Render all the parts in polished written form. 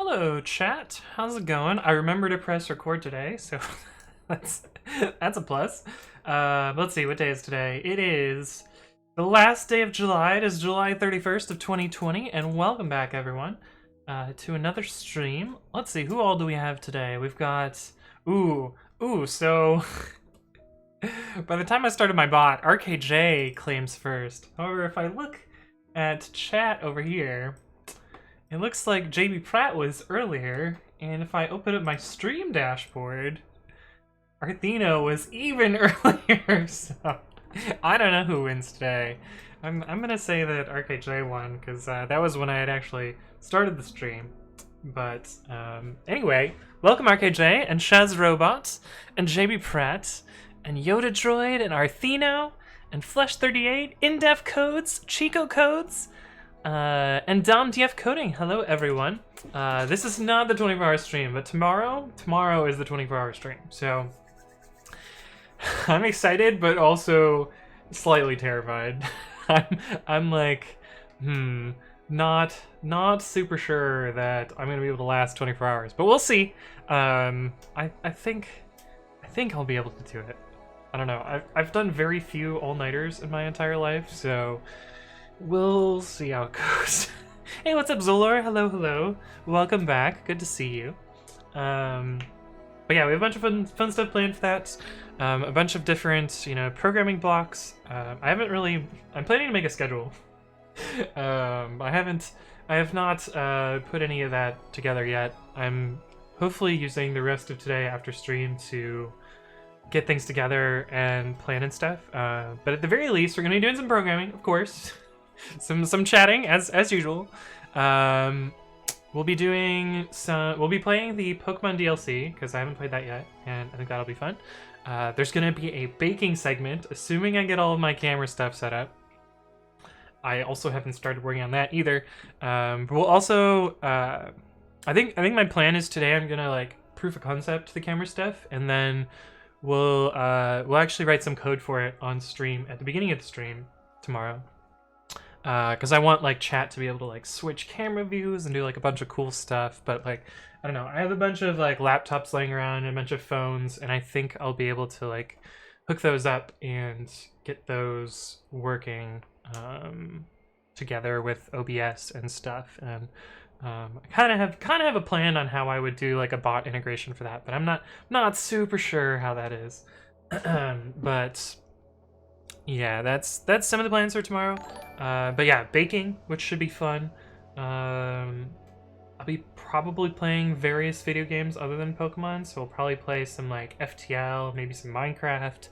Hello, chat. How's it going? I remember to press record today, so that's that's a plus. Let's see, what day is today? It is the last day of July. It is July 31st of 2020, and welcome back, everyone, to another stream. Let's see, who all do we have today? We've got... so... By the time I started my bot, RKJ claims first. However, if I look at chat over here, it looks like JB Pratt was earlier, and if I open up my stream dashboard, Artheno was even earlier, so I don't know who wins today. I'm gonna say that RKJ won, because that was when I had actually started the stream. But anyway, welcome RKJ, and Shaz Robot, and JB Pratt, and Yoda Droid, and Artheno, and Flesh38, In-Def Codes, Chico Codes, and Dom DF Coding. Hello, everyone. This is not the 24-hour stream, but tomorrow is the 24-hour stream. So I'm excited, but also slightly terrified. I'm like, not super sure that I'm gonna be able to last 24 hours, but we'll see. I think I'll be able to do it. I don't know. I've done very few all-nighters in my entire life, so we'll see how it goes. Hey, what's up, Zolor? Hello. Welcome back. Good to see you. But yeah, we have a bunch of fun stuff planned for that. A bunch of different, programming blocks. I'm planning to make a schedule. I have not put any of that together yet. I'm hopefully using the rest of today after stream to get things together and plan and stuff. But at the very least, we're gonna be doing some programming, of course. some chatting as usual. We'll be playing the Pokemon DLC because I haven't played that yet, and I think that'll be fun. There's gonna be a baking segment, assuming I get all of my camera stuff set up. I also haven't started working on that either. But we'll also, I think my plan is today I'm gonna proof of concept the camera stuff, and then we'll actually write some code for it on stream at the beginning of the stream tomorrow. Because I want chat to be able to switch camera views and do a bunch of cool stuff, but I don't know, I have a bunch of laptops laying around and a bunch of phones, and I think I'll be able to hook those up and get those working together with OBS and stuff. And I kind of have a plan on how I would do a bot integration for that, but I'm not super sure how that is. But yeah, that's some of the plans for tomorrow. But yeah, baking, which should be fun. I'll be probably playing various video games other than Pokemon, so we'll probably play some FTL, maybe some Minecraft,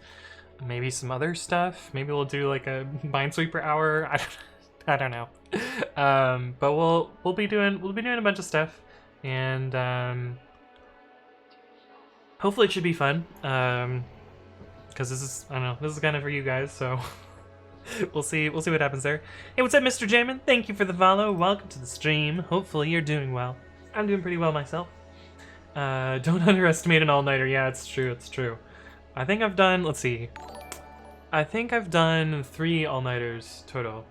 maybe some other stuff. Maybe we'll do a Minesweeper hour. I don't know. But we'll be doing a bunch of stuff, and hopefully it should be fun. Because this is kind of for you guys, so we'll see what happens there. Hey, what's up, Mr. Jamin? Thank you for the follow. Welcome to the stream. Hopefully you're doing well. I'm doing pretty well myself. Don't underestimate an all-nighter. Yeah, it's true. I think I've done, let's see. I think I've done 3 all-nighters total.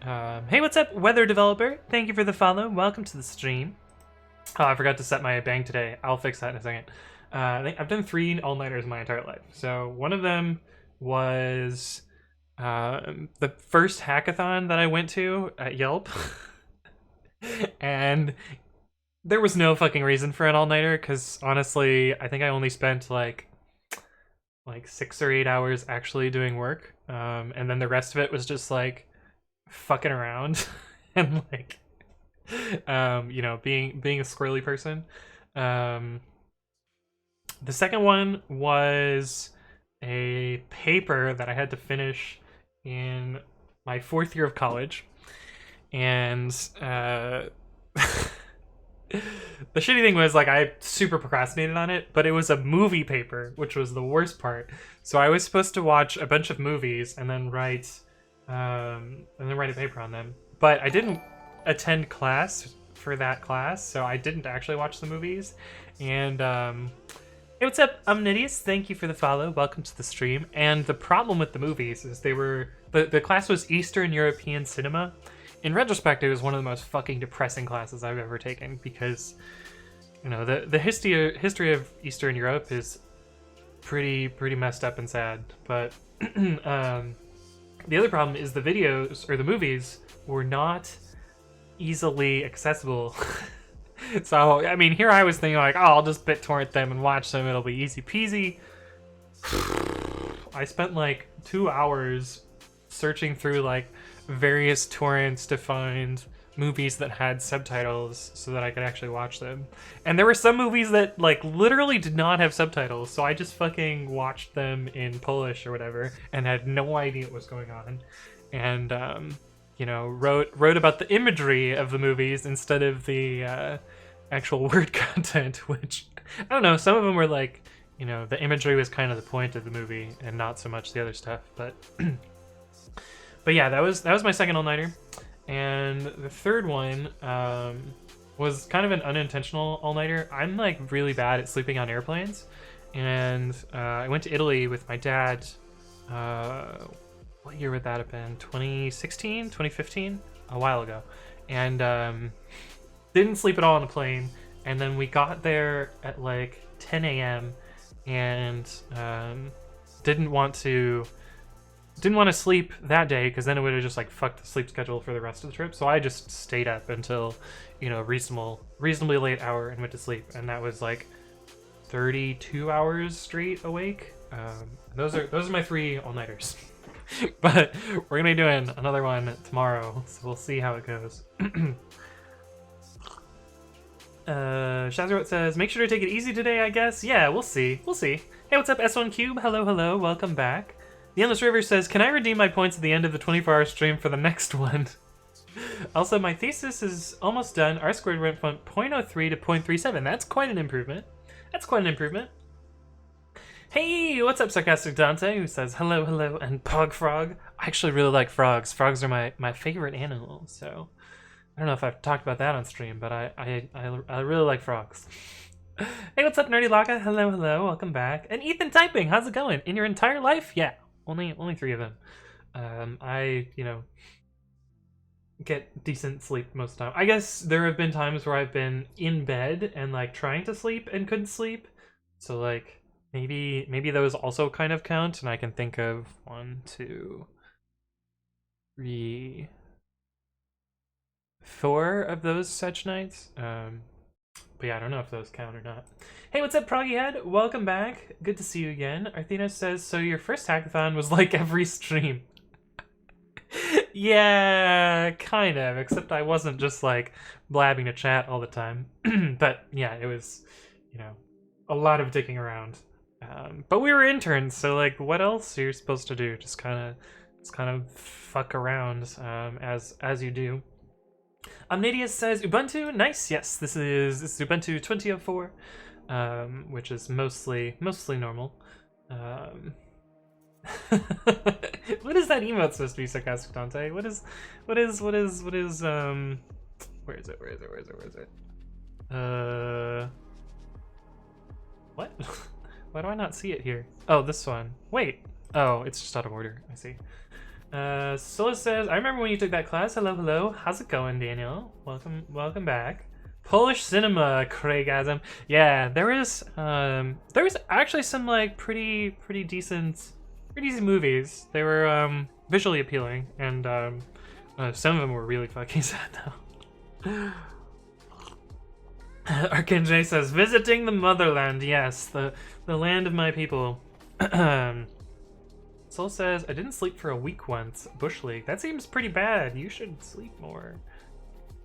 Hey, what's up, Weather Developer? Thank you for the follow. Welcome to the stream. Oh, I forgot to set my bang today. I'll fix that in a second. I think I've done 3 all-nighters my entire life. So one of them was the first hackathon that I went to at Yelp. And there was no fucking reason for an all-nighter, because honestly, I think I only spent like 6 or 8 hours actually doing work. And then the rest of it was just fucking around and being a squirrely person. The second one was a paper that I had to finish in my 4th year of college, and the shitty thing was I super procrastinated on it, but it was a movie paper, which was the worst part. So I was supposed to watch a bunch of movies and then write a paper on them, but I didn't attend class for that class, so I didn't actually watch the movies. And hey, what's up, Omnidius? Thank you for the follow. Welcome to the stream. And the problem with the movies is the class was Eastern European cinema, in retrospect, it was one of the most fucking depressing classes I've ever taken because, you know, the history of Eastern Europe is pretty messed up and sad. But the other problem is the videos or the movies were not easily accessible. So I mean, here I was thinking like, oh, I'll just BitTorrent them and watch them. It'll be easy peasy. I spent like 2 hours searching through like various torrents to find movies that had subtitles so that I could actually watch them. And there were some movies that like literally did not have subtitles, so I just fucking watched them in Polish or whatever and had no idea what was going on. And you know, wrote about the imagery of the movies instead of the actual word content, which I don't know, some of them were like, you know, the imagery was kind of the point of the movie and not so much the other stuff, but but yeah, that was my second all-nighter. And the third one was kind of an unintentional all-nighter. I'm like really bad at sleeping on airplanes, and I went to Italy with my dad. What year would that have been? 2016, 2015, a while ago, and didn't sleep at all on the plane. And then we got there at like 10 a.m. and didn't want to sleep that day because then it would have just like fucked the sleep schedule for the rest of the trip. So I just stayed up until, you know, reasonably late hour and went to sleep, and that was like 32 hours straight awake. Those are my 3 all-nighters. But we're gonna be doing another one tomorrow, so we'll see how it goes. Shazerot says, make sure to take it easy today, I guess. Yeah, we'll see. Hey, what's up, S1 Cube? Hello, welcome back. The Endless River says, can I redeem my points at the end of the 24-hour stream for the next one? Also, my thesis is almost done. R squared went from 0.03 to 0.37. That's quite an improvement. Hey, what's up, Sarcastic Dante, who says hello, and Pog Frog. I actually really like frogs. Frogs are my favorite animal, so I don't know if I've talked about that on stream, but I really like frogs. Hey, what's up, Nerdy Laka? Hello, welcome back. And Ethan Typing, how's it going? In your entire life? Yeah, only 3 of them. I, you know, get decent sleep most of the time. I guess there have been times where I've been in bed and like trying to sleep and couldn't sleep. So like maybe those also kind of count, and I can think of 1, 2, 3, 4 of those such nights. But yeah, I don't know if those count or not. Hey, what's up, Proggyhead? Welcome back. Good to see you again. Arthena says, so your first hackathon was like every stream. Yeah, kind of, except I wasn't just like blabbing to chat all the time. But yeah, it was, you know, a lot of dicking around. But we were interns, so like, what else are you supposed to do? Just kind of fuck around, as you do. Omnidius says Ubuntu, nice. Yes, this is Ubuntu 2004, which is mostly normal. What is that emote supposed to be, Sarcastic Dante? What is where is it? What? Why do I not see it here? Oh, this one. Wait. Oh, it's just out of order. I see. Sola says, I remember when you took that class. Hello. How's it going, Daniel? Welcome back. Polish cinema, Craigasm. Yeah, there was actually some like pretty decent movies. They were visually appealing, and some of them were really fucking sad though. Arkin J says, visiting the motherland. Yes, the land of my people. Soul says, I didn't sleep for a week once. Bush League. That seems pretty bad. You should sleep more.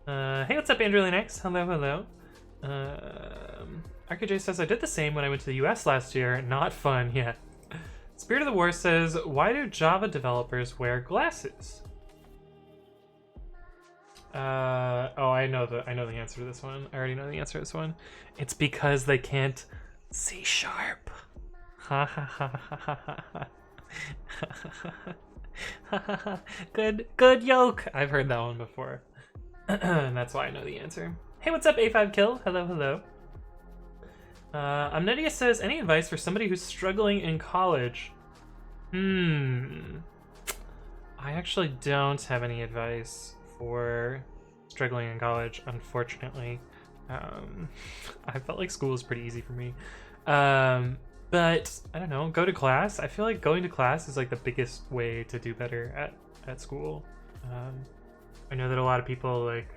Hey, what's up, Andrew X? Hello. RKJ says, I did the same when I went to the US last year. Not fun, yeah. Spirit of the War says, why do Java developers wear glasses? Oh, I know the answer to this one. I already know the answer to this one. It's because they can't see sharp. Ha ha ha ha ha ha. Good yoke. I've heard that one before. That's why I know the answer. Hey, what's up, A5 Kill? Hello. Amnedia says, any advice for somebody who's struggling in college? I actually don't have any advice for struggling in college, unfortunately. I felt like school was pretty easy for me. But I don't know, go to class. I feel like going to class is like the biggest way to do better at school. I know that a lot of people like,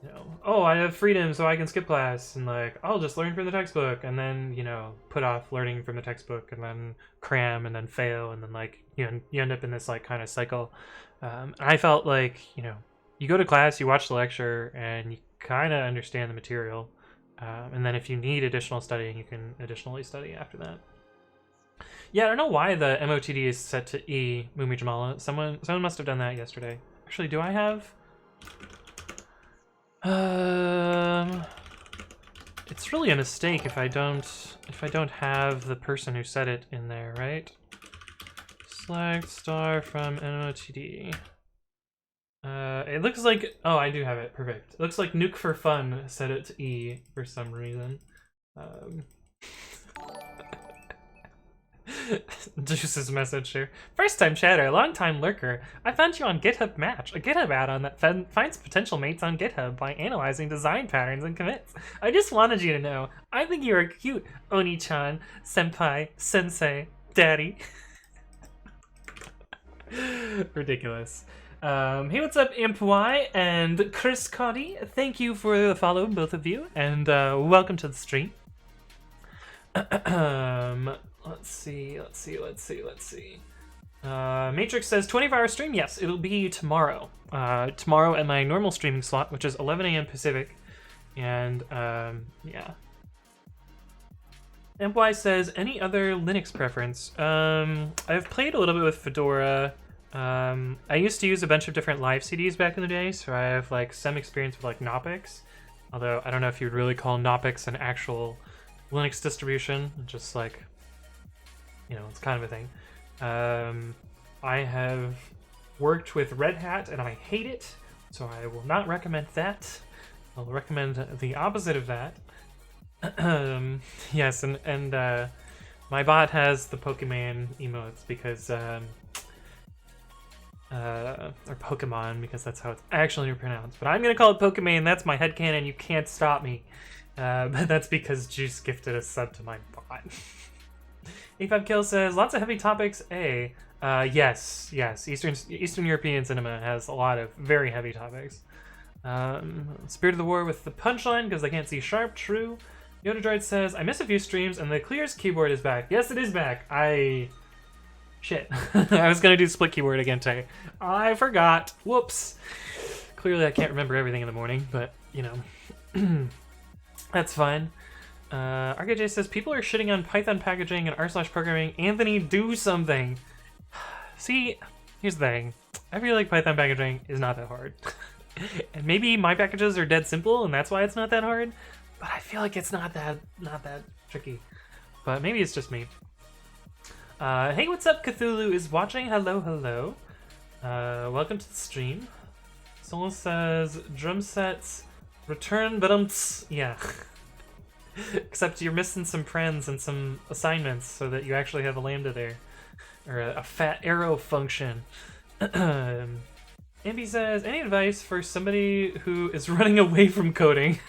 you know, oh, I have freedom so I can skip class, and like, I'll just learn from the textbook, and then, you know, put off learning from the textbook, and then cram, and then fail, and then like, you end up in this like kind of cycle. I felt like, you know, you go to class, you watch the lecture, and you kind of understand the material. And then if you need additional studying, you can additionally study after that. Yeah, I don't know why the MOTD is set to E, Mumi Jamala. Someone must have done that yesterday. Actually, do I have... It's really a mistake if I don't have the person who said it in there, right? Select star from MOTD. It looks like... Oh, I do have it. Perfect. It looks like Nuke for Fun set it to E for some reason. Juice's message here. First time chatter, long time lurker. I found you on GitHub Match, a GitHub add-on that finds potential mates on GitHub by analyzing design patterns and commits. I just wanted you to know, I think you are cute, Oni-chan, senpai, sensei, daddy. Ridiculous. Hey, what's up, Imp Y and Chris Cotty? Thank you for the follow, both of you, and welcome to the stream. Let's see. Matrix says 24-hour stream. Yes, it'll be tomorrow. Tomorrow at my normal streaming slot, which is 11 a.m. Pacific, and yeah. MY says, any other Linux preference? I've played a little bit with Fedora. I used to use a bunch of different live CDs back in the day, so I have like some experience with like Knoppix. Although I don't know if you'd really call Knoppix an actual Linux distribution, just like, you know, it's kind of a thing. I have worked with Red Hat and I hate it, so I will not recommend that. I'll recommend the opposite of that. Yes, and my bot has the Pokemon emotes because or Pokemon, because that's how it's actually pronounced. But I'm gonna call it Pokemon. That's my headcanon. You can't stop me. But that's because Juice gifted a sub to my bot. A5Kill says, lots of heavy topics, A. Yes. Eastern European cinema has a lot of very heavy topics. Spirit of the War with the punchline, because they can't see sharp, true. Yoda Droid says, I miss a few streams, and the Clears keyboard is back. Yes, it is back. Shit. I was gonna do split keyboard again today. I forgot. Whoops. Clearly I can't remember everything in the morning, but, you know. That's fine. RKJ says, people are shitting on Python packaging and r/programming. Anthony, do something. See, here's the thing. I feel like Python packaging is not that hard. And maybe my packages are dead simple, and that's why it's not that hard. But I feel like it's not that tricky. But maybe it's just me. Hey, what's up? Cthulhu is watching. Hello. Welcome to the stream. Someone says, drum sets return, but yeah. Except you're missing some friends and some assignments so that you actually have a lambda there. Or a fat arrow function. Ambi says, any advice for somebody who is running away from coding?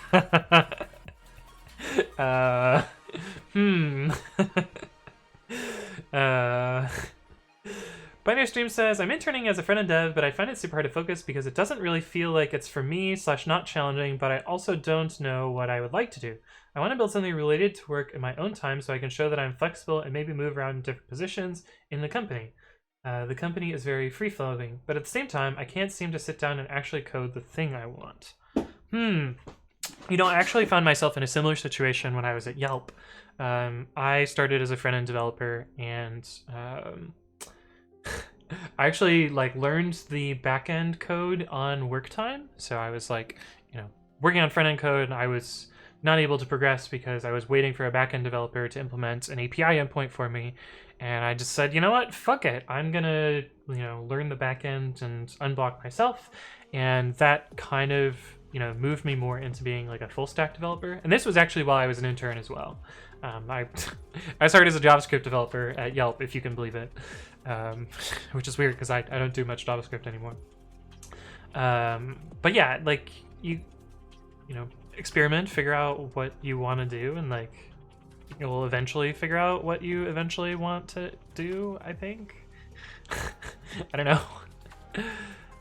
Binary Stream says, I'm interning as a front-end dev, but I find it super hard to focus because it doesn't really feel like it's for me / not challenging, but I also don't know what I would like to do. I want to build something related to work in my own time so I can show that I'm flexible and maybe move around in different positions in the company. The company is very free-flowing, but at the same time, I can't seem to sit down and actually code the thing I want. You know, I actually found myself in a similar situation when I was at Yelp. I started as a front-end developer, and I actually learned the back-end code on work time. So I was working on front-end code, and I was not able to progress because I was waiting for a back-end developer to implement an API endpoint for me. And I just said, you know what, fuck it. I'm gonna, learn the back-end and unblock myself. And that kind of, moved me more into being a full stack developer. And this was actually while I was an intern as well. I started as a JavaScript developer at Yelp, if you can believe it. Which is weird because I don't do much JavaScript anymore. But yeah, like you know, experiment, figure out what you want to do, and like you'll eventually figure out what you eventually want to do, I think. I don't know.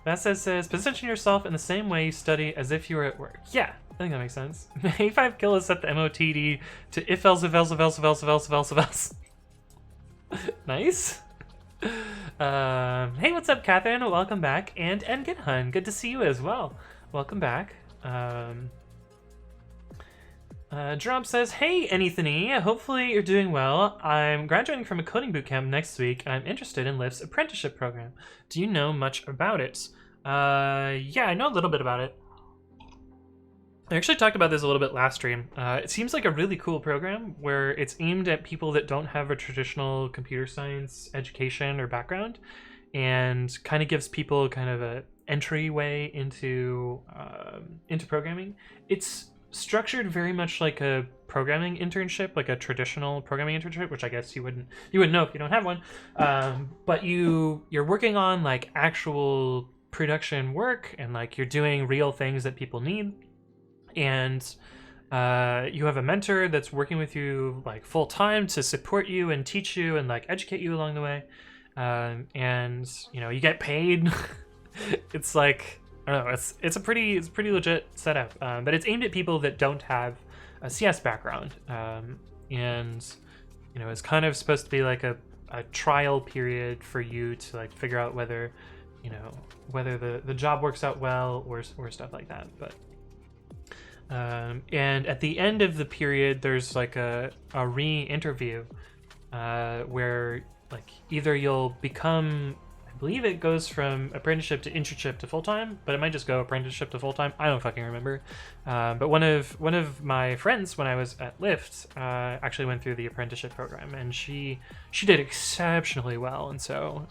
Vasa says, position yourself in the same way you study as if you were at work. Yeah, I think that makes sense. A5 kill has set the MOTD to if else, if else, if else, if else, if else, if else, if else. Nice. Hey, what's up, Catherine? Welcome back. And Githun, good to see you as well. Welcome back. Drop says, hey, Anythony, hopefully you're doing well. I'm graduating from a coding bootcamp next week, and I'm interested in Lyft's apprenticeship program. Do you know much about it? Yeah, I know a little bit about it. I actually talked about this a little bit last stream. It seems like a really cool program where it's aimed at people that don't have a traditional computer science education or background, and kind of gives people kind of a entryway into programming. It's structured very much like a programming internship, like a traditional programming internship, which I guess you wouldn't know if you don't have one. But you're working on like actual production work, and like you're doing real things that people need, and you have a mentor that's working with you like full time to support you and teach you and like educate you along the way. And you get paid. It's like, I don't know, it's a pretty legit setup, but it's aimed at people that don't have a CS background, and it's kind of supposed to be like a trial period for you to like figure out whether the job works out well or stuff like that. But and at the end of the period, there's like a re-interview where like either you'll become, I believe it goes from apprenticeship to internship to full-time, but it might just go apprenticeship to full-time. I don't fucking remember. But one of my friends when I was at Lyft actually went through the apprenticeship program, and she did exceptionally well, and so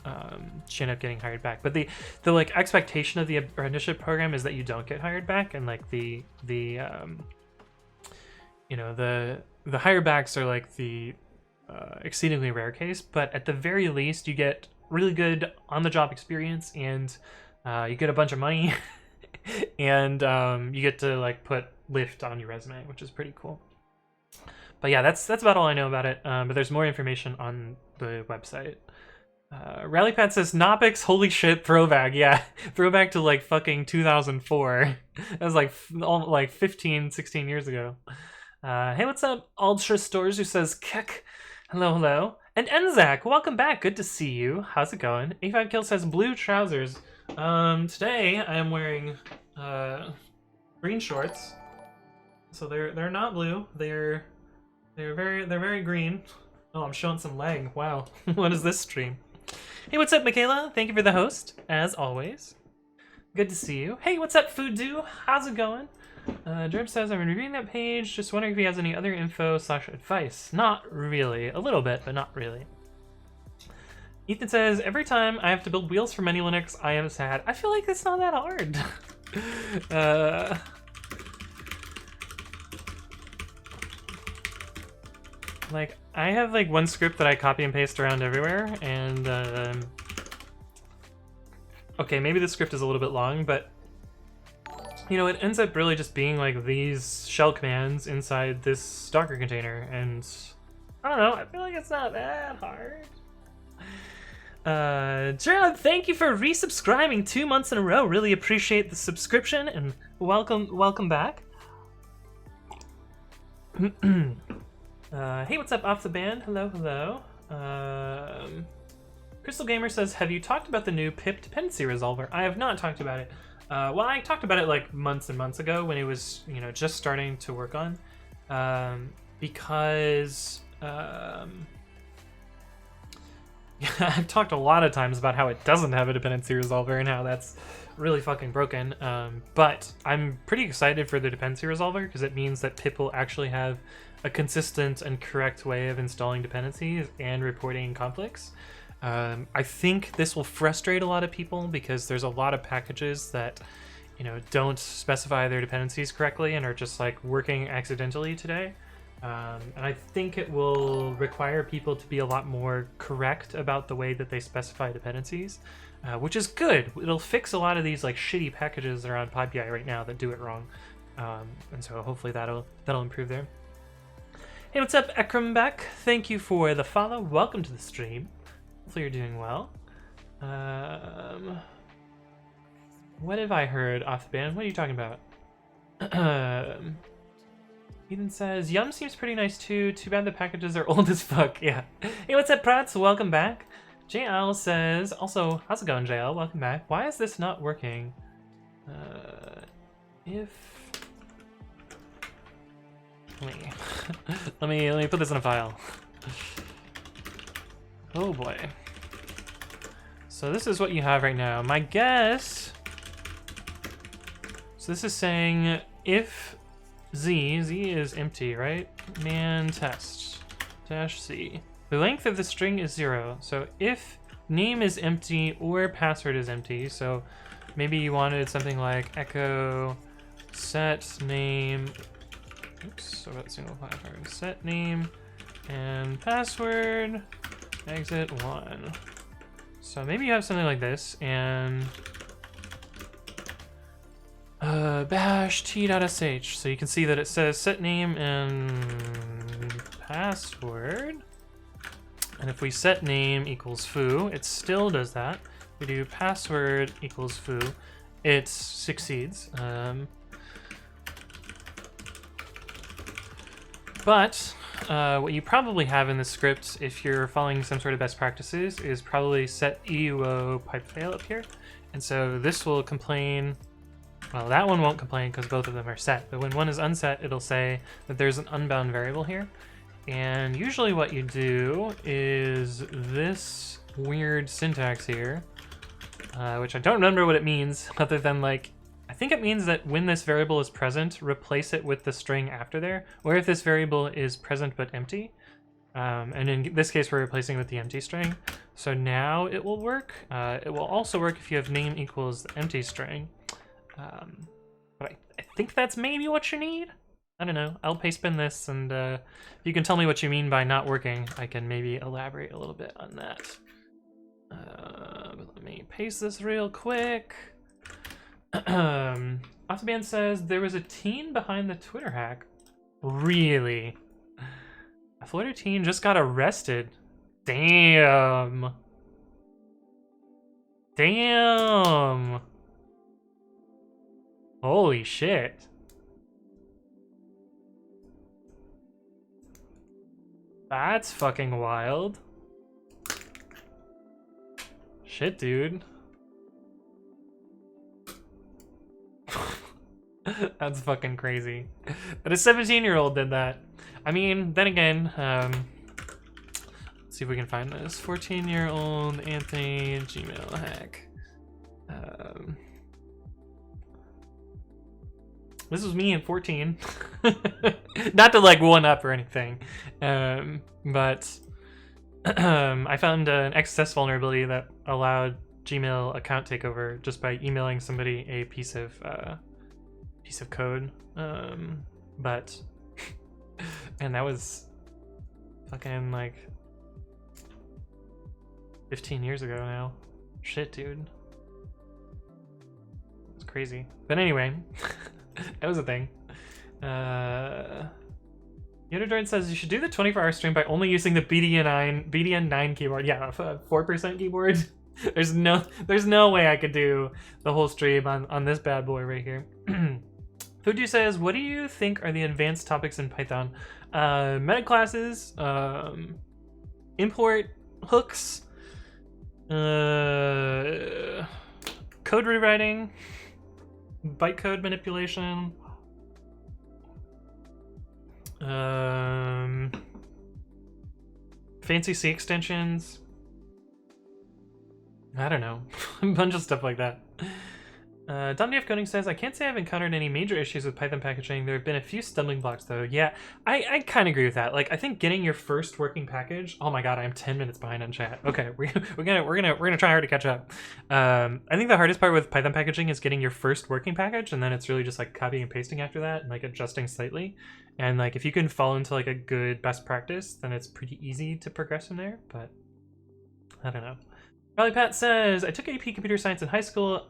she ended up getting hired back. But the like expectation of the apprenticeship program is that you don't get hired back, and like the hire backs are like the exceedingly rare case, but at the very least you get really good on-the-job experience, and you get a bunch of money, and you get to like put Lyft on your resume, which is pretty cool. But yeah, that's about all I know about it. But there's more information on the website. Rallypad says Knoppix, holy shit, throwback. Yeah, throwback to like fucking 2004. That was like 15, 16 years ago. Hey, what's up, Ultra Stores, who says Kek. Hello. And Enzak, welcome back. Good to see you. How's it going? A5 Kill says blue trousers. Today I am wearing green shorts. So they're not blue. They're very green. Oh, I'm showing some leg. Wow. What is this stream? Hey, what's up, Michaela? Thank you for the host, as always. Good to see you. Hey, what's up, Fudu? How's it going? Drip says, I've been reviewing that page, just wondering if he has any other info/advice. Not really. A little bit, but not really. Ethan says, every time I have to build wheels for Mini Linux, I am sad. I feel like it's not that hard. Like, I have like one script that I copy and paste around everywhere, and okay, maybe the script is a little bit long, but it ends up really just being like these shell commands inside this Docker container, and I don't know, I feel like it's not that hard. Gerald, thank you for resubscribing 2 months in a row. Really appreciate the subscription, and welcome back. Hey, what's up, Off the Band? Hello. Crystal Gamer says, have you talked about the new pip dependency resolver? I have not talked about it. Well, I talked about it like months and months ago when it was, just starting to work on, because I've talked a lot of times about how it doesn't have a dependency resolver and how that's really fucking broken. But I'm pretty excited for the dependency resolver because it means that pip will actually have a consistent and correct way of installing dependencies and reporting conflicts. I think this will frustrate a lot of people because there's a lot of packages that, don't specify their dependencies correctly and are just like working accidentally today. And I think it will require people to be a lot more correct about the way that they specify dependencies, which is good. It'll fix a lot of these like shitty packages that are on PyPI right now that do it wrong, and so hopefully that'll improve there. Hey, what's up, Ekrembeck? Thank you for the follow. Welcome to the stream. Hopefully you're doing well. What have I heard off the band? What are you talking about? Ethan says, Yum seems pretty nice too. Too bad the packages are old as fuck. Yeah. Hey, what's up, Prats? Welcome back. JL says, also, how's it going, JL? Welcome back. Why is this not working? Let me put this in a file. Oh boy. So this is what you have right now. My guess. So this is saying if z is empty, right? Man test -c. The length of the string is 0. So if name is empty or password is empty, so maybe you wanted something like echo set name. Oops, so that's single platform. Set name and password exit 1. So maybe you have something like this and bash t.sh. So you can see that it says set name and password. And if we set name equals foo, it still does that. We do password equals foo, it succeeds. But what you probably have in the script, if you're following some sort of best practices, is probably set EUO pipe fail up here. And so this will complain. Well, that one won't complain because both of them are set. But when one is unset, it'll say that there's an unbound variable here. And usually what you do is this weird syntax here, which I don't remember what it means other than like, I think it means that when this variable is present, replace it with the string after there, or if this variable is present but empty. And in this case, we're replacing it with the empty string. So now it will work. It will also work if you have name equals the empty string. But I think that's maybe what you need. I don't know. I'll paste bin this, and if you can tell me what you mean by not working, I can maybe elaborate a little bit on that. Let me paste this real quick. Offband says there was a teen behind the Twitter hack. Really? A Florida teen just got arrested. Damn. Damn. Holy shit. That's fucking wild. Shit, dude. That's fucking crazy. But a 17-year-old did that. I mean, then again, let's see if we can find this. 14-year-old Anthony Gmail hack. This was me at 14. Not to like one up or anything, but I found an XSS vulnerability that allowed Gmail account takeover just by emailing somebody a piece of code. But and that was fucking like 15 years ago now. Shit, dude. It's crazy. But anyway, that was a thing. Yodadorn says you should do the 24-hour stream by only using the BDN9 keyboard. Yeah, 4% keyboard. There's no way I could do the whole stream on this bad boy right here. Fudu says, what do you think are the advanced topics in Python? Meta classes, import hooks, code rewriting, bytecode manipulation, fancy C extensions. I don't know. A bunch of stuff like that. DomDF Coding says, I can't say I've encountered any major issues with Python packaging. There have been a few stumbling blocks though. Yeah, I kind of agree with that. Like, I think getting your first working package. Oh my god, I'm 10 minutes behind on chat. Okay, we're gonna try hard to catch up. I think the hardest part with Python packaging is getting your first working package, and then it's really just like copying and pasting after that, and like adjusting slightly. And like if you can fall into like a good best practice, then it's pretty easy to progress from there. But I don't know. Rally Pat says, I took AP Computer Science in high school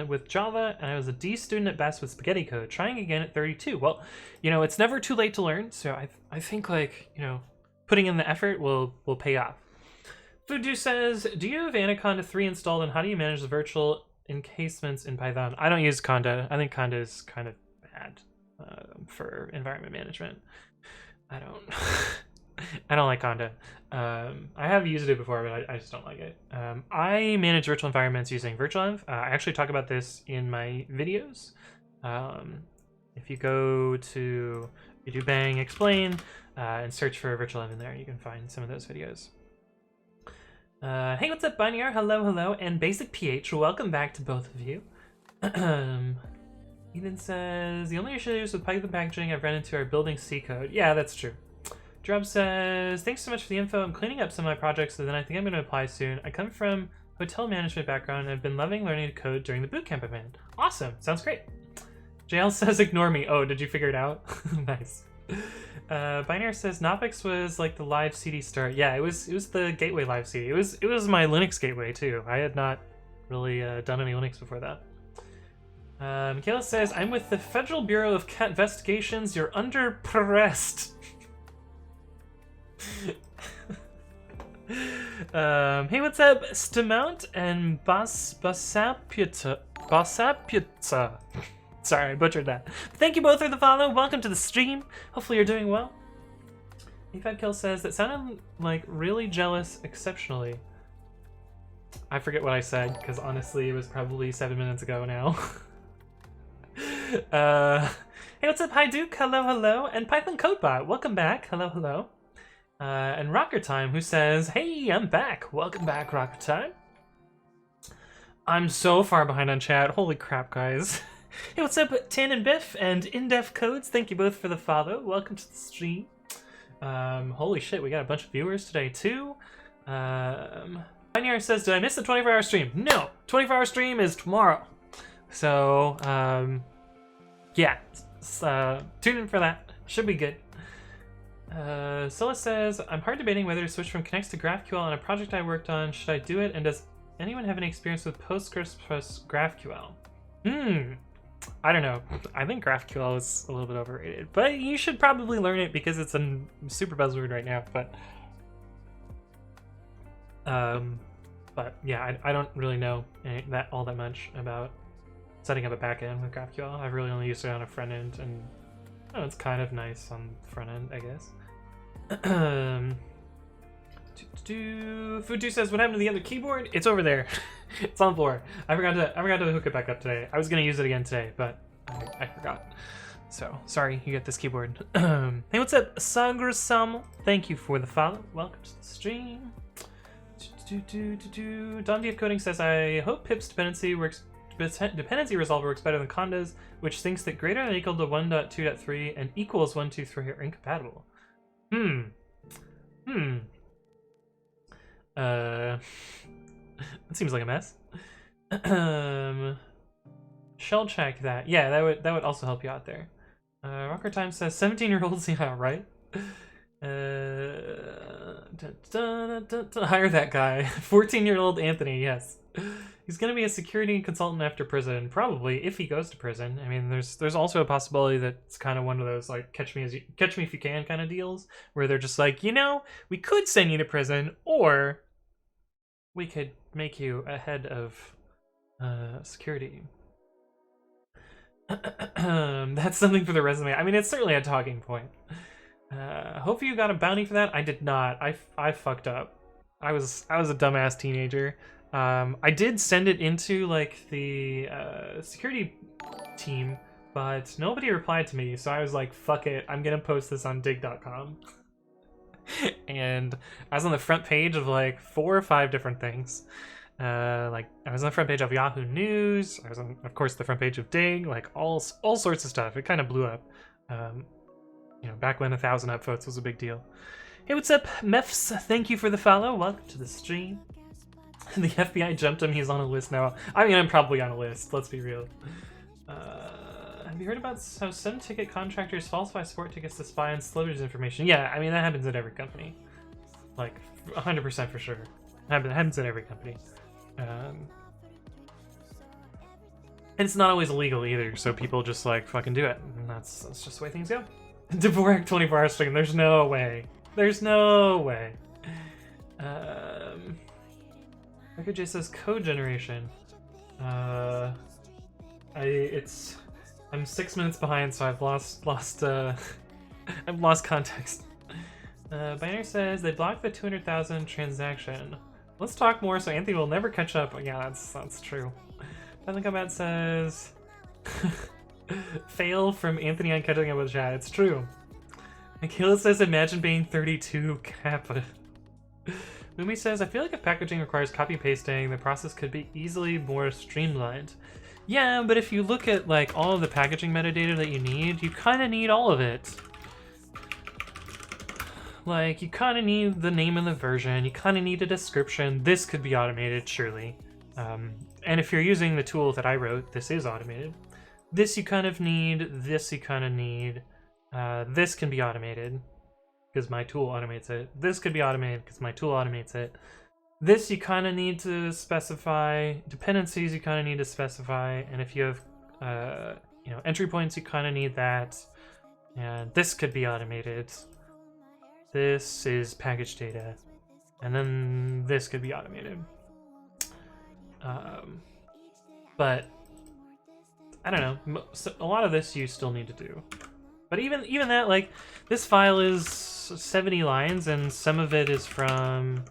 with Java, and I was a D student at best with spaghetti code, trying again at 32. Well, you know, it's never too late to learn, so I think, like, you know, putting in the effort will pay off. Fudu says, do you have Anaconda 3 installed, and how do you manage the virtual encasements in Python? I don't use Conda. I think Conda is kind of bad for environment management. I don't like Conda. I have used it before, but I just don't like it. I manage virtual environments using virtualenv. I actually talk about this in my videos. If you go to bang explain and search for virtualenv in there, you can find some of those videos. Hey, what's up, Binary? Hello, and Basic PH. Welcome back to both of you. Ethan says, the only issues with Python packaging I've run into are building C code. Yeah, that's true. Drub says, thanks so much for the info. I'm cleaning up some of my projects, so then I think I'm going to apply soon. I come from hotel management background and have been loving learning to code during the bootcamp I've been. Awesome. Sounds great. JL says, ignore me. Oh, did you figure it out? Nice. Binary says, Knoppix was like the live CD start. Yeah, it was the gateway live CD. It was my Linux gateway too. I had not really done any Linux before that. Michaela says, I'm with the Federal Bureau of Investigations. You're under arrest. Hey, what's up, Stamount and Basapita. Sorry, I butchered that. Thank you both for the follow. Welcome to the stream. Hopefully you're doing well. E5Kill says, that sounded like really jealous exceptionally. I forget what I said, because honestly it was probably 7 minutes ago now. Hey, what's up, Hi Duke? Hello, and Python Codebot, welcome back. Hello. And Rocker Time, who says, hey, I'm back. Welcome back, Rocker Time. I'm so far behind on chat. Holy crap, guys. Hey, what's up, Tan and Biff and Indef Codes? Thank you both for the follow. Welcome to the stream. Holy shit, we got a bunch of viewers today, too. Pioneer says, did I miss the 24-hour stream? No, 24-hour stream is tomorrow. So, yeah, tune in for that. Should be good. Scylla says, I'm hard debating whether to switch from Connects to GraphQL on a project I worked on. Should I do it? And does anyone have any experience with Postgres plus GraphQL? I don't know. I think GraphQL is a little bit overrated, but you should probably learn it because it's a super buzzword right now. But yeah, I don't really know all that much about setting up a backend with GraphQL. I've really only used it on a front end, and oh, it's kind of nice on the front end, I guess. Fudu says, what happened to the other keyboard? It's over there. It's on the floor. I forgot to hook it back up today. I was gonna use it again today, but I forgot. So sorry, you get this keyboard. Hey, what's up, Sagrasam? Thank you for the follow. Welcome to the stream. DomDF Coding says, I hope Pip's dependency resolver works better than Conda's, which thinks that greater than or equal to 1.2.3 and equals 1.2.3 are incompatible. That seems like a mess. Shell check that. Yeah, that would also help you out there. Rocker Time says 17-year-olds, yeah, right? Hire that guy. 14-year-old Anthony, yes. He's gonna be a security consultant after prison, probably, if he goes to prison. I mean, there's also a possibility that it's kind of one of those like catch me if you can kind of deals, where they're just like, you know, we could send you to prison, or we could make you a head of security. That's something for the resume. I mean, it's certainly a talking point. Hopefully you got a bounty for that. I did not. I fucked up. I was a dumbass teenager. I did send it into like the security team, but nobody replied to me, so I was like, fuck it, I'm gonna post this on dig.com. And I was on the front page of like 4 or 5 different things. Like I was on the front page of Yahoo News. I was on, of course, the front page of Ding. Like all sorts of stuff. It kind of blew up. You know, back when 1,000 upvotes was a big deal. Hey, what's up, Mefs? Thank you for the follow. Welcome to the stream. The FBI jumped him. He's on a list now. I mean, I'm probably on a list. Let's be real. Have you heard about how some ticket contractors falsify sport tickets to spy on celebrities' information? Yeah, I mean, that happens at every company. Like, 100% for sure. It happens at every company. And it's not always illegal either, so people just, like, fucking do it. And that's just the way things go. Dvorak 24-hour stream. There's no way. There's no way. Record J says code generation. I'm 6 minutes behind, so I've lost I've lost context. Binary says they blocked the 200,000 transaction. Let's talk more, so Anthony will never catch up. Yeah, that's true. Python Combat says fail from Anthony on catching up with chat. It's true. Michaela says imagine being 32 Kappa. Mumi says I feel like if packaging requires copy pasting, the process could be easily more streamlined. Yeah, but if you look at like all of the packaging metadata that you need, you kind of need all of it. Like, you kind of need the name of the version, you kind of need a description. This could be automated, surely. And if you're using the tool that I wrote, this is automated. This you kind of need, this you kind of need. This can be automated, because my tool automates it. This could be automated, because my tool automates it. This you kind of need to specify. Dependencies you kind of need to specify. And if you have you know, entry points, you kind of need that. And this could be automated. This is package data. And then this could be automated. But I don't know. So a lot of this you still need to do. But even that, like, this file is 70 lines, and some of it is from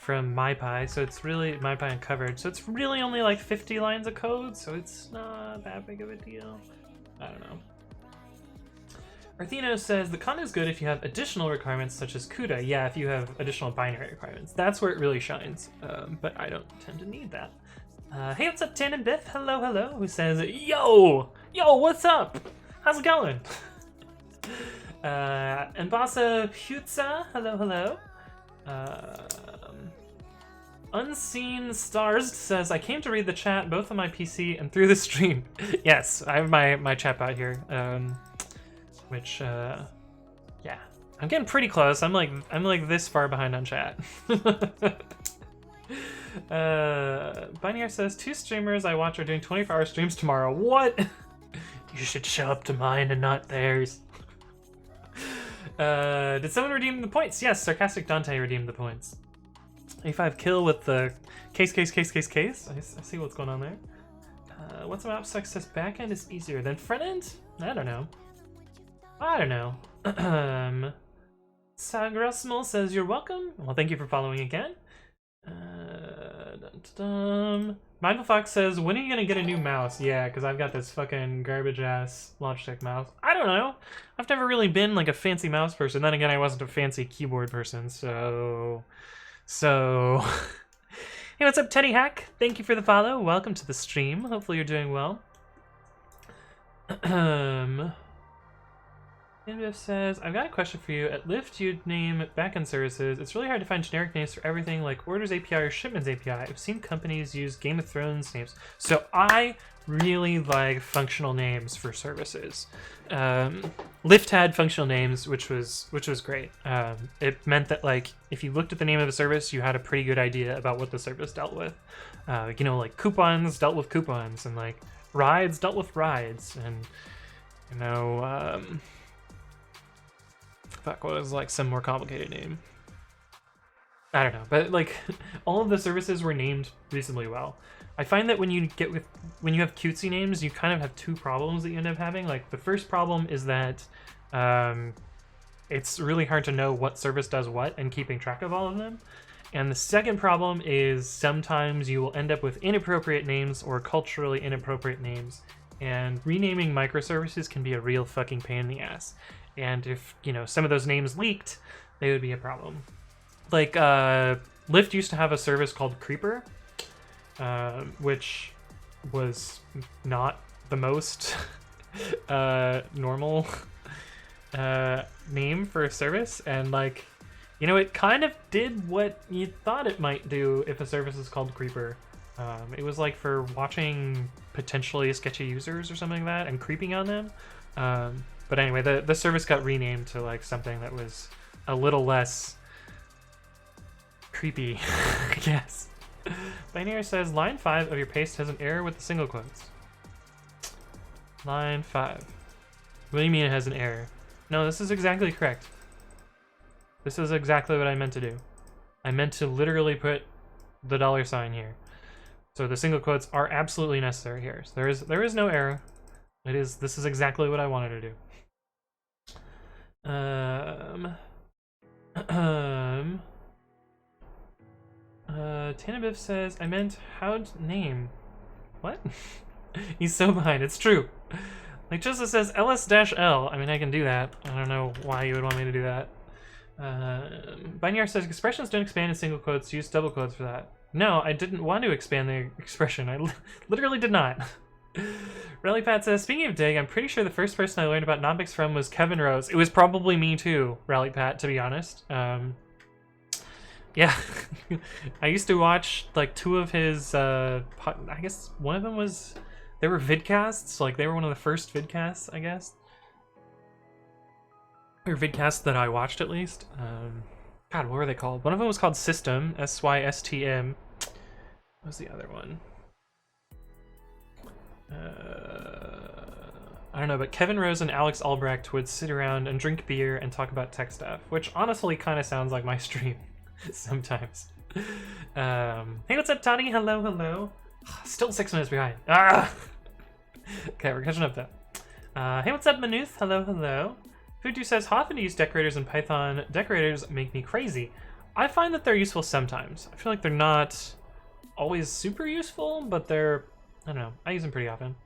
MyPy, so it's really MyPy Uncovered. So it's really only like 50 lines of code, so it's not that big of a deal. I don't know. Artheno says the con is good if you have additional requirements such as CUDA. Yeah, if you have additional binary requirements, that's where it really shines. But I don't tend to need that. Hey, what's up, Tan and Biff? Hello, hello. Who says, yo, what's up? How's it going? And Basa Putza, hello, hello. Unseen Stars says, I came to read the chat both on my PC and through the stream. Yes, I have my chat bot here. Which, yeah, I'm getting pretty close. I'm like this far behind on chat. Binary says 2 streamers I watch are doing 24-hour streams tomorrow. What? You should show up to mine and not theirs. Did someone redeem the points? Yes, Sarcastic Dante redeemed the points. A5 kill with the case. I see what's going on there. What's about success backend is easier than front end? I don't know. Sagrasmal says you're welcome. Well, thank you for following again. Mindful Fox says, when are you gonna get a new mouse? Yeah, because I've got this fucking garbage ass Logitech mouse. I don't know. I've never really been like a fancy mouse person. Then again, I wasn't a fancy keyboard person, so. Hey, what's up, Teddy Hack? Thank you for the follow. Welcome to the stream. Hopefully you're doing well. Inbiff says, I've got a question for you. At Lyft, you'd name backend services. It's really hard to find generic names for everything like Orders API or Shipments API. I've seen companies use Game of Thrones names. So I really like functional names for services. Lyft had functional names, which was great. It meant that like if you looked at the name of a service, you had a pretty good idea about what the service dealt with. You know, like coupons dealt with coupons, and like rides dealt with rides, and you know. Fuck, what was like some more complicated name? I don't know, but like all of the services were named reasonably well. I find that when you have cutesy names, you kind of have 2 problems that you end up having. Like the first problem is that it's really hard to know what service does what and keeping track of all of them. And the second problem is sometimes you will end up with inappropriate names or culturally inappropriate names. And renaming microservices can be a real fucking pain in the ass. And if, you know, some of those names leaked, they would be a problem. Like, Lyft used to have a service called Creeper, which was not the most normal name for a service, and like, you know, it kind of did what you thought it might do if a service is called Creeper. It was like for watching potentially sketchy users or something like that and creeping on them. But anyway, the service got renamed to like something that was a little less creepy, I guess. Binary says line 5 of your paste has an error with the single quotes. Line 5. What do you mean it has an error? No, this is exactly correct. This is exactly what I meant to do. I meant to literally put the $ here. So the single quotes are absolutely necessary here. So there is no error. This is exactly what I wanted to do. Tanabiff says, I meant how'd name. What? He's so behind, it's true. Like Joseph says ls-l. I mean, I can do that. I don't know why you would want me to do that. Binary says expressions don't expand in single quotes, use double quotes for that. No, I didn't want to expand the expression. I literally did not. Rallypat says, speaking of dig, I'm pretty sure the first person I learned about Knoppix from was Kevin Rose. It was probably me too, Rallypat, to be honest. Yeah, I used to watch like 2 of his, I guess one of them was, they were vidcasts, like they were one of the first vidcasts, I guess. Or vidcasts that I watched at least. God, what were they called? One of them was called System, S-Y-S-T-M. What was the other one? I don't know, but Kevin Rose and Alex Albrecht would sit around and drink beer and talk about tech stuff, which honestly kind of sounds like my stream sometimes. Hey, what's up, Toddy? Hello, hello. Still 6 minutes behind. Ah! Okay, we're catching up though. Hey, what's up, Manuth? Hello, hello. Futu says, how often do you use decorators in Python? Decorators make me crazy. I find that they're useful sometimes. I feel like they're not always super useful, but they're, I don't know, I use them pretty often.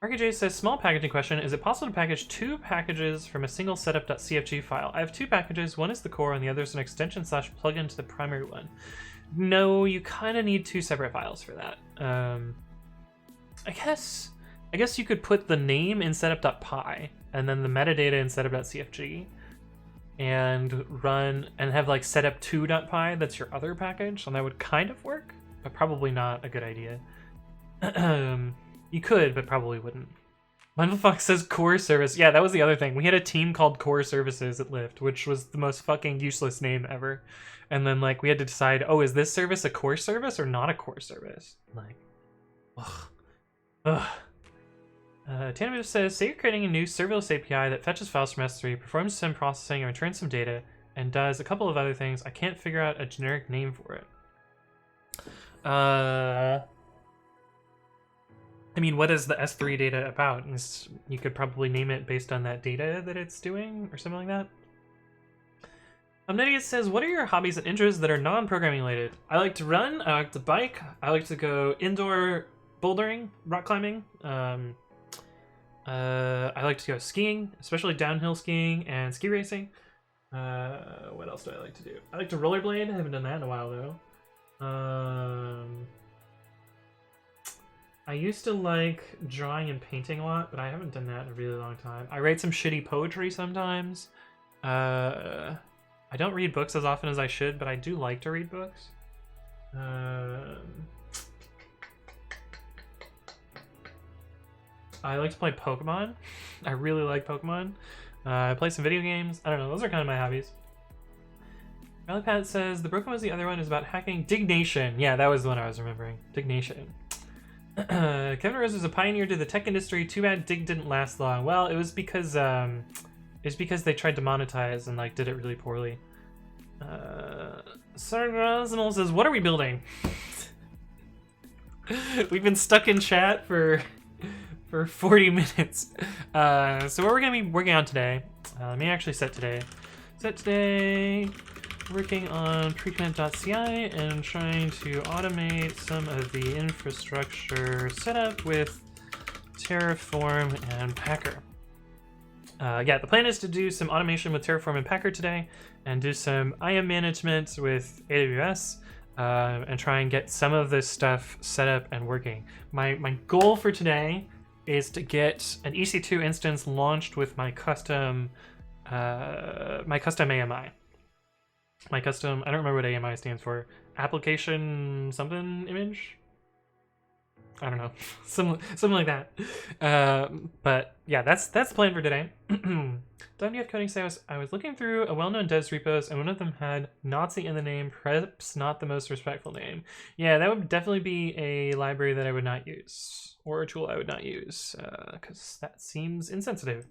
RKJ says, small packaging question. Is it possible to package 2 packages from a single setup.cfg file? I have 2 packages. One is the core and the other is an extension / plugin to the primary one. No, you kind of need 2 separate files for that. I guess you could put the name in setup.py and then the metadata in setup.cfg and run and have like setup2.py, that's your other package, and that would kind of work, but probably not a good idea. You could, but probably wouldn't. Mindful Fox says core service. Yeah, that was the other thing. We had a team called Core Services at Lyft, which was the most fucking useless name ever. And then like we had to decide, oh, is this service a core service or not a core service? Like, ugh. Tanabu says, say you're creating a new serverless API that fetches files from S3, performs some processing and returns some data, and does a couple of other things. I can't figure out a generic name for it. I mean, what is the S3 data about? You could probably name it based on that data that it's doing, or something like that. Omnidius says, what are your hobbies and interests that are non-programming related? I like to run, I like to bike, I like to go indoor bouldering, rock climbing. I like to go skiing, especially downhill skiing and ski racing. What else do I like to do? I like to rollerblade. I haven't done that in a while, though. I used to like drawing and painting a lot, but I haven't done that in a really long time. I write some shitty poetry sometimes. I don't read books as often as I should, but I do like to read books. I like to play Pokemon. I really like Pokemon. I play some video games. I don't know, those are kind of my hobbies. Rallypat says, the broken was the other one is about hacking. Dignation. Yeah, that was the one I was remembering. Dignation. Kevin Rose was a pioneer to the tech industry. Too bad Dig didn't last long. Well, it was because they tried to monetize and like did it really poorly. Sargazanol says, what are we building? We've been stuck in chat for 40 minutes. So what we're gonna be working on today, let me actually set today, working on pre-commit.ci and trying to automate some of the infrastructure setup with Terraform and Packer. Yeah, the plan is to do some automation with Terraform and Packer today and do some IAM management with AWS. and try and get some of this stuff set up and working. My goal for today is to get an EC2 instance launched with my custom AMI. My custom, I don't remember what AMI stands for. Application something image? I don't know. something like that. But yeah, that's the plan for today. WF Coding says, I was looking through a well-known devs repos and one of them had Nazi in the name, perhaps not the most respectful name. Yeah, that would definitely be a library that I would not use, or a tool I would not use, because that seems insensitive.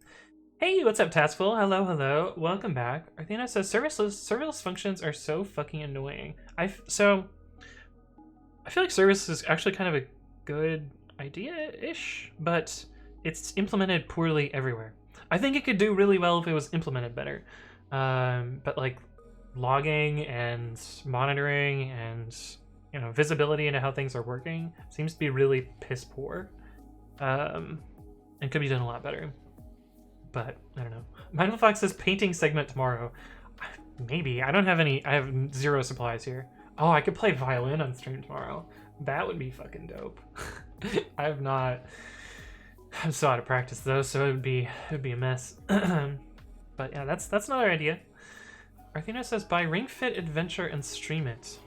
Hey, what's up, Taskful? Hello, hello. Welcome back. Athena says, serverless functions are so fucking annoying. So, I feel like serverless is actually kind of a good idea-ish, but it's implemented poorly everywhere. I think it could do really well if it was implemented better. But like logging and monitoring and visibility into how things are working seems to be really piss poor. And could be done a lot better. But I don't know. Mindful Fox says painting segment tomorrow. Maybe. I don't have any. I have 0 supplies here. Oh, I could play violin on stream tomorrow. That would be fucking dope. I have not. I'm so out of practice though, so it would be a mess. But yeah, that's another idea. Arthena says buy Ring Fit Adventure and stream it.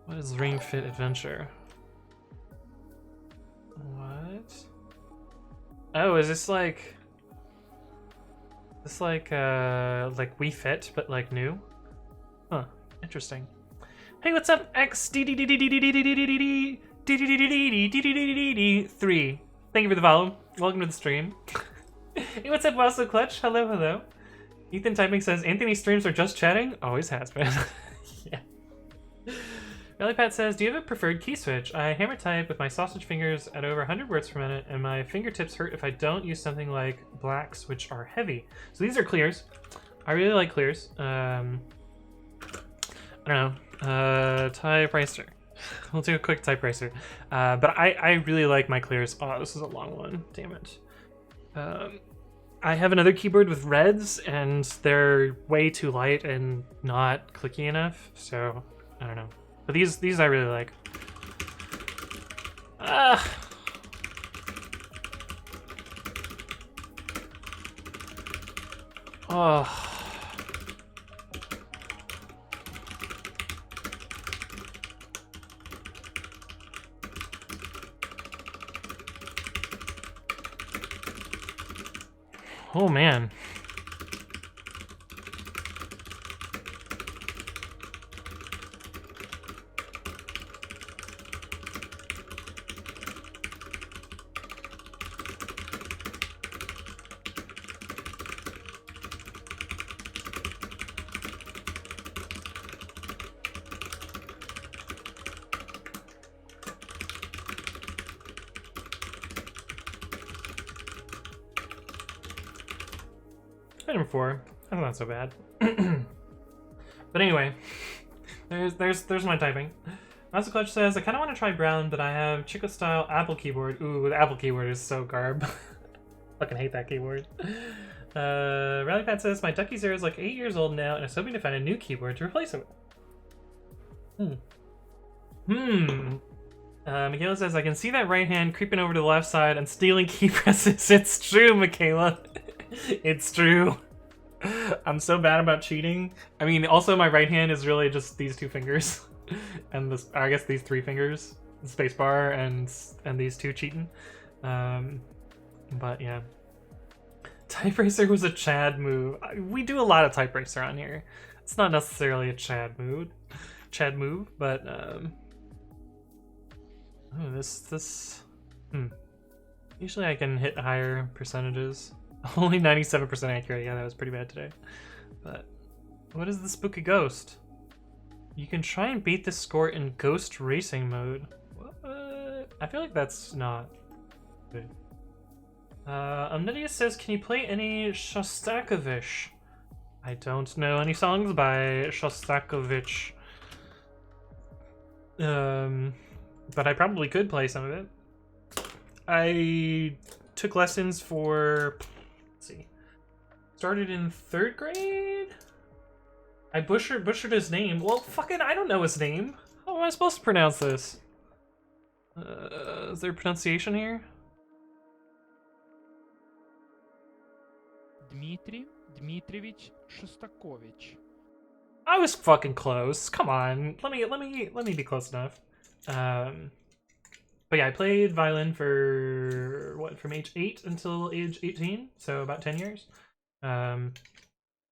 What is Ring Fit Adventure? What? Oh, is this like Wii Fit but like new? Huh, interesting. Hey, what's up, XDDDDDDDDDD3? Thank you for the follow. Welcome to the stream. Hey, what's up, Wasso Clutch? Hello, hello. Ethan Typing says, Anthony's streams are just chatting? Always has been. Yeah. Rallypat says, do you have a preferred key switch? I hammer type with my sausage fingers at over 100 words per minute, and my fingertips hurt if I don't use something like blacks, which are heavy. So these are clears. I really like clears. I don't know. Typewriter. We'll do a quick typewriter. But I really like my clears. Oh, this is a long one. Damn it. I have another keyboard with reds, and they're way too light and not clicky enough. So I don't know. But these I really like. Oh. Oh man. Item 4. That's not so bad. But anyway, there's my typing. Master Clutch says, I kind of want to try brown, but I have Chico style Apple keyboard. Ooh, the Apple keyboard is so garb. Fucking hate that keyboard. Rallypat says, my Ducky Zero is like 8 years old now, and I was hoping to find a new keyboard to replace it with. Michaela says, I can see that right hand creeping over to the left side and stealing key presses. It's true, Michaela. It's true. I'm so bad about cheating. I mean, also my right hand is really just these 2 fingers. And this, I guess these 3 fingers. The space bar and these 2 cheating. But yeah. Type Racer was a Chad move. We do a lot of Type Racer on here. It's not necessarily a Chad move, but oh, usually I can hit higher percentages. Only 97% accurate. Yeah, that was pretty bad today. But what is the spooky ghost? You can try and beat this score in ghost racing mode. What? I feel like that's not good. Omnidius says, can you play any Shostakovich? I don't know any songs by Shostakovich. But I probably could play some of it. I took lessons for, let's see, started in 3rd grade? I butchered his name. Well, fucking, I don't know his name. How am I supposed to pronounce this? Is there a pronunciation here? Dmitry Dmitryevich Shostakovich. I was fucking close. Come on, let me be close enough. But yeah, I played violin for what, from age 8 until age 18, so about 10 years.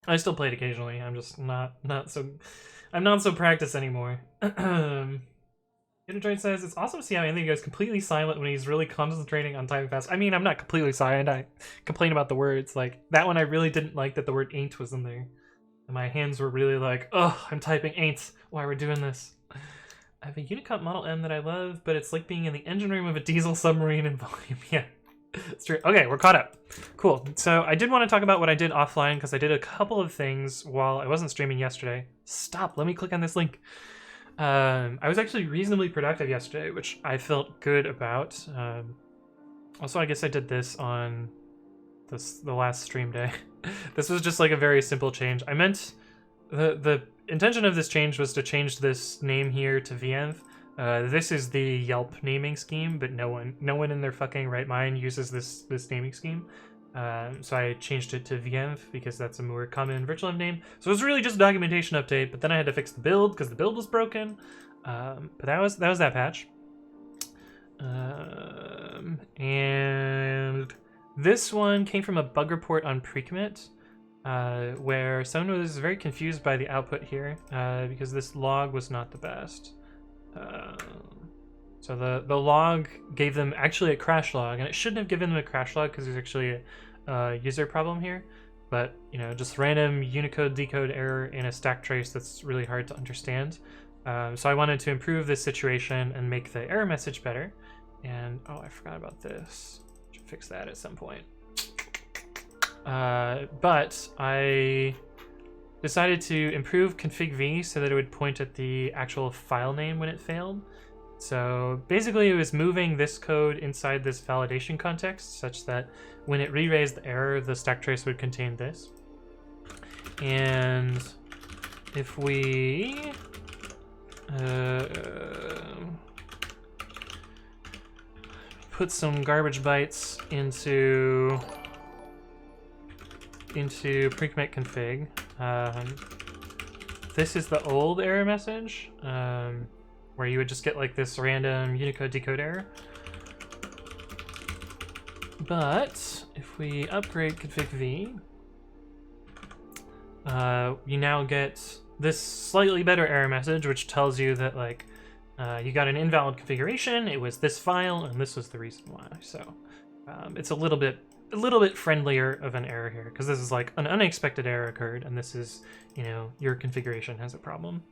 I still play it occasionally. I'm just not so practiced anymore. Joint says it's awesome to see how Anthony goes completely silent when he's really concentrating on typing fast. I mean, I'm not completely silent. I complain about the words. Like that one, I really didn't like that the word "ain't" was in there. And my hands were really like, ugh, I'm typing "ain't." Why we're doing this? I have a Unicomp Model M that I love, but it's like being in the engine room of a diesel submarine in volume. Yeah, it's true. Okay, we're caught up. Cool. So I did want to talk about what I did offline because I did a couple of things while I wasn't streaming yesterday. Stop. Let me click on this link. I was actually reasonably productive yesterday, which I felt good about. Also, I guess I did this on the last stream day. This was just like a very simple change. I meant the intention of this change was to change this name here to Vienv. This is the Yelp naming scheme, but no one in their fucking right mind uses this naming scheme. So I changed it to Vienv because that's a more common virtual env name. So it was really just a documentation update, but then I had to fix the build because the build was broken. But that was that patch. And this one came from a bug report on pre-commit, where someone was very confused by the output here because this log was not the best. So the log gave them actually a crash log, and it shouldn't have given them a crash log because there's actually a user problem here. But, you know, just random Unicode decode error in a stack trace that's really hard to understand. So I wanted to improve this situation and make the error message better. And, oh, I forgot about this. Should fix that at some point. But I decided to improve config.v so that it would point at the actual file name when it failed. So basically it was moving this code inside this validation context such that when it re-raised the error, the stack trace would contain this. And if we put some garbage bytes into pre-commit config, this is the old error message, where you would just get like this random Unicode decode error. But if we upgrade config.v, you now get this slightly better error message, which tells you that like you got an invalid configuration, it was this file, and this was the reason why. So it's a little bit friendlier of an error here, because this is like an unexpected error occurred, and this is, you know, your configuration has a problem.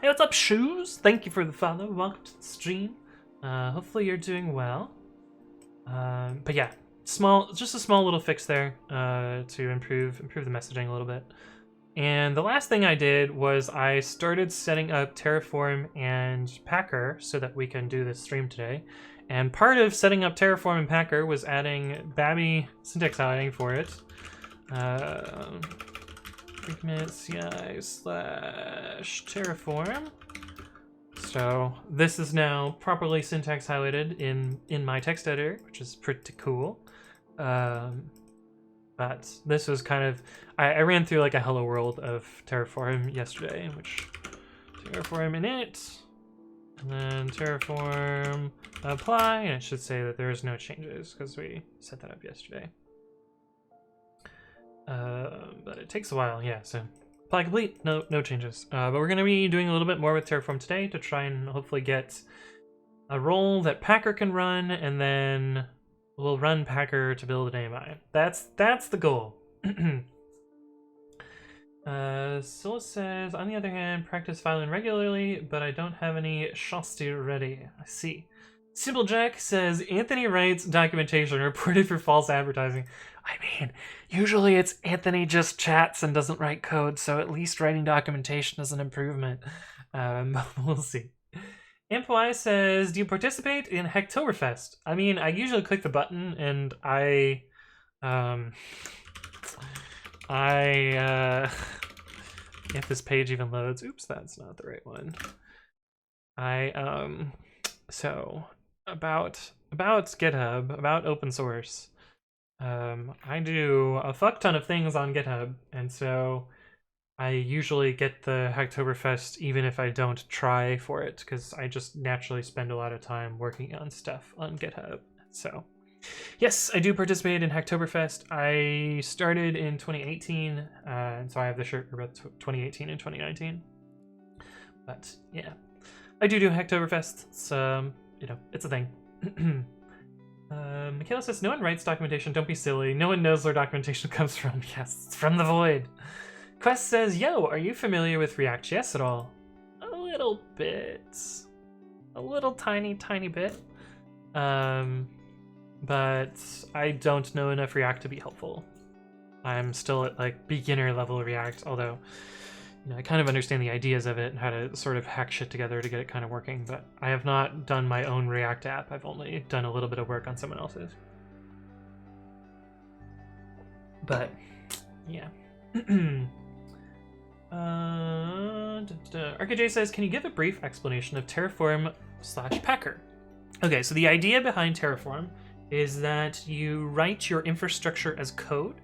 Hey, what's up, Shoes? Thank you for the follow. Welcome to the stream. Hopefully you're doing well. But yeah, just a small little fix there to improve the messaging a little bit. And the last thing I did was I started setting up Terraform and Packer so that we can do this stream today. And part of setting up Terraform and Packer was adding Babby syntax highlighting for it. pre-commit.ci/Terraform. So this is now properly syntax highlighted in my text editor, which is pretty cool. But this was kind of, I ran through like a hello world of Terraform yesterday, which Terraform init, and then Terraform apply, and it should say that there's no changes because we set that up yesterday. But it takes a while, yeah, so apply complete, no changes. But we're gonna be doing a little bit more with Terraform today to try and hopefully get a role that Packer can run, and then we'll run Packer to build an AMI. That's the goal. Scylla says, on the other hand, practice violin regularly, but I don't have any Shasti ready. I see. Simplejack says, Anthony writes documentation reported for false advertising. I mean, usually it's Anthony just chats and doesn't write code, so at least writing documentation is an improvement. We'll see. Ampy says, do you participate in Hacktoberfest? I mean, I usually click the button and I if this page even loads. Oops, that's not the right one. So about GitHub, about open source. I do a fuck ton of things on GitHub, and so I usually get the Hacktoberfest even if I don't try for it, because I just naturally spend a lot of time working on stuff on GitHub. So yes, I do participate in Hacktoberfest. I started in 2018, and so I have the shirt for both 2018 and 2019. But yeah, I do Hacktoberfest. It's it's a thing. Michaela says, no one writes documentation, don't be silly. No one knows where documentation comes from. Yes, it's from the void. Quest says, yo, are you familiar with React.js at all? A little bit. A little tiny bit. But I don't know enough React to be helpful. I'm still at like beginner level React, although I kind of understand the ideas of it and how to sort of hack shit together to get it kind of working, but I have not done my own React app. I've only done a little bit of work on someone else's. But yeah. RKJ says, can you give a brief explanation of Terraform/Packer? Okay, so the idea behind Terraform is that you write your infrastructure as code.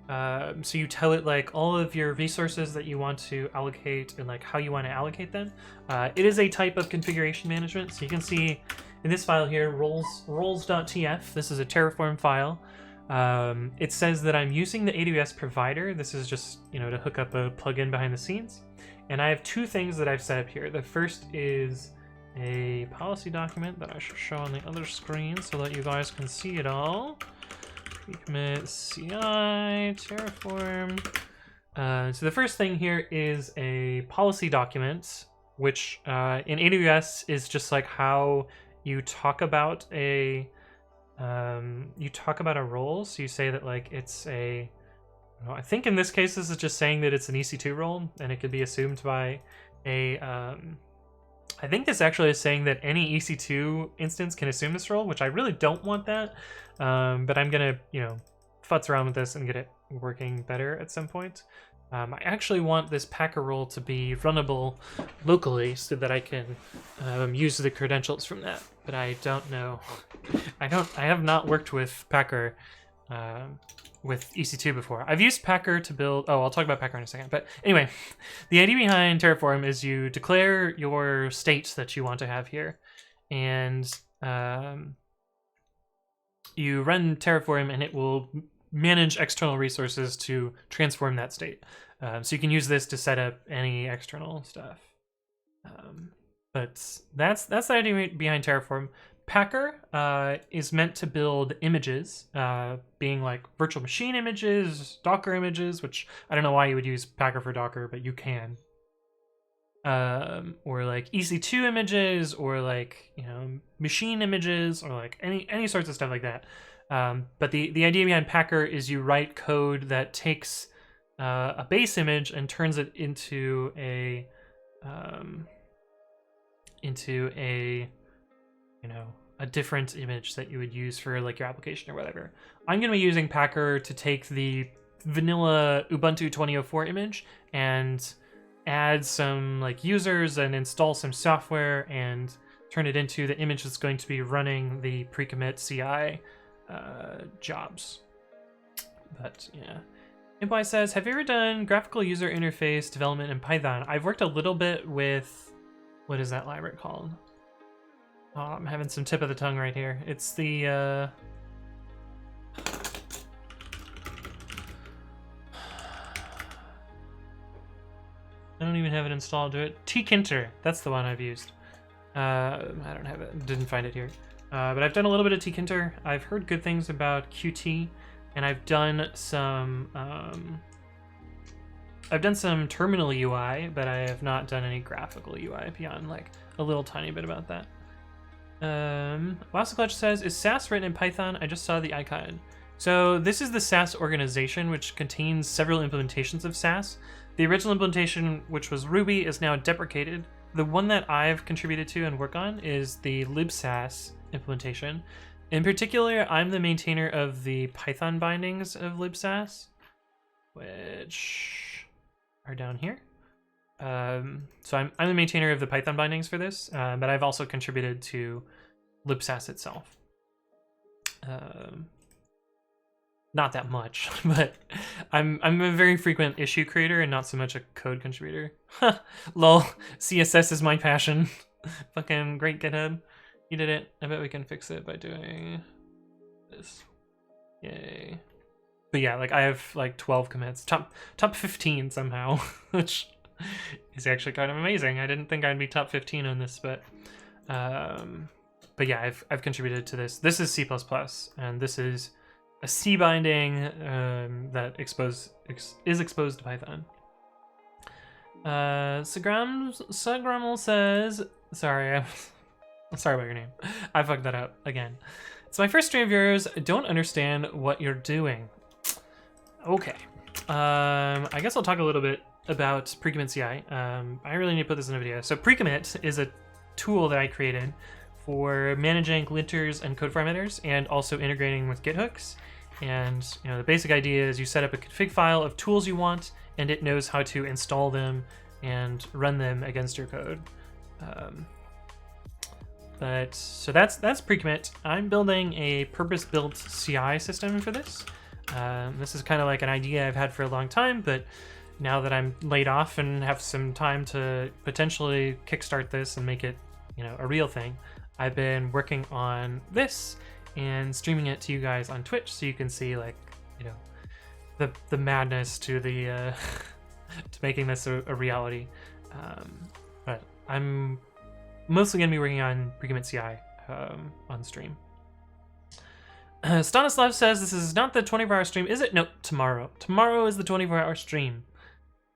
So you tell it like all of your resources that you want to allocate and like how you want to allocate them. It is a type of configuration management. So you can see in this file here, roles.tf. This is a Terraform file. It says that I'm using the AWS provider. This is just, to hook up a plugin behind the scenes. And I have two things that I've set up here. The first is a policy document that I should show on the other screen so that you guys can see it all. Pre-commit.ci, Terraform. So the first thing here is a policy document, which in AWS is just like how you talk about a role. So you say that like it's a, I think in this case this is just saying that it's an EC2 role, and it could be assumed by a. I think this actually is saying that any EC2 instance can assume this role, which I really don't want that. But I'm gonna, futz around with this and get it working better at some point. I actually want this Packer role to be runnable locally so that I can use the credentials from that. But I don't know. I have not worked with Packer with EC2 before. I've used Packer to build. Oh, I'll talk about Packer in a second. But anyway, the idea behind Terraform is you declare your state that you want to have here, and you run Terraform, and it will manage external resources to transform that state. So you can use this to set up any external stuff. But that's the idea behind Terraform. Packer is meant to build images, being like virtual machine images, Docker images, which I don't know why you would use Packer for Docker, but you can. Or like EC2 images, or like machine images, or like any sorts of stuff like that. But the idea behind Packer is you write code that takes a base image and turns it into a a different image that you would use for like your application or whatever. I'm going to be using Packer to take the vanilla Ubuntu 2004 image and add some like users and install some software and turn it into the image that's going to be running the pre-commit.ci jobs. But yeah. Impai says, have you ever done graphical user interface development in Python? I've worked a little bit with, what is that library called? Oh, I'm having some tip of the tongue right here. It's the I don't even have it installed to it. tkinter, that's the one I've used. I don't have it, didn't find it here. But I've done a little bit of tkinter. I've heard good things about Qt, and I've done some terminal UI, but I have not done any graphical UI beyond like a little tiny bit about that. Clutch says, is Sass written in Python? I just saw the icon. So this is the Sass organization, which contains several implementations of Sass. The original implementation, which was Ruby, is now deprecated. The one that I've contributed to and work on is the libsass implementation. In particular, I'm the maintainer of the Python bindings of libsass, which are down here. So I'm the maintainer of the Python bindings for this, but I've also contributed to libsass itself. Not that much, but I'm a very frequent issue creator and not so much a code contributor. Lol, CSS is my passion. Fucking great GitHub. You did it. I bet we can fix it by doing this. Yay. But yeah, like I have like 12 commits, top 15 somehow, which is actually kind of amazing. I didn't think I'd be top 15 on this, but yeah, I've contributed to this. This is C++, and this is a C binding that is exposed to Python. Sagramel says, sorry, I'm sorry about your name. I fucked that up again. It's my first stream of yours. I don't understand what you're doing. Okay. I guess I'll talk a little bit about pre-commit.ci. I really need to put this in a video. So pre-commit is a tool that I created for managing linters and code formatters and also integrating with Git hooks. And the basic idea is you set up a config file of tools you want, and it knows how to install them and run them against your code. So that's pre-commit. I'm building a purpose-built CI system for this. This is kind of like an idea I've had for a long time, but now that I'm laid off and have some time to potentially kickstart this and make it, a real thing, I've been working on this and streaming it to you guys on Twitch so you can see the madness to the to making this a reality. But I'm mostly gonna be working on pre-commit.ci on stream. Stanislav says this is not the 24-hour stream, is it? No, tomorrow. Tomorrow is the 24-hour stream.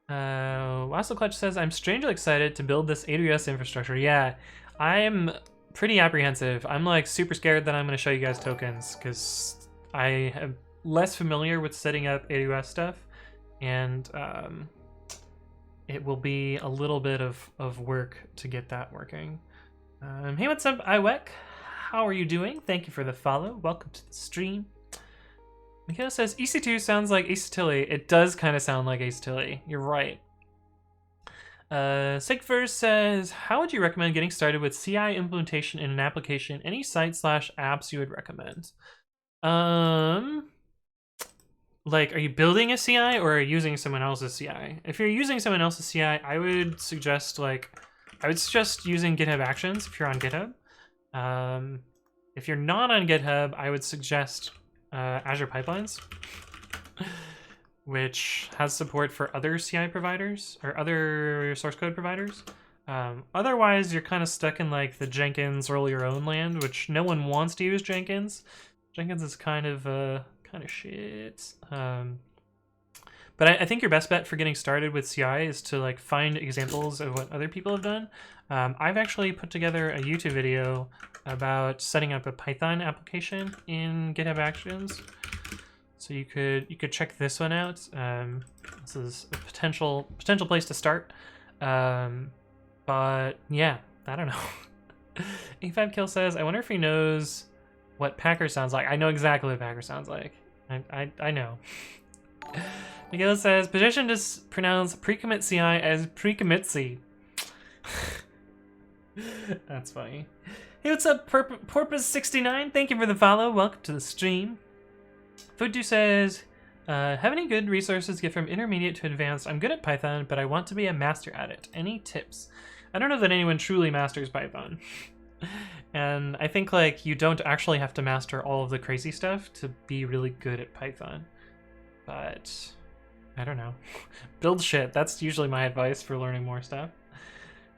Lasso Clutch says I'm strangely excited to build this AWS infrastructure. Yeah, I'm pretty apprehensive. I'm like super scared that I'm going to show you guys tokens because I am less familiar with setting up AWS stuff, and it will be a little bit of work to get that working. Hey, what's up, Iwek? How are you doing? Thank you for the follow. Welcome to the stream. Mikhail says EC2 sounds like Ace Tilly. It does kind of sound like Ace Tilly. You're right. Sigfur says, how would you recommend getting started with CI implementation in an application? Any site/apps you would recommend? Like, are you building a CI or are you using someone else's CI? If you're using someone else's CI, I would suggest using GitHub Actions if you're on GitHub. If you're not on GitHub, I would suggest Azure Pipelines, which has support for other CI providers or other source code providers. Otherwise, you're kind of stuck in like the Jenkins roll your own land, which no one wants to use Jenkins. Jenkins is kind of shit. But I think your best bet for getting started with CI is to like find examples of what other people have done. I've actually put together a YouTube video about setting up a Python application in GitHub Actions. So you could check this one out. This is a potential place to start. But yeah, I don't know. A5Kill says, I wonder if he knows what Packer sounds like. I know exactly what Packer sounds like. I know. Miguel says, position to pronounce pre-commit.ci as pre-commit.ci. That's funny. Hey, what's up, Porpoise69? Thank you for the follow. Welcome to the stream. Fudu says, have any good resources to get from intermediate to advanced? I'm good at Python, but I want to be a master at it. Any tips? I don't know that anyone truly masters Python. And I think like you don't actually have to master all of the crazy stuff to be really good at Python. But I don't know. Build shit. That's usually my advice for learning more stuff.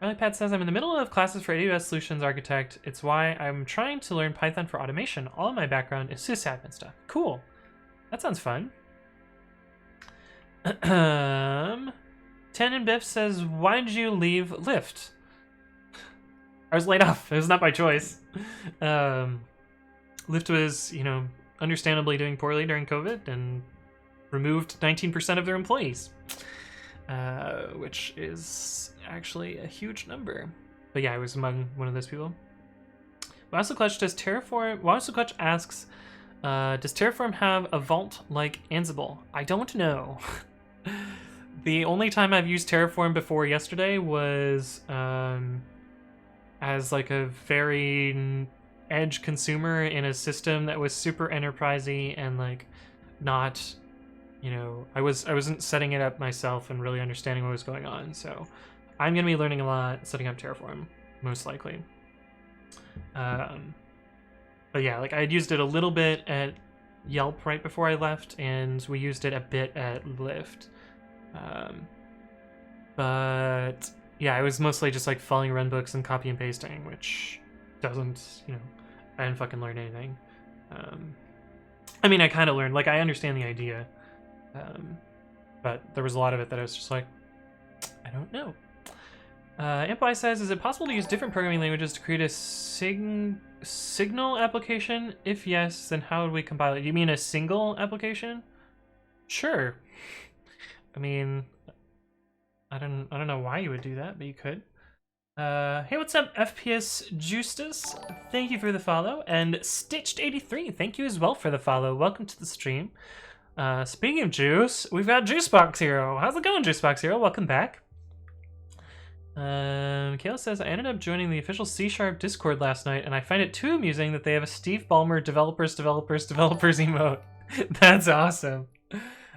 Pat says, I'm in the middle of classes for AWS Solutions Architect. It's why I'm trying to learn Python for automation. All of my background is sysadmin stuff. Cool. That sounds fun. 10 and Biff says, why did you leave Lyft? I was laid off. It was not by choice. Lyft was, understandably doing poorly during COVID and removed 19% of their employees, which is actually a huge number. But yeah, I was among one of those people. Wasso Clutch asks, does Terraform have a vault like Ansible? I don't know. The only time I've used Terraform before yesterday was as like a very edge consumer in a system that was super enterprisey and like not, you know, I wasn't setting it up myself and really understanding what was going on. So I'm gonna be learning a lot setting up Terraform, most likely. But yeah, like I had used it a little bit at Yelp right before I left, and we used it a bit at Lyft. But yeah, I was mostly just like following runbooks and copy and pasting, which doesn't, you know, I didn't fucking learn anything. I mean, I kind of learned, like, I understand the idea, but there was a lot of it that I was just like, I don't know. Amplify says, is it possible to use different programming languages to create a signal application? If yes, then how would we compile it? You mean a single application? Sure. I mean, I don't know why you would do that, but you could. Hey, what's up, FPS Justus? Thank you for the follow, and Stitched83, thank you as well for the follow. Welcome to the stream. Speaking of Juice, we've got Juicebox Hero. How's it going, Juicebox Hero? Welcome back. Kayla says, I ended up joining the official C# Discord last night, and I find it too amusing that they have a Steve Ballmer developers emote. That's awesome.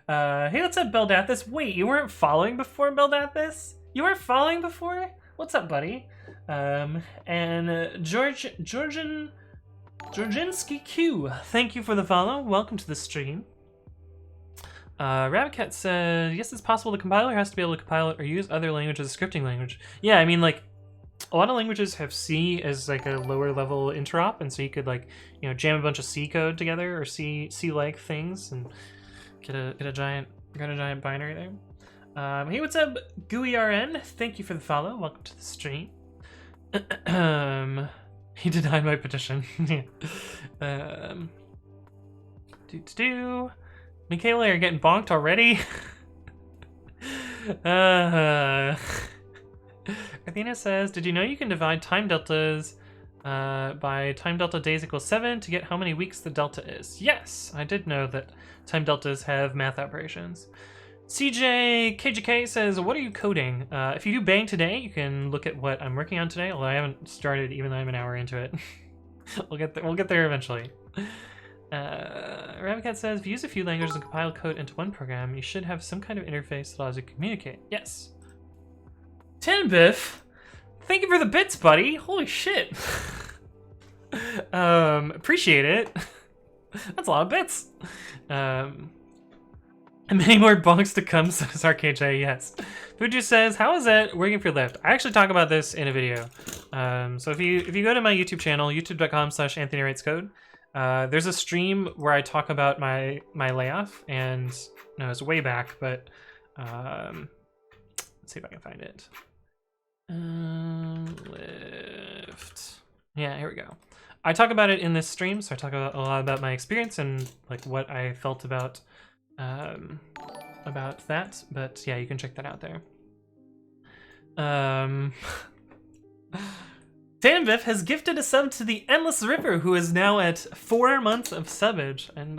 Hey, what's up, Beldathis? Wait, you weren't following before, Beldathis? You weren't following before? What's up, buddy? And Georginsky Q, thank you for the follow. Welcome to the stream. Rabbitcat said, yes, it's possible the compiler has to be able to compile it or use other languages as a scripting language. Yeah, I mean, like, a lot of languages have C as like a lower level interop, and so you could like, you know, jam a bunch of C code together or C-like things and get a giant binary there. Hey, what's up, GUIRN? Thank you for the follow. Welcome to the stream. He denied my petition. Michaela, you're getting bonked already? Athena says, did you know you can divide time deltas by time delta days equals 7 to get how many weeks the delta is? Yes, I did know that time deltas have math operations. CJ KJK says, what are you coding? If you do Bang today, you can look at what I'm working on today, although I haven't started even though I'm an hour into it. We'll get there eventually. Rabbitcat says, if you use a few languages and compile code into one program, you should have some kind of interface that allows you to communicate. Yes. Tanbiff, thank you for the bits, buddy. Holy shit. Appreciate it. That's a lot of bits. And many more bonks to come, says RKJ, yes. Fuju says, how is it working for Lyft? I actually talk about this in a video. So if you go to my YouTube channel, youtube.com/AnthonyWritesCode, there's a stream where I talk about my layoff, and no, it's way back, but let's see if I can find it. Lyft. Yeah, here we go. I talk about it in this stream, so I talk a lot about my experience and like what I felt about that. But yeah, you can check that out there. Danviv has gifted a sub to the Endless River, who is now at 4 months of subbage, and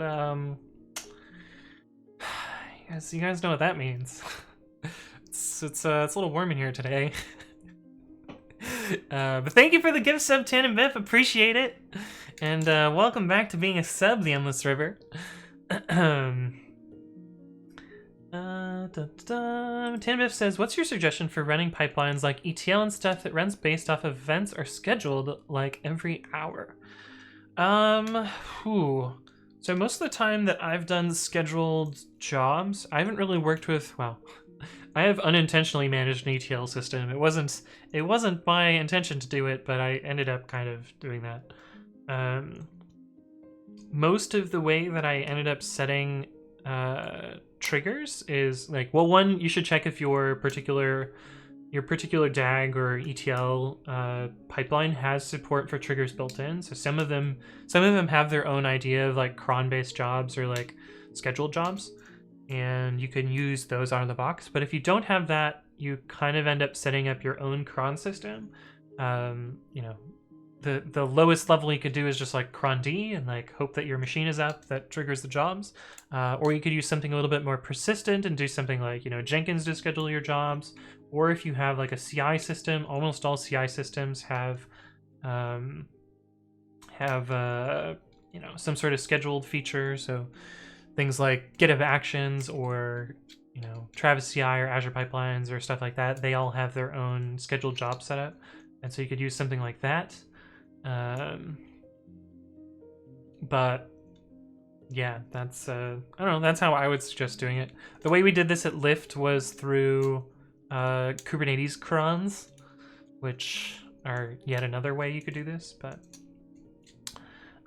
you guys know what that means. It's a little warm in here today. But thank you for the gift sub, Tanviv, appreciate it, and welcome back to being a sub, the Endless River. Tanbiff says, what's your suggestion for running pipelines like ETL and stuff that runs based off of events or scheduled like every hour? So most of the time that I've done scheduled jobs, I haven't really worked with, well, I have unintentionally managed an ETL system. It wasn't my intention to do it, but I ended up kind of doing that. Most of the way that I ended up setting triggers is like, well, one, you should check if your particular DAG or ETL pipeline has support for triggers built in. So some of them have their own idea of like cron-based jobs or like scheduled jobs, and you can use those out of the box. But if you don't have that, you kind of end up setting up your own cron system. You know, the lowest level you could do is just like cron D and like hope that your machine is up that triggers the jobs, or you could use something a little bit more persistent and do something like, you know, Jenkins to schedule your jobs. Or if you have like a CI system, almost all CI systems have you know, some sort of scheduled feature. So things like GitHub Actions or, you know, Travis CI or Azure Pipelines or stuff like that, they all have their own scheduled job setup, and so you could use something like that. But yeah, that's I don't know, that's how I would suggest doing it. The way we did this at Lyft was through Kubernetes crons, which are yet another way you could do this. But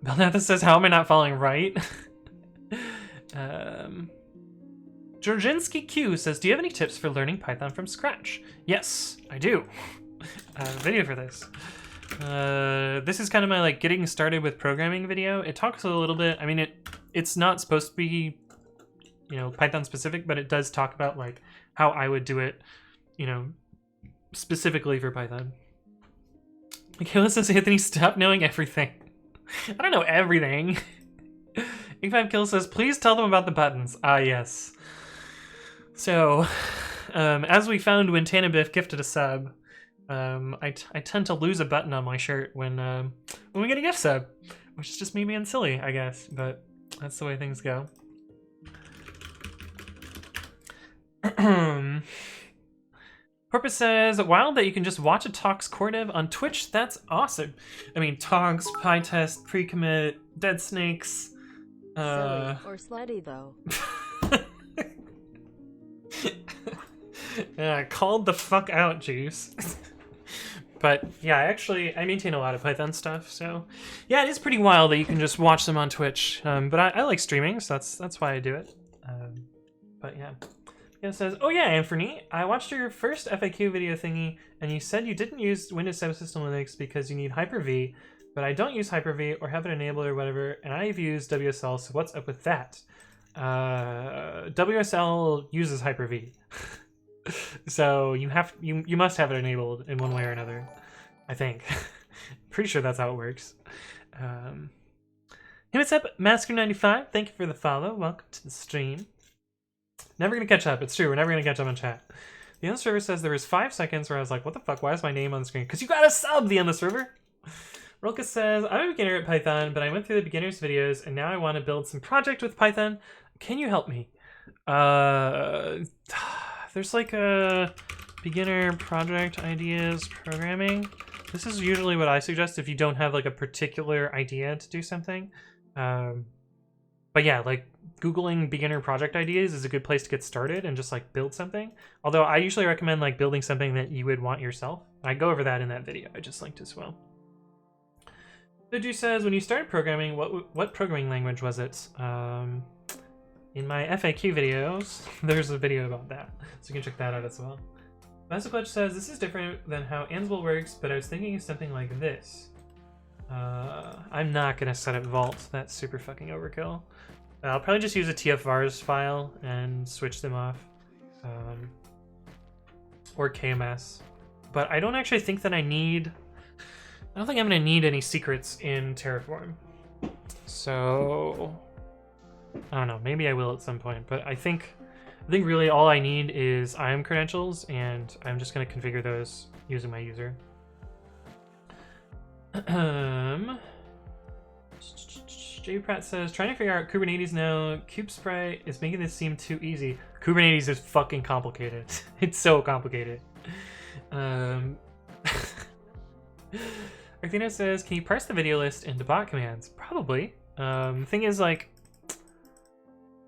Belnatha says, how am I not following right? Georginski Q says, do you have any tips for learning Python from scratch? Yes, I do. I have a video for this. This is kind of my like getting started with programming video. It talks a little bit, I mean, it's not supposed to be, you know, Python specific, but it does talk about like how I would do it, you know, specifically for Python. Michaela says, Anthony, stop knowing everything. I don't know everything. A5 Kill says, please tell them about the buttons. Ah, yes. So, as we found when Tanabiff gifted a sub, I tend to lose a button on my shirt when we get a gift sub, which is just me being silly, I guess, but that's the way things go. Porpoise says, wild that you can just watch a Talks core dev on Twitch. That's awesome. I mean, Talks, PyTest, pre-commit, Dead Snakes. Silly or slutty though. Called the fuck out, Juice. But yeah, I maintain a lot of Python stuff, so yeah, it is pretty wild that you can just watch them on Twitch. But I like streaming, so that's why I do it. But yeah. It says, oh yeah, Anthony, I watched your first FAQ video thingy, and you said you didn't use Windows 7 System Linux because you need Hyper-V, but I don't use Hyper-V or have it enabled or whatever, and I've used WSL, so what's up with that? WSL uses Hyper-V. So you must have it enabled in one way or another, I think. Pretty sure that's how it works. Hey, what's up, Masker95? Thank you for the follow. Welcome to the stream. Never gonna catch up. It's true. We're never gonna catch up on chat. The other server says there was 5 seconds where I was like, what the fuck? Why is my name on the screen? Because you got a sub, the other server. Rilka says, I'm a beginner at Python, but I went through the beginner's videos and now I want to build some project with Python. Can you help me? There's like a beginner project ideas programming. This is usually what I suggest if you don't have like a particular idea to do something. But yeah, like Googling beginner project ideas is a good place to get started and just like build something. Although I usually recommend like building something that you would want yourself. I go over that in that video I just linked as well. Doju says, when you started programming, what programming language was it? In my FAQ videos, there's a video about that, so you can check that out as well. Masterclutch says, this is different than how Ansible works, but I was thinking of something like this. I'm not gonna set up Vault, that's super fucking overkill. I'll probably just use a TF-vars file and switch them off. Or KMS. But I don't actually think that I don't think I'm gonna need any secrets in Terraform. So I don't know, maybe I will at some point, but I think really all I need is IAM credentials, and I'm just gonna configure those using my user. J Pratt says, trying to figure out Kubernetes now. Kubespray is making this seem too easy. Kubernetes is fucking complicated. It's so complicated. Arthena says, can you parse the video list into bot commands? Probably. Thing is, like,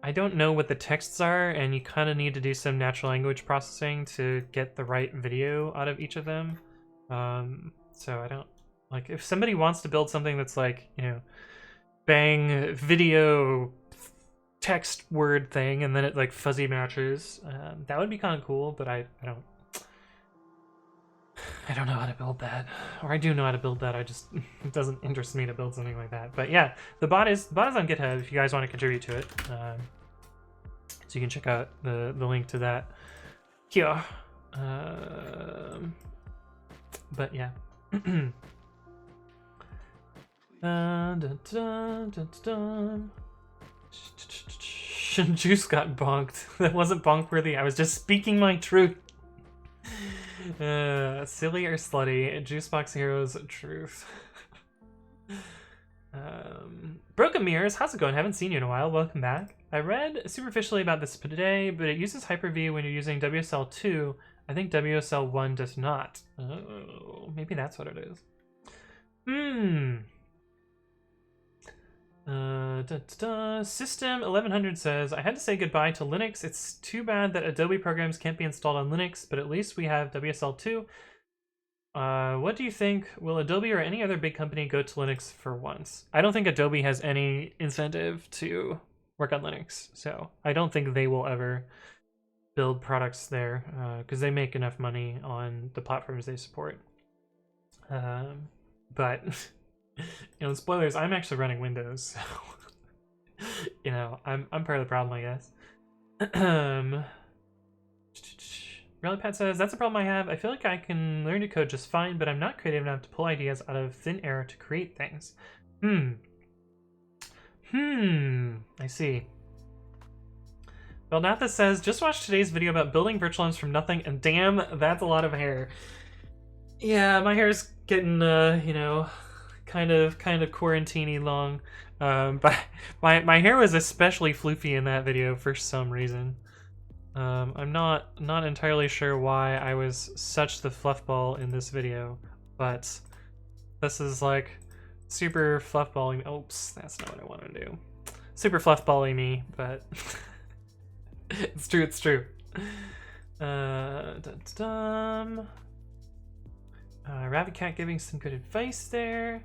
I don't know what the texts are, and you kind of need to do some natural language processing to get the right video out of each of them. So I don't, like, if somebody wants to build something that's like, you know, bang video text word thing and then it like fuzzy matches, that would be kind of cool, but I don't know how to build that. Or I do know how to build that, I just it doesn't interest me to build something like that. But yeah, the bot is on GitHub if you guys want to contribute to it, so you can check out the link to that here. But yeah. Dun, dun, dun, dun. Juice got bonked. That wasn't bonk worthy. I was just speaking my truth. Silly or slutty? Juicebox Heroes truth. Broken Mirrors, how's it going? Haven't seen you in a while. Welcome back. I read superficially about this today, but it uses Hyper-V when you're using WSL 2. I think WSL 1 does not. Oh, maybe that's what it is. System 1100 says, I had to say goodbye to Linux. It's too bad that Adobe programs can't be installed on Linux, but at least we have WSL 2. What do you think? Will Adobe or any other big company go to Linux for once? I don't think Adobe has any incentive to work on Linux, so I don't think they will ever build products there because they make enough money on the platforms they support. But you know, spoilers, I'm actually running Windows, so you know, I'm part of the problem, I guess. Rallypad says, that's a problem I have. I feel like I can learn to code just fine, but I'm not creative enough to pull ideas out of thin air to create things. I see. Belnatha says, just watched today's video about building virtual from nothing, and damn, that's a lot of hair. Yeah, my hair's getting, you know, kind of quarantine-y long. But my hair was especially floofy in that video for some reason. I'm not entirely sure why I was such the fluffball in this video, but this is like super fluffballing. Oops, that's not what I want to do. Super fluffballing me, but it's true. It's true. Rabbit Cat giving some good advice there.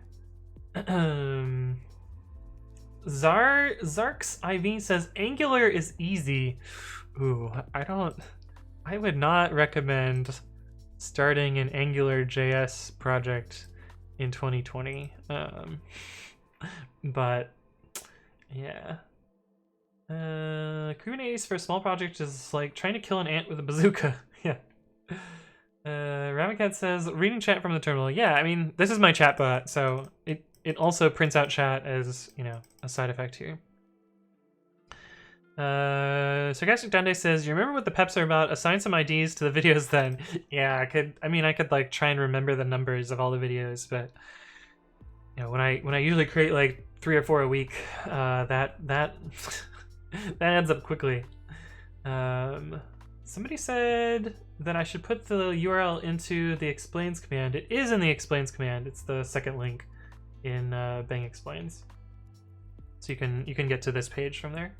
Zark's IV says Angular is easy. Ooh, I would not recommend starting an Angular JS project in 2020. But yeah. Kubernetes for a small project is like trying to kill an ant with a bazooka. Yeah. Rabbitcat says, reading chat from the terminal. Yeah, I mean, this is my chat bot, so it also prints out chat as, you know, a side effect here. Sarcastic Dande says, you remember what the peps are about? Assign some IDs to the videos then. Yeah, I could like try and remember the numbers of all the videos, but you know, when I usually create like 3 or 4 a week, that that adds up quickly. Somebody said that I should put the URL into the explains command. It is in the explains command. It's the second link in Bang Explains. So you can get to this page from there.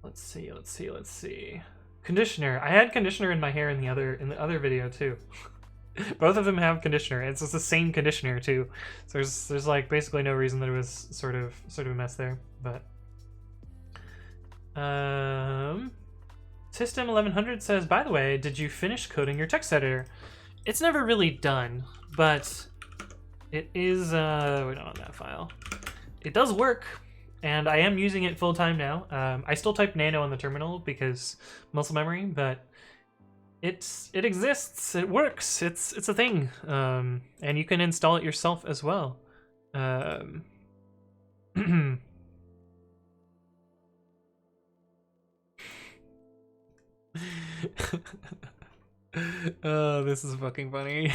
Let's see. Conditioner. I had conditioner in my hair in the other video too. Both of them have conditioner. It's just the same conditioner too. So there's like basically no reason that it was sort of a mess there. But System 1100 says, by the way, did you finish coding your text editor? It's never really done, but it is, we don't want that file. It does work, and I am using it full time now. I still type nano on the terminal because muscle memory, but it exists, it works, it's a thing. And you can install it yourself as well. Oh, this is fucking funny.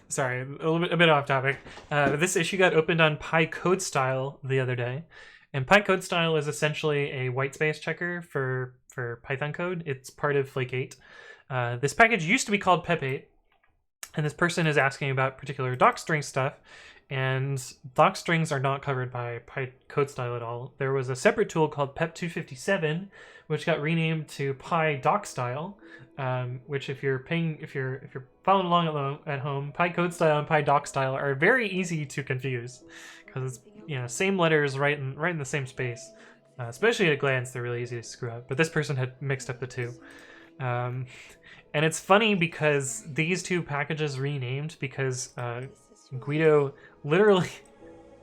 Sorry, a bit off topic. This issue got opened on PyCodeStyle the other day, and PyCodeStyle is essentially a whitespace checker for Python code. It's part of Flake 8. This package used to be called pep8, and this person is asking about particular docstring stuff, and docstrings are not covered by PyCodeStyle at all. There was a separate tool called pep257, which got renamed to PyDocstyle. Which if you're following along at home, PyCodeStyle and PyDocstyle are very easy to confuse because it's, you know, same letters right in the same space. Especially at a glance, they're really easy to screw up. But this person had mixed up the two, and it's funny because these two packages renamed because Guido literally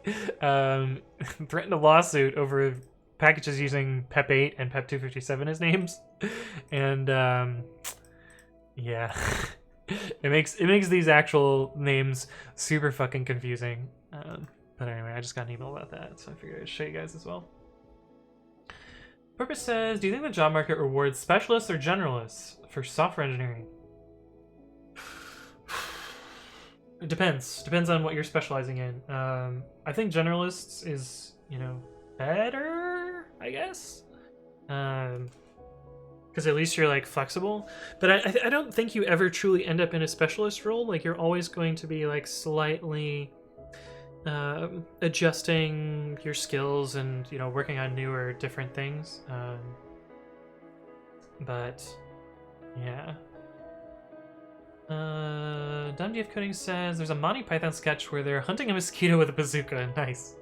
threatened a lawsuit over packages using pep8 and pep257 as names, and yeah, it makes these actual names super fucking confusing. But anyway, I just got an email about that, so I figured I'd show you guys as well. Purpose says, do you think the job market rewards specialists or generalists for software engineering? It depends. Depends on what you're specializing in. I think generalists is, you know, better, I guess. Because at least you're like flexible. But I don't think you ever truly end up in a specialist role. Like you're always going to be like slightly adjusting your skills and, you know, working on newer, different things. But yeah. WDF Coding says there's a Monty Python sketch where they're hunting a mosquito with a bazooka. Nice.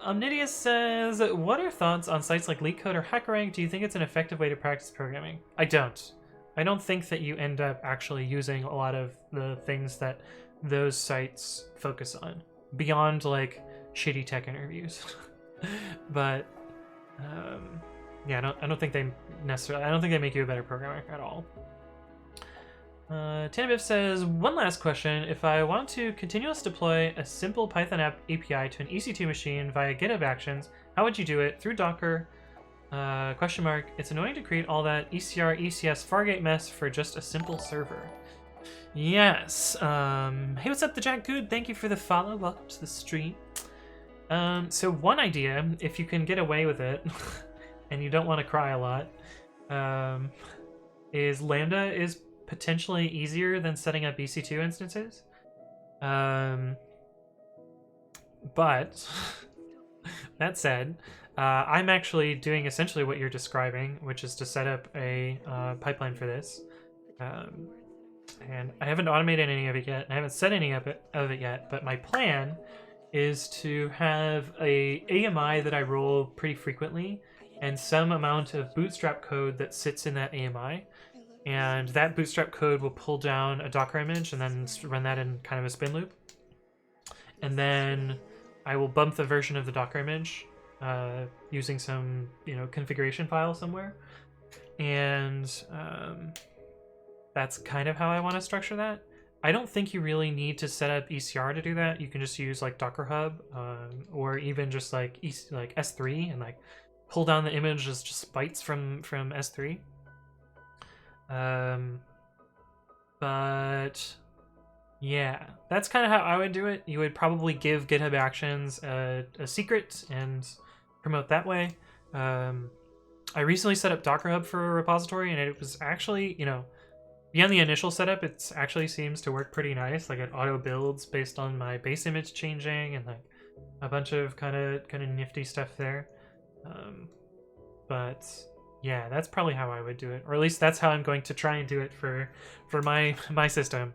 Omnidius says, what are thoughts on sites like LeetCode or HackerRank? Do you think it's an effective way to practice programming? I don't. I don't think that you end up actually using a lot of the things that those sites focus on beyond like shitty tech interviews. But yeah, I don't think they necessarily. I don't think they make you a better programmer at all. Tanabiff says, one last question. If I want to continuously deploy a simple Python app API to an EC2 machine via GitHub Actions, how would you do it? Through Docker? Question mark. It's annoying to create all that ECR, ECS, Fargate mess for just a simple server. Yes. Hey, what's up, the Jack Good? Thank you for the follow. Welcome to the stream. So one idea, if you can get away with it, and you don't want to cry a lot, is Lambda is potentially easier than setting up EC2 instances. But that said, I'm actually doing essentially what you're describing, which is to set up a pipeline for this. And I haven't automated any of it yet. I haven't set any of it yet, but my plan is to have a AMI that I roll pretty frequently and some amount of bootstrap code that sits in that AMI. And that bootstrap code will pull down a Docker image and then run that in kind of a spin loop. And then I will bump the version of the Docker image using some, you know, configuration file somewhere. And that's kind of how I want to structure that. I don't think you really need to set up ECR to do that. You can just use like Docker Hub or even just like S3 and like pull down the image as just bytes from S3. But yeah, that's kind of how I would do it. You would probably give GitHub Actions a secret and promote that way. I recently set up Docker Hub for a repository, and it was actually, you know, beyond the initial setup, it actually seems to work pretty nice. Like it auto builds based on my base image changing and like a bunch of kind of nifty stuff there. But yeah, that's probably how I would do it, or at least that's how I'm going to try and do it for my system.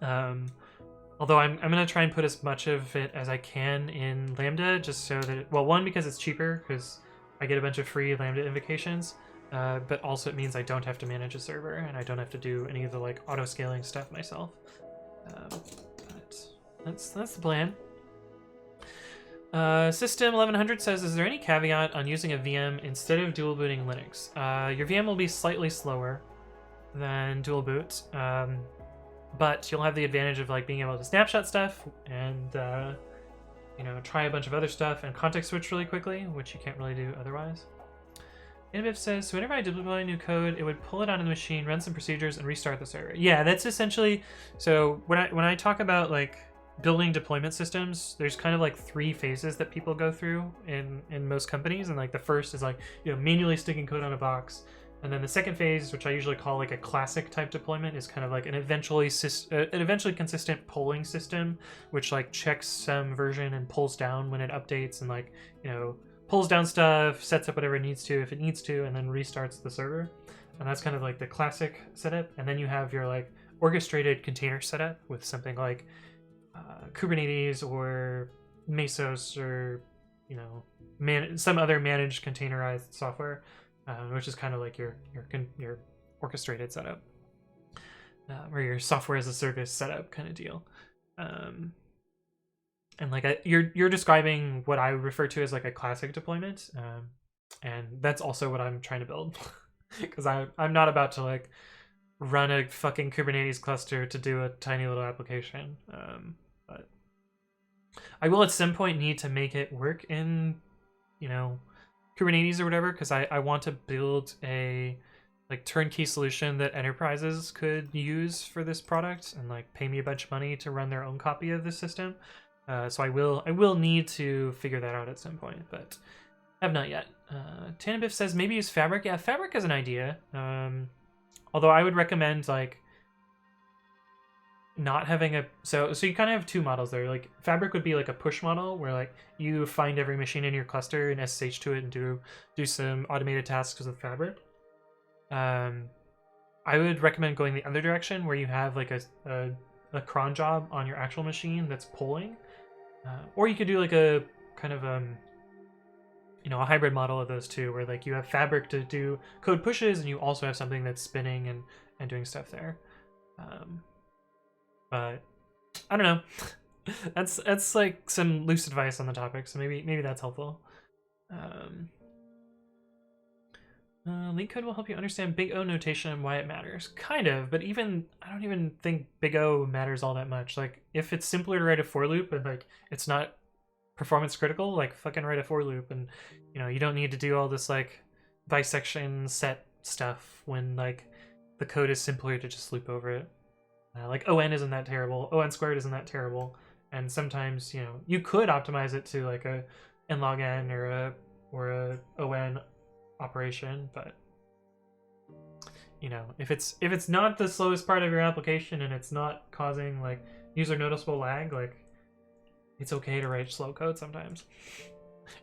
Although I'm going to try and put as much of it as I can in Lambda, just so that well, one, because it's cheaper because I get a bunch of free Lambda invocations, but also it means I don't have to manage a server and I don't have to do any of the like auto scaling stuff myself. But that's the plan. System 1100 says, is there any caveat on using a VM instead of dual booting Linux? Your VM will be slightly slower than dual boot, but you'll have the advantage of like being able to snapshot stuff and you know, try a bunch of other stuff and context switch really quickly, which you can't really do otherwise. Innoviv says, so whenever I deploy new code, it would pull it onto the machine, run some procedures, and restart the server. Yeah, that's essentially, so when I talk about like building deployment systems, there's kind of like 3 phases that people go through in most companies, and like the first is like, you know, manually sticking code on a box, and then the second phase, which I usually call like a classic type deployment, is kind of like an eventually consistent polling system, which like checks some version and pulls down when it updates, and like, you know, pulls down stuff, sets up whatever it needs to if it needs to, and then restarts the server. And that's kind of like the classic setup. And then you have your like orchestrated container setup with something like Kubernetes or Mesos or, you know, some other managed containerized software, which is kind of like your orchestrated setup, or your software as a service setup kind of deal. and like you're describing what I refer to as like a classic deployment, and that's also what I'm trying to build, because I'm not about to like run a fucking Kubernetes cluster to do a tiny little application. But I will at some point need to make it work in, you know, Kubernetes or whatever, because I want to build a like turnkey solution that enterprises could use for this product and like pay me a bunch of money to run their own copy of this system. So I will need to figure that out at some point, but have not yet. Tanabiff says maybe use Fabric. Yeah, Fabric is an idea. Although I would recommend like not having a so you kind of have two models there. Like Fabric would be like a push model where like you find every machine in your cluster and SSH to it and do some automated tasks with Fabric. I would recommend going the other direction where you have like a cron job on your actual machine that's polling, or you could do like a kind of you know, a hybrid model of those two, where like you have Fabric to do code pushes and you also have something that's spinning and doing stuff there. But I don't know. that's like some loose advice on the topic, so maybe that's helpful. Link code will help you understand big O notation and why it matters. Kind of, but even I don't even think big O matters all that much. Like if it's simpler to write a for loop and like it's not performance critical, like fucking write a for loop, and you know you don't need to do all this like bisection set stuff when like the code is simpler to just loop over it. Like ON isn't that terrible, ON squared isn't that terrible, and sometimes you know you could optimize it to like a nlog n or a ON operation, but you know if it's not the slowest part of your application and it's not causing like user noticeable lag, like it's okay to write slow code sometimes,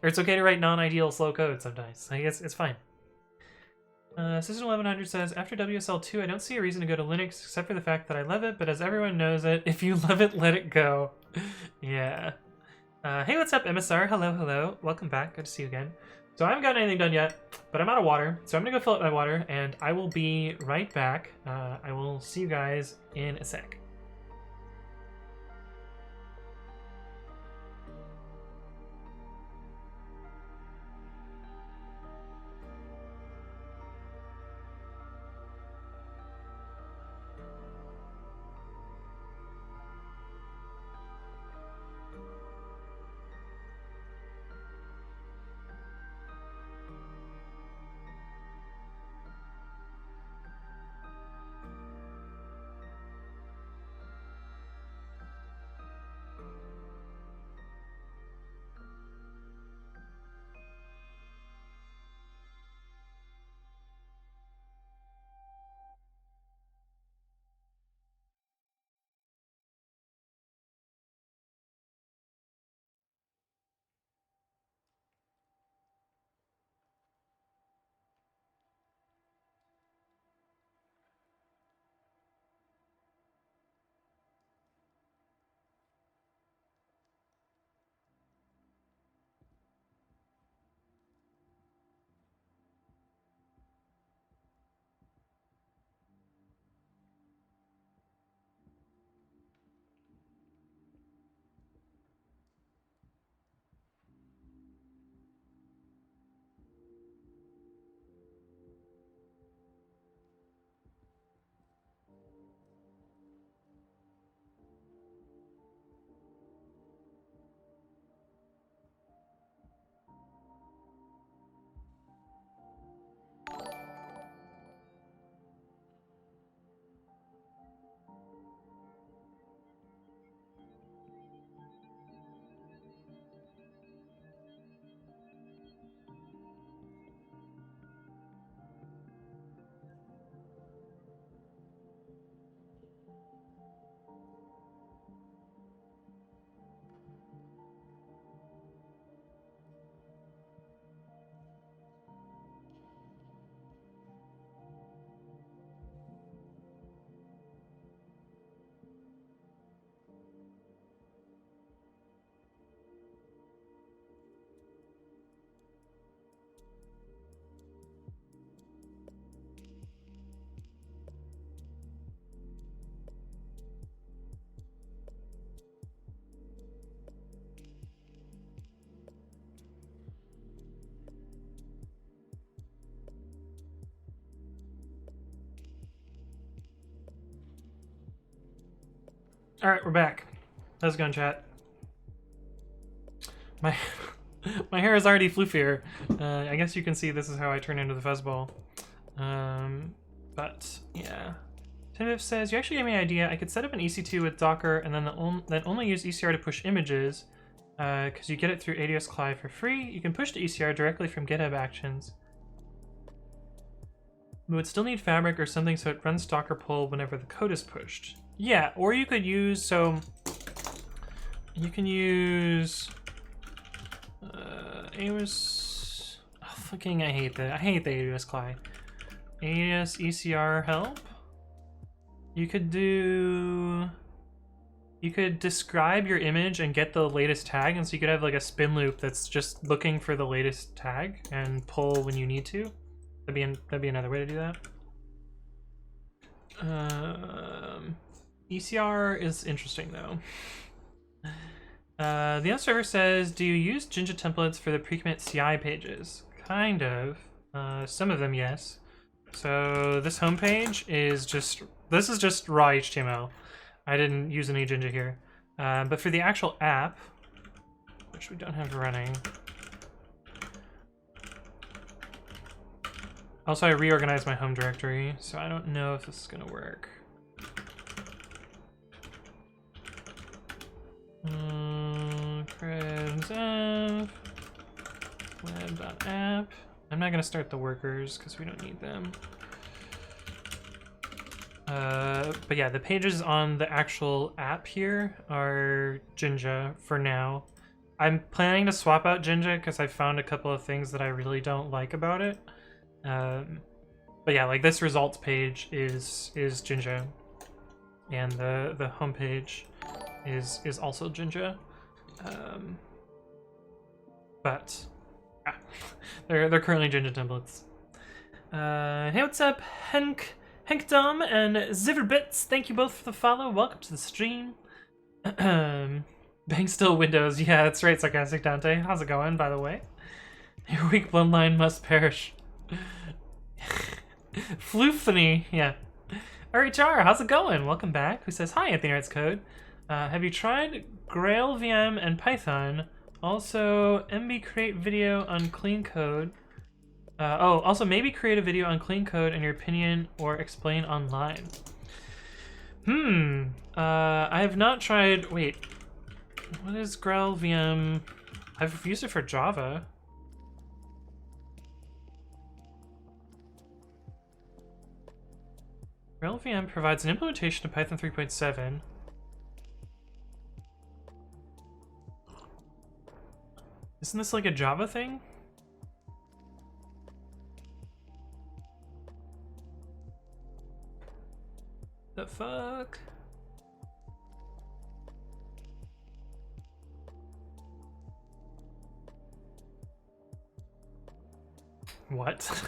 or it's okay to write non-ideal slow code sometimes. I guess it's fine. System 1100 says, after WSL2, I don't see a reason to go to Linux except for the fact that I love it, but as everyone knows it, if you love it, let it go. Yeah. Hey, what's up, MSR? Hello. Welcome back. Good to see you again. So I haven't gotten anything done yet, but I'm out of water, so I'm gonna go fill up my water, and I will be right back. I will see you guys in a sec. Alright, we're back. How's it going, chat? My my hair is already floofier. I guess you can see this is how I turn into the fuzzball. But yeah. Timif says, you actually gave me an idea. I could set up an EC2 with Docker and then then only use ECR to push images because you get it through ADS CLI for free. You can push to ECR directly from GitHub Actions. We would still need Fabric or something so it runs Docker pull whenever the code is pushed. Yeah, or you could use, so you can use AWS. Oh, fucking, I hate the AWS CLI. AWS ECR help. You could describe your image and get the latest tag, and so you could have like a spin loop that's just looking for the latest tag and pull when you need to. That'd be another way to do that. ECR is interesting though. The other server says, do you use Jinja templates for the pre-commit.ci pages? Kind of. Some of them, yes. So this homepage is just raw HTML. I didn't use any Jinja here. But for the actual app, which we don't have running. Also, I reorganized my home directory, so I don't know if this is gonna work. Creds web.app. I'm not gonna start the workers because we don't need them. But yeah, the pages on the actual app here are Jinja for now. I'm planning to swap out Jinja because I found a couple of things that I really don't like about it. But yeah, like this results page is Jinja, and the home page is also Jinja. But yeah, they're currently Jinja templates. Hey, what's up, Henkdom and Ziverbits? Thank you both for the follow. Welcome to the stream. Bang still Windows. Yeah, that's right, Sarcastic Dante. How's it going, by the way? Your weak bloodline must perish. Floofany, yeah. RHR, how's it going? Welcome back. Who says, hi, Anthony Writes Code. Have you tried Grail VM and Python? Also, MB create video on clean code. Also maybe create a video on clean code in your opinion or explain online. I have not tried, wait. What is Grail VM? I've used it for Java. Grail VM provides an implementation of Python 3.7. Isn't this like a Java thing? The fuck? What?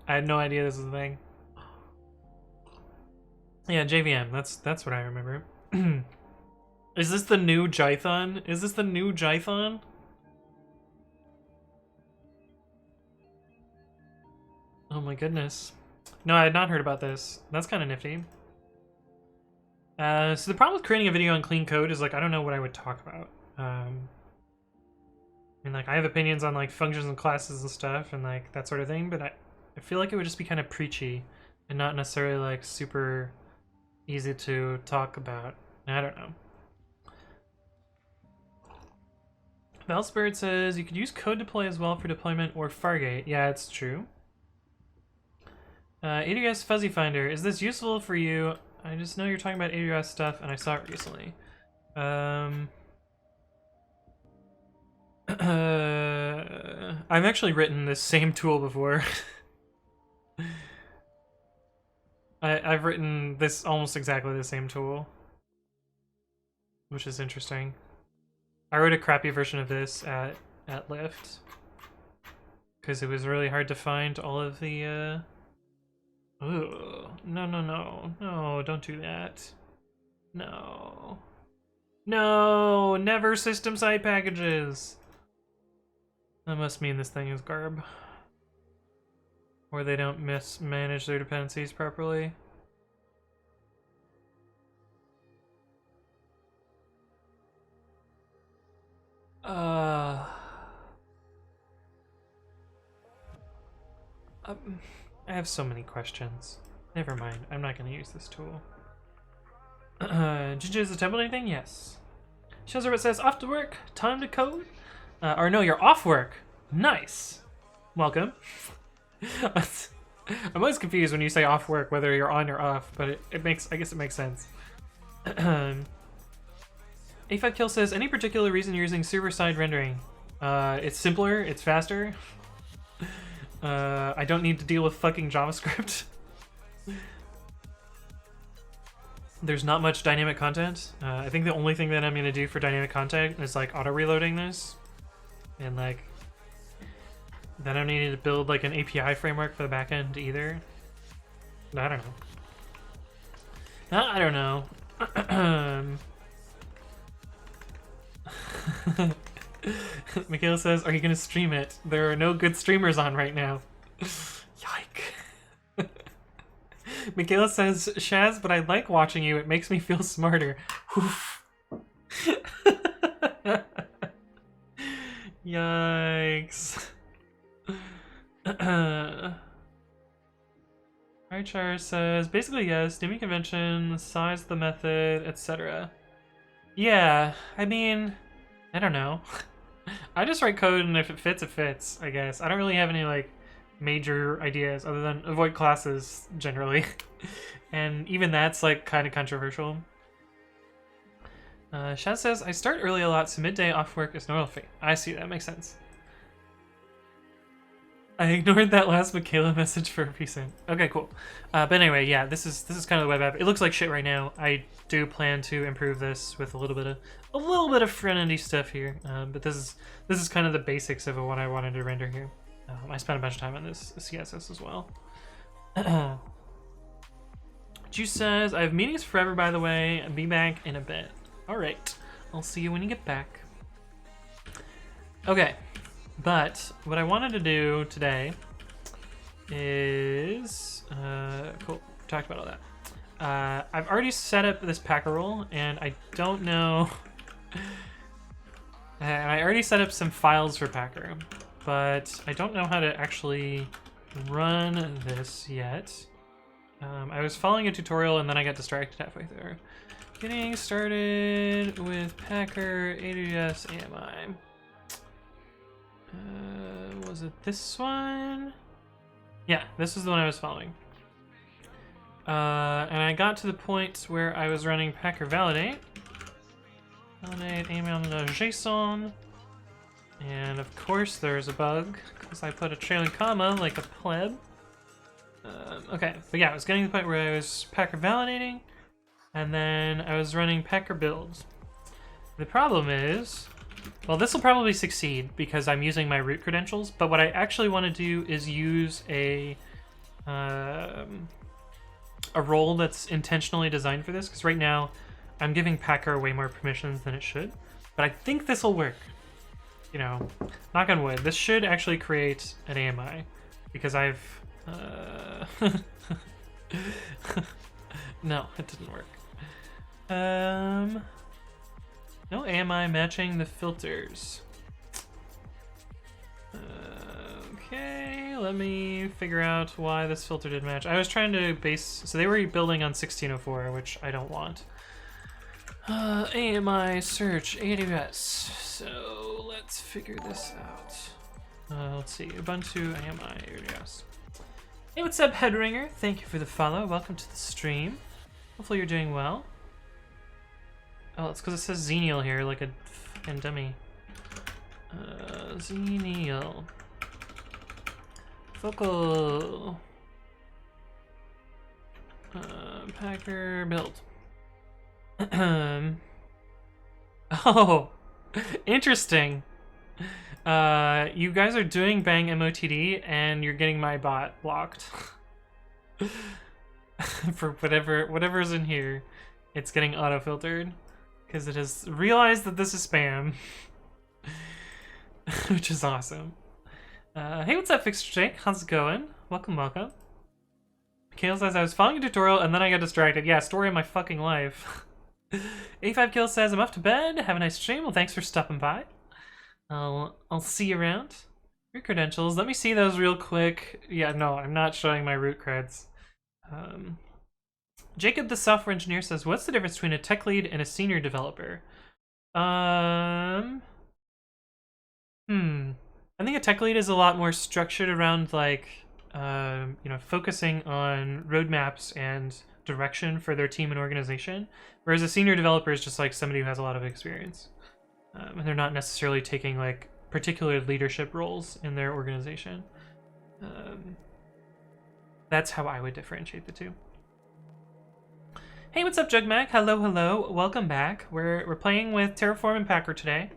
I had no idea this was a thing. Yeah, JVM. That's what I remember. Is this the new Jython? Is this the new Jython? Oh my goodness. No, I had not heard about this. That's kind of nifty. So the problem with creating a video on clean code is like I don't know what I would talk about. I mean, like I have opinions on like functions and classes and stuff and like that sort of thing, but I feel like it would just be kind of preachy and not necessarily like super easy to talk about. I don't know. Valsbird says you could use code deploy as well for deployment or Fargate. Yeah, it's true. AWS Fuzzy Finder, is this useful for you? I just know you're talking about AWS stuff and I saw it recently. I've actually written this same tool before. I've written this almost exactly the same tool, which is interesting. I wrote a crappy version of this at Lyft because it was really hard to find all of the Ooh, no, don't do that. No, never system side packages. That must mean this thing is garb. Or they don't mismanage their dependencies properly. I have so many questions. Never mind. I'm not going to use this tool. Ginger, is the temple anything? Yes. Shazarbat says, off to work. Time to code. Or no, you're off work. Nice. Welcome. I'm always confused when you say off work, whether you're on or off, but I guess it makes sense. A5 Kill says, any particular reason you're using server-side rendering? It's simpler, it's faster. I don't need to deal with fucking JavaScript. There's not much dynamic content. I think the only thing that I'm gonna do for dynamic content is like auto-reloading this. And like, then I don't need to build like an API framework for the backend either. I don't know. I don't know. Michaela says, are you gonna stream it? There are no good streamers on right now. Yike. Michaela says, Shaz, but I like watching you. It makes me feel smarter. Oof. Yikes. Richard says, basically yes, naming convention, size of the method, etc. Yeah, I mean, I don't know. I just write code and if it fits, it fits, I guess. I don't really have any like major ideas other than avoid classes generally. And even that's like kind of controversial. Shaz says, I start early a lot, so midday off work is normal fate. I see, that makes sense. I ignored that last Michaela message for a reason. Okay, cool. But anyway, yeah, this is kind of the web app. It looks like shit right now. I do plan to improve this with a little bit of front-endy stuff here. But this is kind of the basics of what I wanted to render here. I spent a bunch of time on this CSS as well. Juice says, I have meetings forever, by the way. I'll be back in a bit. All right, I'll see you when you get back. Okay. But what I wanted to do today is cool. Talked about all that. I've already set up this Packer role, and I don't know. And I already set up some files for Packer, but I don't know how to actually run this yet. I was following a tutorial, and then I got distracted halfway through. Getting started with Packer AWS AMI. Was it this one? Yeah, this is the one I was following. And I got to the point where I was running Packer validate. Validate email JSON. And of course there's a bug, because I put a trailing comma like a pleb. Okay, but yeah, I was getting to the point where I was Packer validating, and then I was running Packer build. The problem is, well, this will probably succeed because I'm using my root credentials, but what I actually want to do is use a role that's intentionally designed for this, because right now I'm giving Packer way more permissions than it should, but I think this will work. You know, knock on wood. This should actually create an AMI, because I've... no, it didn't work. No AMI matching the filters. Okay, let me figure out why this filter didn't match. I was trying to base... So they were building on 1604, which I don't want. AMI search AWS. So let's figure this out. Let's see. Ubuntu AMI AWS. Hey, what's up, Headringer? Thank you for the follow. Welcome to the stream. Hopefully you're doing well. Oh, it's because it says Xenial here, like a fucking dummy. Xenial. Focal. Packer build. Oh, interesting. You guys are doing bang MOTD and you're getting my bot blocked. For whatever's in here, it's getting auto-filtered because it has realized that this is spam. Which is awesome. Hey, what's up, Fixer Jake? How's it going? Welcome, welcome. Kale says, I was following a tutorial and then I got distracted. Yeah, story of my fucking life. A5 Kill says, I'm off to bed. Have a nice stream. Well, thanks for stopping by. I'll see you around. Your credentials. Let me see those real quick. Yeah, no, I'm not showing my root creds. Jacob, the software engineer, says, "What's the difference between a tech lead and a senior developer?" I think a tech lead is a lot more structured around like, focusing on roadmaps and direction for their team and organization, whereas a senior developer is just like somebody who has a lot of experience, and they're not necessarily taking like particular leadership roles in their organization. That's how I would differentiate the two. Hey, what's up, Jugmag? Hello, hello. Welcome back. We're playing with Terraform and Packer today.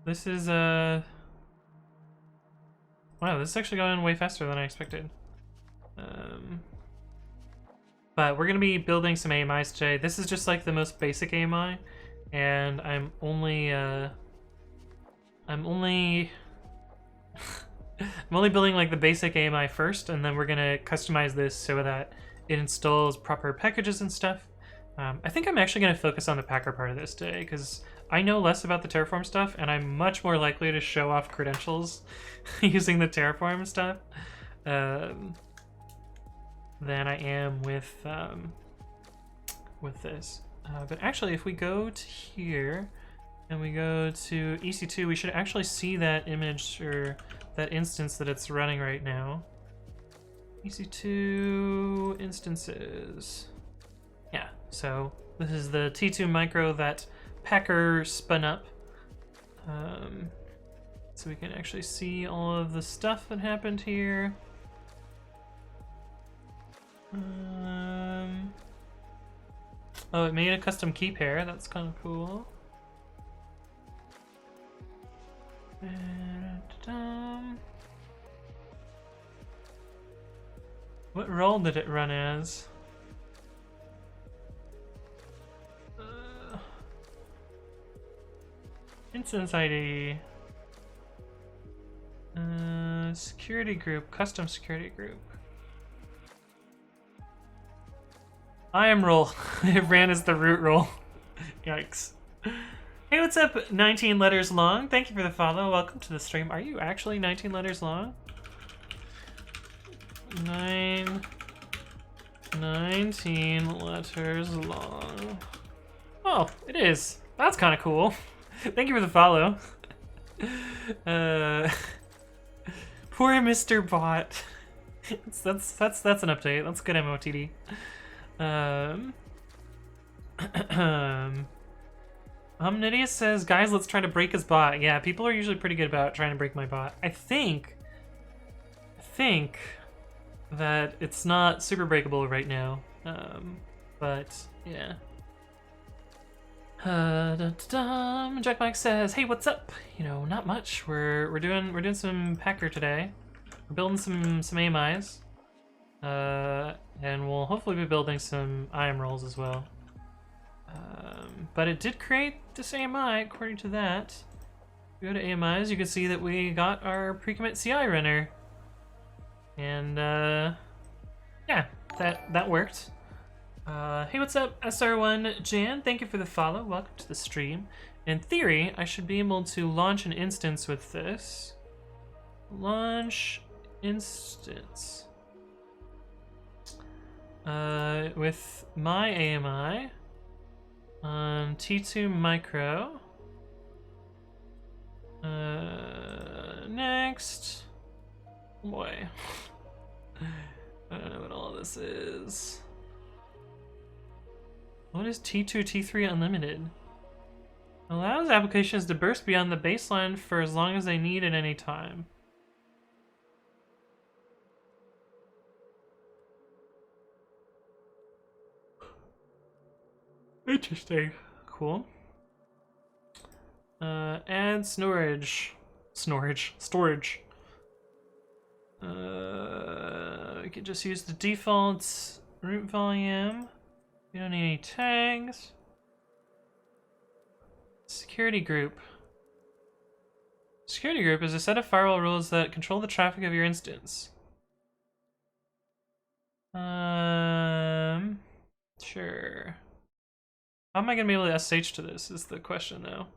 This is wow, this is actually going way faster than I expected. But we're gonna be building some AMIs today. This is just like the most basic AMI, and I'm only I'm only building like the basic AMI first, and then we're gonna customize this so that it installs proper packages and stuff. I think I'm actually gonna focus on the Packer part of this today because I know less about the Terraform stuff, and I'm much more likely to show off credentials using the Terraform stuff than I am with this. But actually, if we go to here and we go to EC2, we should actually see that image or that instance that it's running right now. EC2 instances. Yeah, so this is the T2 micro that Packer spun up. So we can actually see all of the stuff that happened here. Oh, it made a custom key pair. That's kind of cool. What role did it run as? Instance ID. Security group, custom security group. IAM role. It ran as the root role. Yikes. Hey, what's up, 19 letters long? Thank you for the follow. Welcome to the stream. Are you actually 19 letters long? 19 letters long. Oh, it is. That's kind of cool. Thank you for the follow. Poor Mr. Bot. That's an update. That's good MOTD. Omnidius says, "Guys, let's try to break his bot." Yeah, people are usually pretty good about trying to break my bot. I think that it's not super breakable right now. But yeah. Jack Mike says, "Hey, what's up? You know, not much. We're doing some Packer today. We're building some AMIs, and we'll hopefully be building some IAM roles as well. But it did create this AMI according to that. If we go to AMIs, you can see that we got our pre-commit.ci runner, and yeah, that worked." Hey, what's up, SR1 Jan? Thank you for the follow. Welcome to the stream. In theory, I should be able to launch an instance with this. Launch instance. With my AMI on T2 micro. Next. Boy. I don't know what all this is. What is T2 T3 Unlimited? Allows applications to burst beyond the baseline for as long as they need at any time. Interesting. Cool. Add storage. Storage. We could just use the default root volume. We don't need any tags. Security group. Security group is a set of firewall rules that control the traffic of your instance. Sure. How am I gonna be able to SH to this is the question though.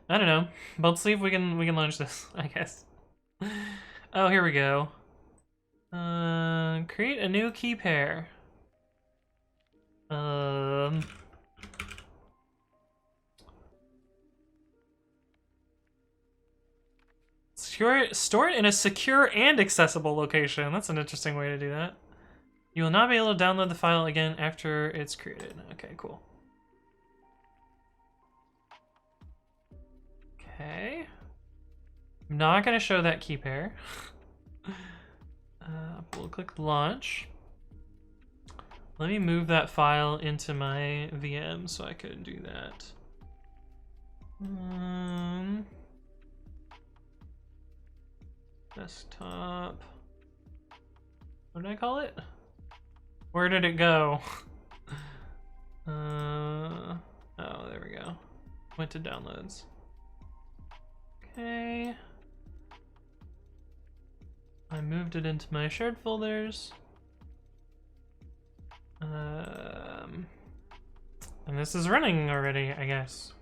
I don't know. But let's see if we can launch this, I guess. Oh, here we go. Create a new key pair. Store it in a secure and accessible location. That's an interesting way to do that. You will not be able to download the file again after it's created. Okay, cool. Okay. I'm not gonna show that key pair. We'll click launch. Let me move that file into my VM so I could do that. Desktop. What did I call it? Where did it go? Oh, there we go. Went to downloads. Okay. I moved it into my shared folders. And this is running already, I guess.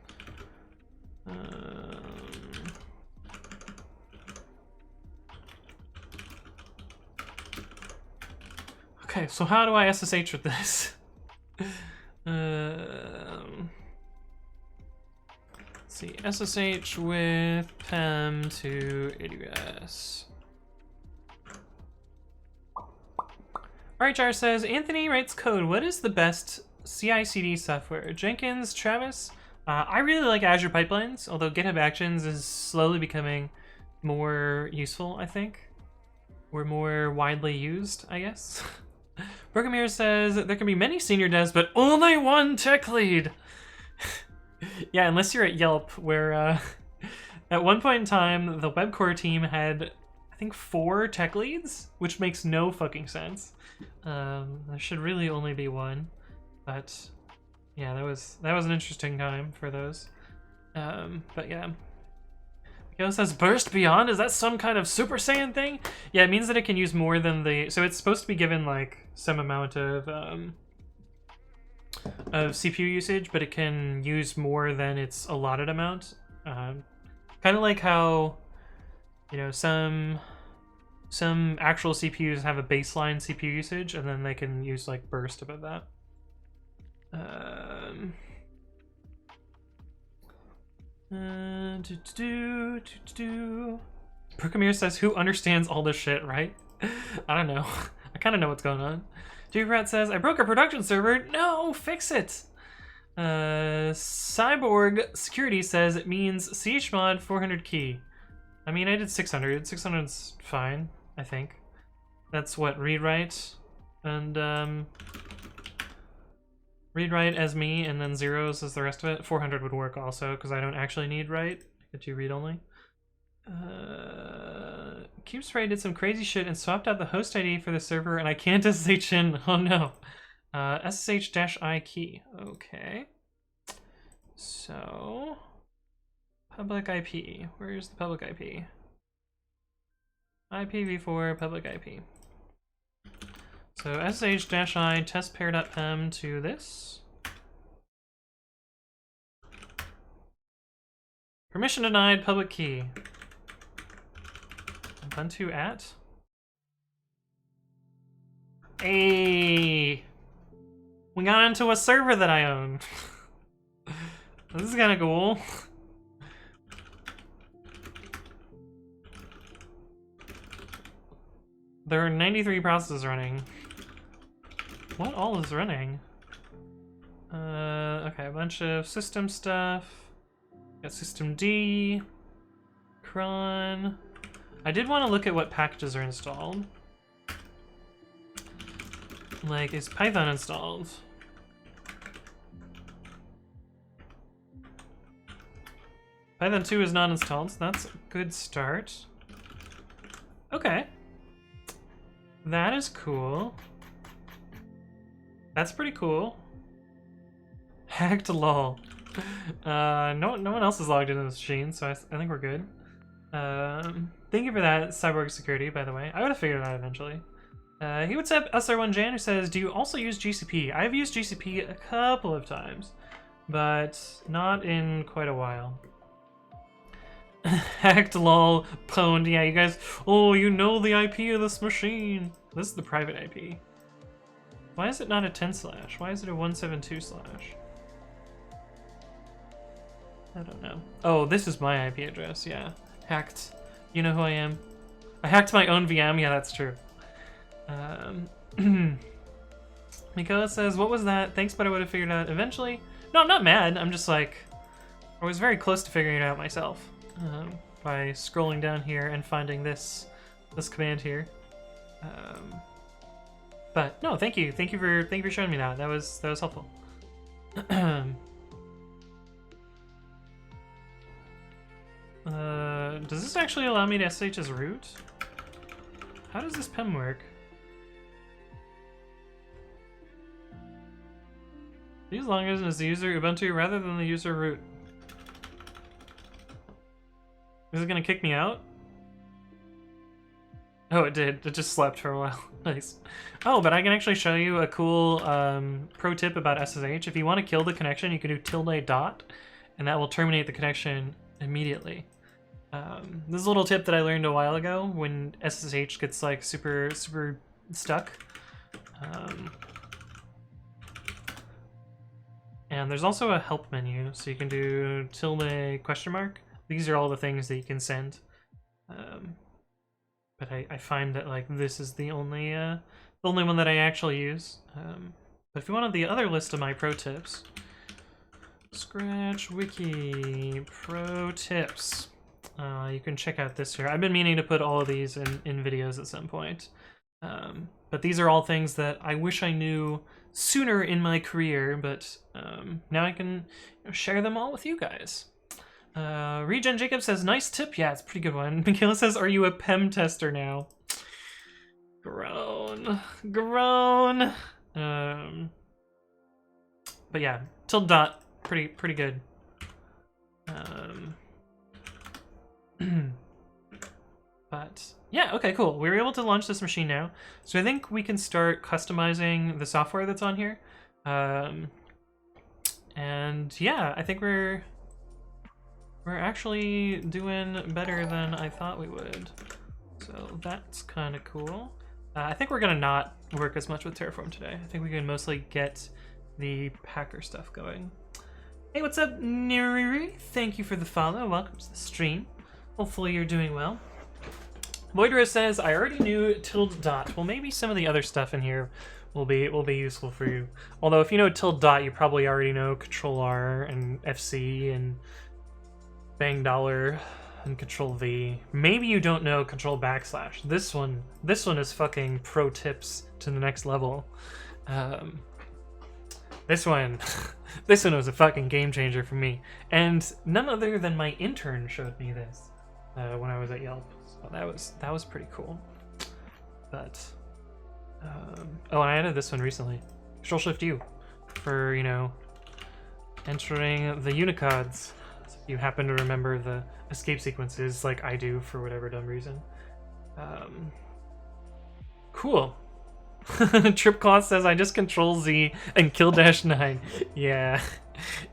Okay, so how do I SSH with this? Let's see, SSH with PEM to AWS. RHR says, Anthony writes code. What is the best CI/CD software? Jenkins, Travis? I really like Azure Pipelines, although GitHub Actions is slowly becoming more useful, I think. Or more widely used, I guess. Bergamir says, there can be many senior devs, but only one tech lead. Yeah, unless you're at Yelp, where at one point in time, the web core team had, I think, 4 tech leads, which makes no fucking sense. There should really only be one, but yeah, that was an interesting time for those. But yeah. It says burst beyond. Is that some kind of Super Saiyan thing? Yeah, it means that it can use more than the. So it's supposed to be given like some amount of CPU usage, but it can use more than its allotted amount. Kind of like how, you know, some actual CPUs have a baseline CPU usage, and then they can use like burst above that. Bergamir says, who understands all this shit, right? I don't know. I kind of know what's going on. Rat says, I broke a production server. No, fix it. Cyborg Security says it means chmod 400 key. I mean, I did 600. 600's fine, I think. That's what, read write? And, read write as me, and then zeros as the rest of it. 400 would work also, because I don't actually need write. I could do read only. CubeSpray did some crazy shit and swapped out the host ID for the server, and I can't SSH in. Oh no. SSH-I key. Okay. So, public IP. Where's the public IP? IPv4 public IP. So SSH-I test pair.pem to this. Permission denied, public key. Ubuntu at. Hey, we got into a server that I own. This is kind of cool. There are 93 processes running. What all is running? Okay, a bunch of system stuff. Got system D, cron. I did want to look at what packages are installed. Like, is Python installed? Python 2 is not installed, so that's a good start. Okay. That is cool. That's pretty cool. Hacked lol. No one else is logged into this machine, so I think we're good. Thank you for that, Cyborg Security, by the way. I would have figured it out eventually. He would say SR1Jan, who says, do you also use GCP? I've used GCP a couple of times, but not in quite a while. Hacked lol pwned. Yeah, you guys. Oh, you know the IP of this machine. This is the private IP. Why is it not a 10/? Why is it a 172/? I don't know. Oh, this is my IP address. Yeah, hacked. You know who I am. I hacked my own VM. Yeah, that's true. Mikola says, "What was that? Thanks, but I would have figured it out eventually." No, I'm not mad. I'm just like, I was very close to figuring it out myself by scrolling down here and finding this command here. But no, thank you for showing me that. That was helpful. Does this actually allow me to SSH as root? How does this PEM work? Use login as the user Ubuntu rather than the user root. Is it gonna kick me out? Oh, it did. It just slept for a while. Nice. Oh, but I can actually show you a cool pro tip about SSH. If you want to kill the connection, you can do tilde ... and that will terminate the connection immediately. This is a little tip that I learned a while ago when SSH gets like super stuck. And there's also a help menu, so you can do tilde ? These are all the things that you can send. But I find that like this is the only one that I actually use. But if you wanted the other list of my pro tips, Scratch Wiki pro tips. You can check out this here. I've been meaning to put all of these in videos at some point. But these are all things that I wish I knew sooner in my career, but now I can share them all with you guys. Regen Jacob says, nice tip. Yeah, it's a pretty good one. Michaela says, are you a PEM tester now? Groan. But yeah, tilde ... pretty good. But yeah, okay, cool. We were able to launch this machine now, so I think we can start customizing the software that's on here. And yeah, I think we're actually doing better than I thought we would. So that's kind of cool. I think we're gonna not work as much with Terraform today. I think we can mostly get the Packer stuff going. Hey, what's up, Niriri? Thank you for the follow. Welcome to the stream. Hopefully you're doing well. Moidra says, I already knew tilde ... Well, maybe some of the other stuff in here will be useful for you. Although if you know tilde ... you probably already know Control-R and FC and bang dollar and Control-V. Maybe you don't know Control \. This one is fucking pro tips to the next level. This one was a fucking game changer for me, and none other than my intern showed me this when I was at Yelp. So that was pretty cool. But oh, and I added this one recently. Control-Shift-U for, you know, entering the Unicodes. So if you happen to remember the escape sequences like I do for whatever dumb reason. Cool. Tripcloth says, I just Control-Z and kill -9. Yeah.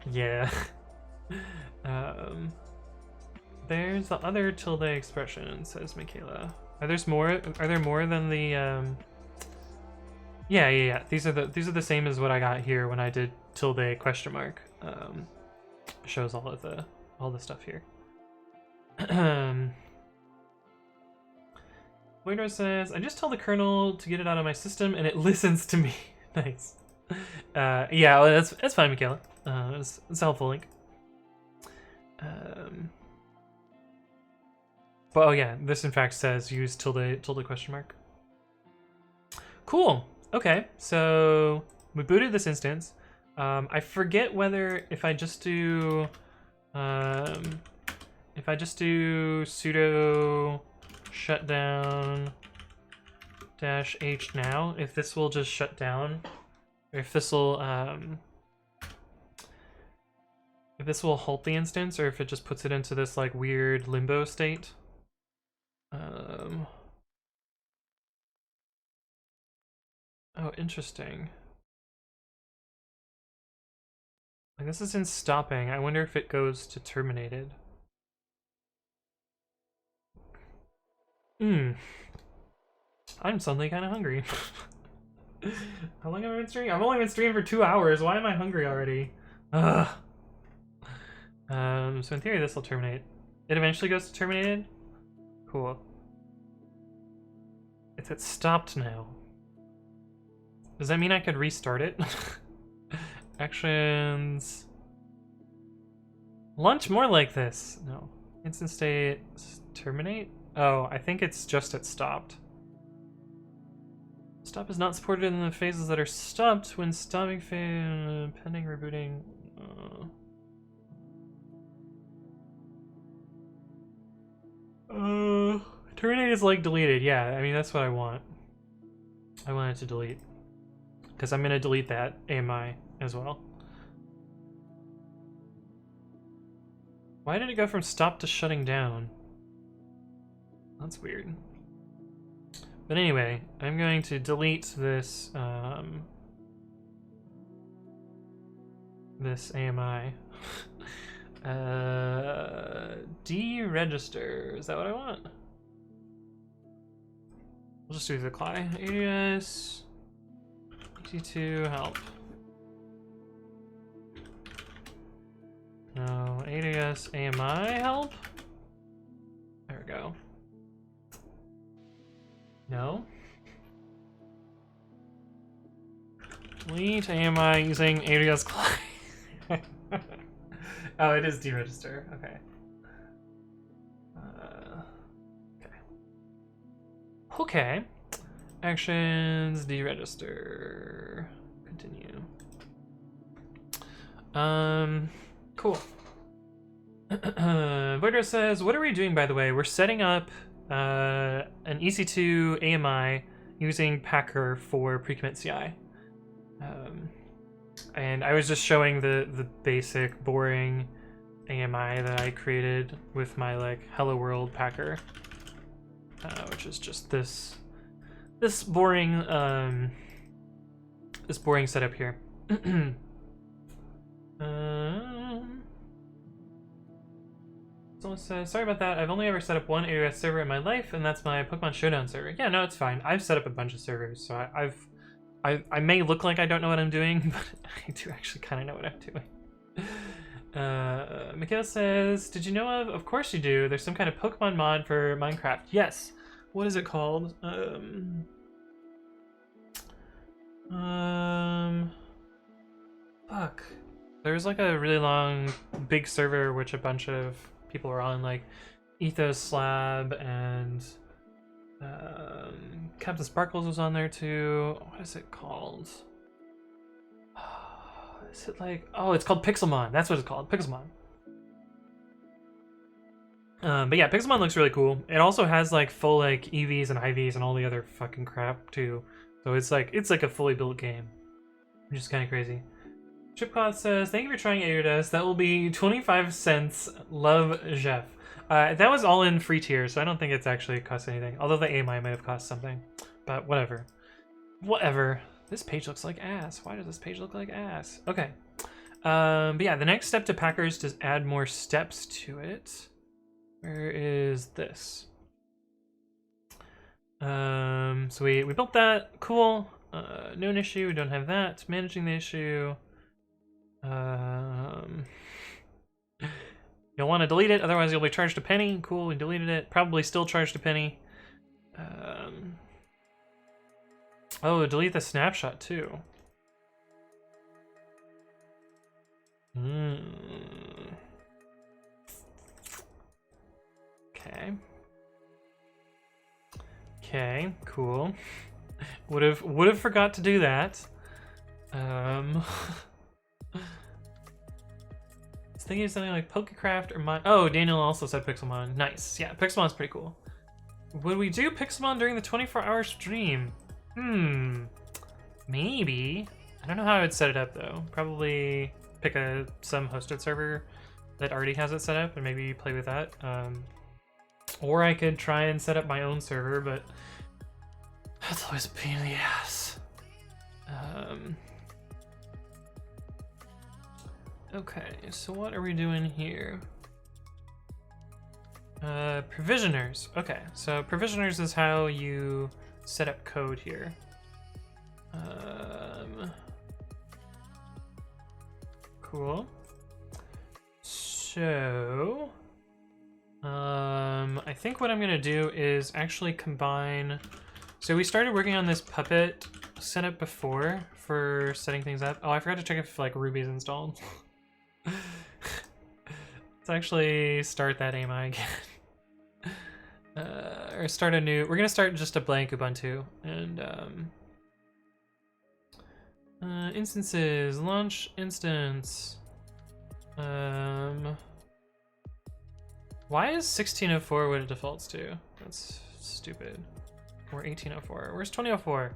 Yeah. There's the other tilde expression, says Michaela. Are there more than the Yeah. These are the same as what I got here when I did tilde ? Shows all the stuff here. Window says, I just tell the kernel to get it out of my system and it listens to me. Nice. Yeah, well, that's fine, Michaela. It's a helpful link. But oh yeah, this in fact says use tilde ? Cool. Okay, so we booted this instance. I forget whether if I just do sudo shutdown -h now, if this will just shut down, or if this will halt the instance, or if it just puts it into this like weird limbo state. Oh, interesting. Like, this is in stopping. I wonder if it goes to terminated. I'm suddenly kind of hungry. How long have I been streaming? I've only been streaming for 2 hours. Why am I hungry already? Ugh. So in theory, this will terminate. It eventually goes to terminated? Cool. It's stopped now. Does that mean I could restart it? Actions. Launch more like this. No. Instant state. Terminate? Oh, I think it's just it stopped. Stop is not supported in the phases that are stopped when stopping pending rebooting. Terminate is like deleted. Yeah, I mean that's what I want. I want it to delete because I'm gonna delete that AMI as well. Why did it go from stop to shutting down? That's weird. But anyway, I'm going to delete this this AMI. Deregister. Is that what I want? We'll just do the CLI. ADS EC2 help. No, ADS AMI help. There we go. No. Delete AMI using ADS CLI. Oh, it is deregister. Okay. Okay. Okay. Actions, deregister. Continue. Cool. Voidro says, what are we doing, by the way? We're setting up an EC2 AMI using Packer for pre-commit.ci. And I was just showing the basic, boring AMI that I created with my, like, Hello World Packer. Which is just this boring, setup here. Someone says, sorry about that, I've only ever set up one AWS server in my life, and that's my Pokemon Showdown server. Yeah, no, it's fine. I've set up a bunch of servers, so I may look like I don't know what I'm doing, but I do actually kind of know what I'm doing. Michaela says, did you know of course you do, there's some kind of Pokemon mod for Minecraft. Yes. What is it called? Fuck. There's like a really long, big server which a bunch of people are on, like Ethos Slab and Captain Sparkles was on there too. What is it called? Is it like, oh, it's called Pixelmon. That's what it's called, Pixelmon. But yeah, Pixelmon looks really cool. It also has like full like EVs and IVs and all the other fucking crap too. So it's like a fully built game, which is kind of crazy. Chipcloth says, thank you for trying AirDesk. That will be 25 cents. Love, Jeff. That was all in free tier, so I don't think it's actually cost anything. Although the AMI might have cost something. But whatever. Whatever. This page looks like ass. Why does this page look like ass? Okay. But yeah, the next step to Packer is to add more steps to it. Where is this? So we built that. Cool. Known issue. We don't have that. Managing the issue. You'll want to delete it, otherwise you'll be charged a penny. Cool, we deleted it. Probably still charged a penny. Oh, delete the snapshot too. Okay. Okay, cool. Would have forgot to do that. Thinking of something like Pokecraft or Mon. Oh, Daniel also said Pixelmon. Nice. Yeah, Pixelmon's pretty cool. Would we do Pixelmon during the 24-hour stream? Maybe. I don't know how I would set it up though. Probably pick some hosted server that already has it set up and maybe play with that. Or I could try and set up my own server, but that's always a pain in the ass. Okay, so what are we doing here? Provisioners. Okay, so provisioners is how you set up code here. Cool. So, I think what I'm gonna do is actually combine. So we started working on this Puppet setup before for setting things up. Oh, I forgot to check if like Ruby's installed. Let's actually start that AMI again. Or start a new. We're gonna start just a blank Ubuntu and instances, launch instance. Why is 1604 what it defaults to? That's stupid. Or 1804. Where's 2004?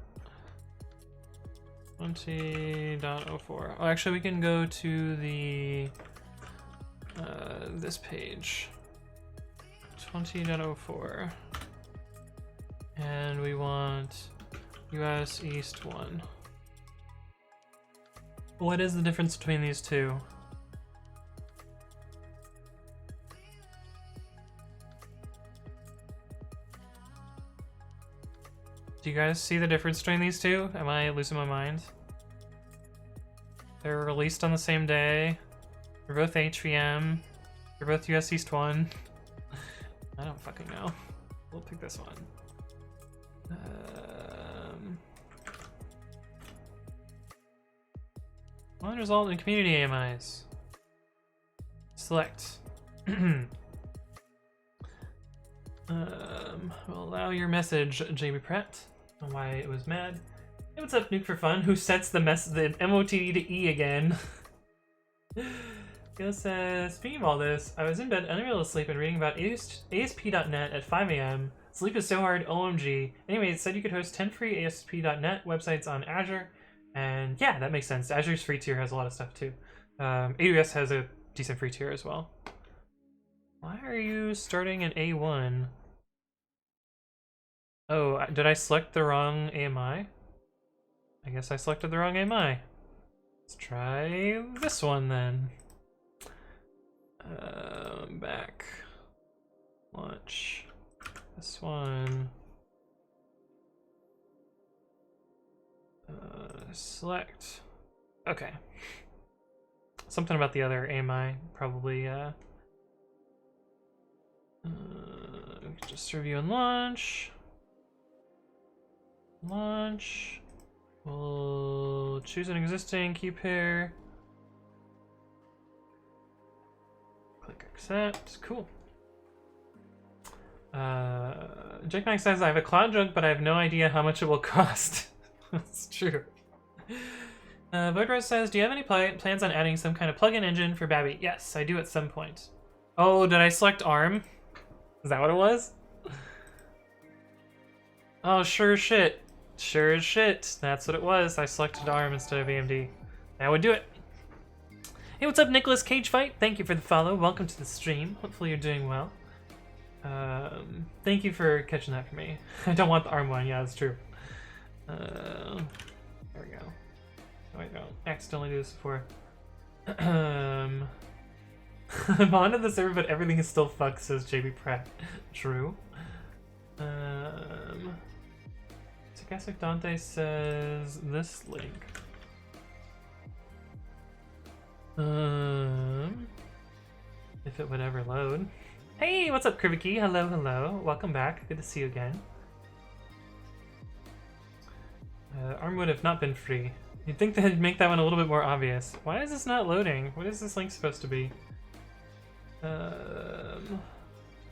20.04. Oh, actually, we can go to the this page. 20.04. And we want US East 1. What is the difference between these two? Do you guys see the difference between these two? Am I losing my mind? They're released on the same day. They're both HVM. They're both US East 1. I don't fucking know. We'll pick this one. One result in community AMIs. Select. Will allow your message, JB Pratt. On why it was mad. Hey, what's up, Nuke for Fun? Who sets the MOTD to E again? Gil says, speaking of all this, I was in bed unable to sleep and reading about ASP.NET at 5 a.m. Sleep is so hard, OMG. Anyway, it said you could host 10 free ASP.NET websites on Azure. And yeah, that makes sense. Azure's free tier has a lot of stuff too. AWS has a decent free tier as well. Why are you starting an A1? Oh, did I select the wrong AMI? I guess I selected the wrong AMI. Let's try this one then. Back. Launch. This one. Select. Okay. Something about the other AMI probably, we can just review and launch. Launch. We'll choose an existing key pair. Click accept. Cool. Jake Knight says, I have a cloud junk, but I have no idea how much it will cost. That's true. Voidrose says, do you have any plans on adding some kind of plugin engine for Babby? Yes, I do at some point. Oh, did I select ARM? Is that what it was? Oh, sure as shit. Sure as shit. That's what it was. I selected ARM instead of AMD. That would do it. Hey, what's up, Nicholas Cagefight? Thank you for the follow. Welcome to the stream. Hopefully you're doing well. Thank you for catching that for me. I don't want the ARM one. Yeah, that's true. There we go. Oh, wait, no. Accidentally do this before. I'm onto the server, but everything is still fucked, says JB Pratt. True. Sarcastic Dante says this link. If it would ever load. Hey, what's up, Kriviki? Hello, hello. Welcome back. Good to see you again. ARM would have not been free. You'd think they'd make that one a little bit more obvious. Why is this not loading? What is this link supposed to be?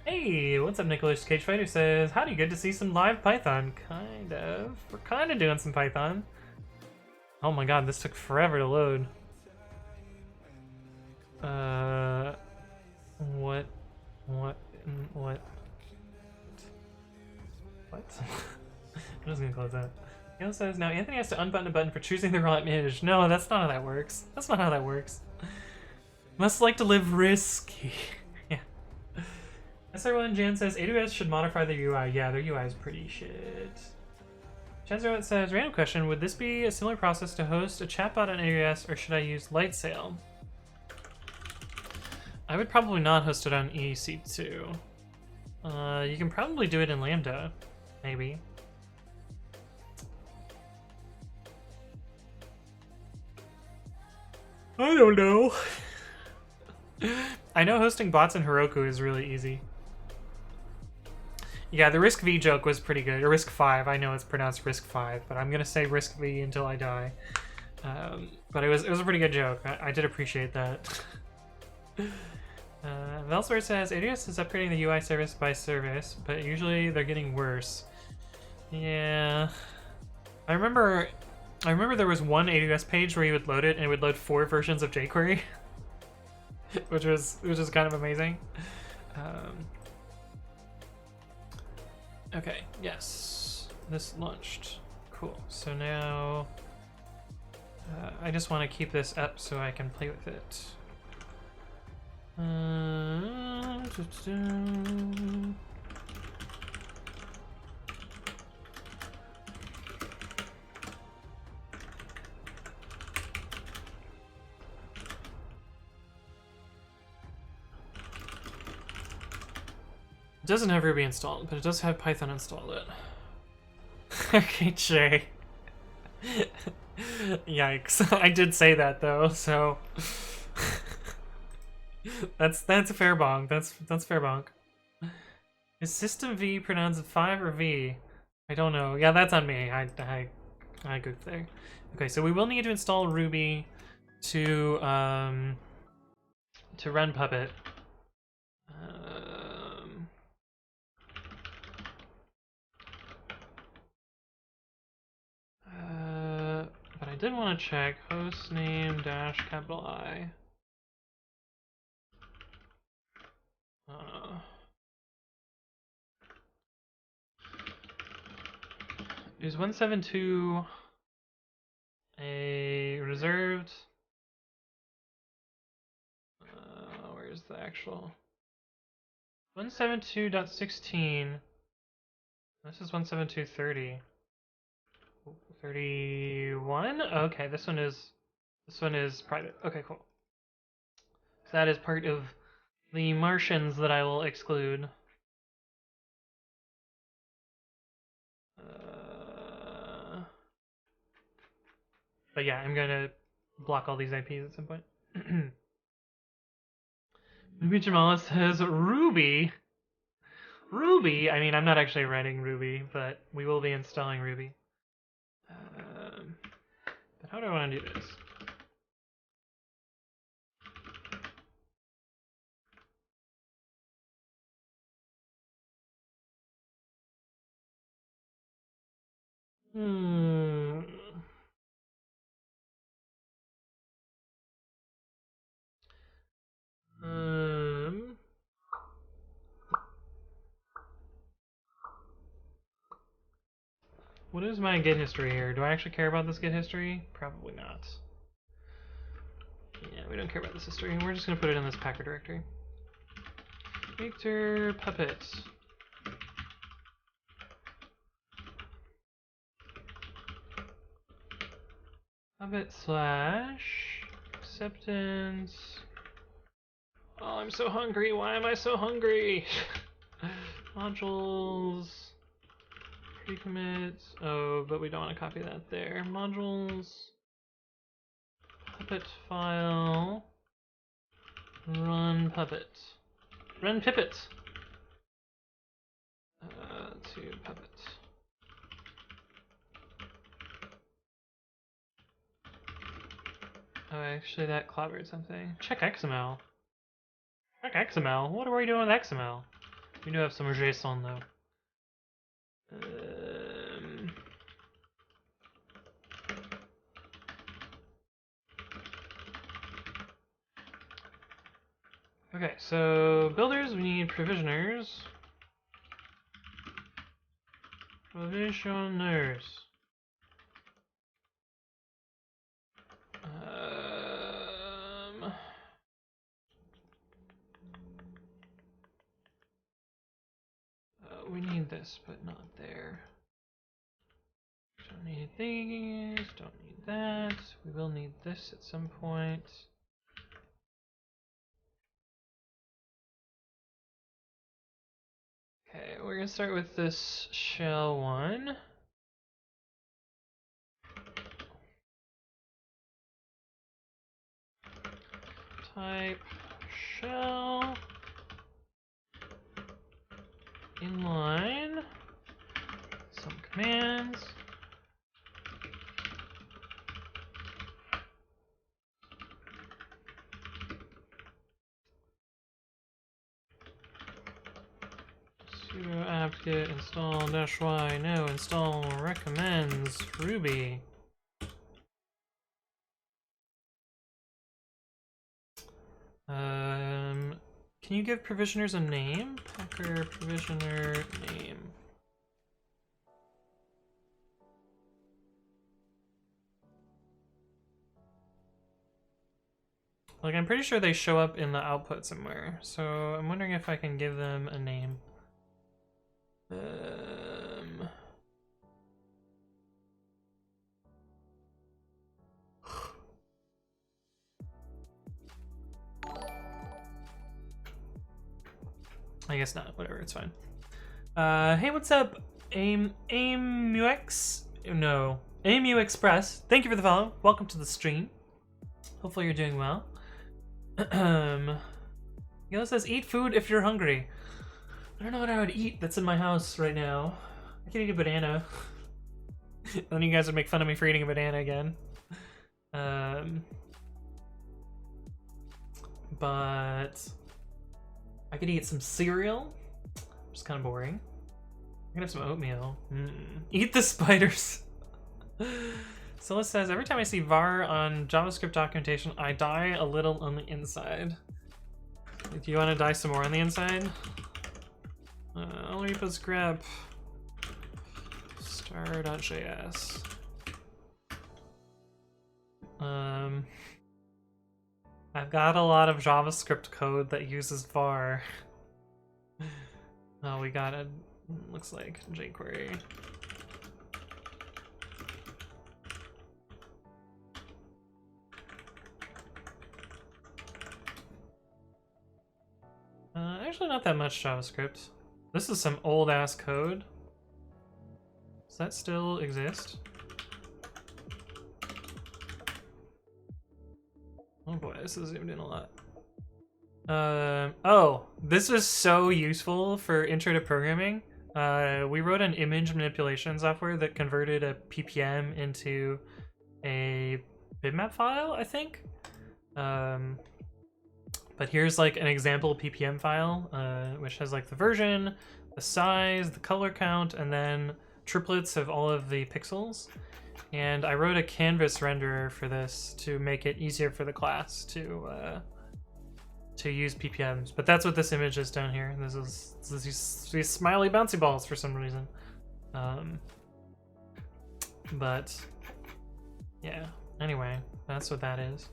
Hey, what's up, Nicholas Cagefighter says, howdy, good to see some live Python. Kind of. We're kind of doing some Python. Oh my god, this took forever to load. What? I'm just gonna close that. Gail says, now Anthony has to unbutton a button for choosing the wrong image. No, that's not how that works. That's not how that works. Must like to live risky. Yeah. SR1 Jan says, AWS should modify their UI. Yeah, their UI is pretty shit. Chazerot says, random question, would this be a similar process to host a chatbot on AWS, or should I use Lightsail? I would probably not host it on EC2. You can probably do it in Lambda, maybe. I don't know. I know hosting bots in Heroku is really easy. Yeah, the Risk V joke was pretty good. Or Risk 5. I know it's pronounced Risk 5, but I'm gonna say Risk V until I die. But it was a pretty good joke. I did appreciate that. Velsware says AWS is upgrading the UI service by service, but usually they're getting worse. Yeah, I remember there was one AWS page where you would load it and it would load 4 versions of jQuery, which was kind of amazing. Okay, yes, this launched. Cool. So now I just want to keep this up so I can play with it. It doesn't have Ruby installed, but it does have Python installed it. Okay, Jay. Yikes. I did say that though, so that's a fair bonk. That's fair bonk. Is system V pronounced 5 or V? I don't know. Yeah, that's on me. I good there. Okay, so we will need to install Ruby to run Puppet. But I did want to check hostname dash capital I. Is 172 a reserved? Where's the actual 172.16? This is 172.30. 31? Okay, this one is private. Okay, cool. So that is part of the Martians that I will exclude. But yeah, I'm gonna block all these IPs at some point. Ruby Jamala says Ruby. Ruby? I mean, I'm not actually writing Ruby, but we will be installing Ruby. But how do I want to do this? What is my Git history here? Do I actually care about this Git history? Probably not. Yeah, we don't care about this history. We're just gonna put it in this Packer directory. Victor Puppet. Puppet slash acceptance. Oh, I'm so hungry. Why am I so hungry? Modules. Pre-commit. Oh, but we don't want to copy that there. Modules. Puppet file. Run Puppet. Run Pippet. To Puppet. Oh, actually, that clobbered something. Check XML. Check XML? What are we doing with XML? We do have some JSON though. Okay, so builders, we need provisioners. Provisioners. We need this, but not there. Don't need these, don't need that. We will need this at some point. Okay, we're gonna start with this shell one. Type shell inline some commands. Sudo apt-get install -y no install recommends Ruby. Can you give provisioners a name? Packer provisioner name. Like, I'm pretty sure they show up in the output somewhere, so I'm wondering if I can give them a name. I guess not. Whatever, it's fine. Hey, what's up, AimUX? No, AimU Express. Thank you for the follow. Welcome to the stream. Hopefully you're doing well. Yellow says, eat food if you're hungry. I don't know what I would eat that's in my house right now. I could eat a banana. And then you guys would make fun of me for eating a banana again. But I could eat some cereal, which is kind of boring. I could have some oatmeal. Eat the spiders. Scylla says, every time I see var on JavaScript documentation, I die a little on the inside. Do you want to die some more on the inside? I'll repos grep star.js. I've got a lot of JavaScript code that uses var. Oh, we got a, looks like jQuery. Actually not that much JavaScript. This is some old ass code. Does that still exist? Oh boy, this is zoomed in a lot. Oh, this was so useful for intro to programming. We wrote an image manipulation software that converted a PPM into a bitmap file, I think. But here's like an example PPM file, which has like the version, the size, the color count, and then triplets of all of the pixels. And I wrote a canvas renderer for this to make it easier for the class to use PPMs. But that's what this image is down here. And this is these smiley bouncy balls for some reason. But yeah, anyway, that's what that is.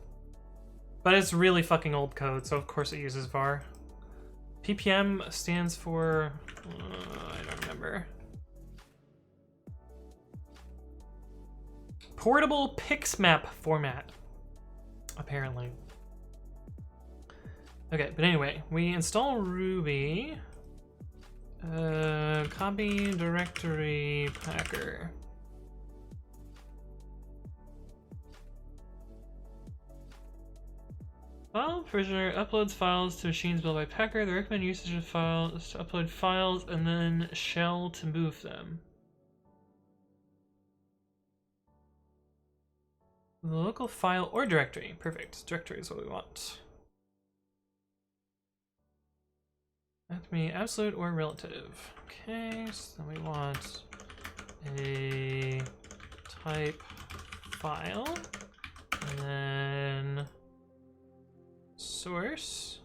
But it's really fucking old code, so of course it uses var. PPM stands for, I don't remember. Portable Pixmap format, apparently. Okay, but anyway, we install Ruby, copy directory packer. File provisioner uploads files to machines built by Packer. The recommended usage of files is to upload files and then shell to move them. The local file or directory. Perfect. Directory is what we want. That can be absolute or relative. Okay, so we want a type file and then source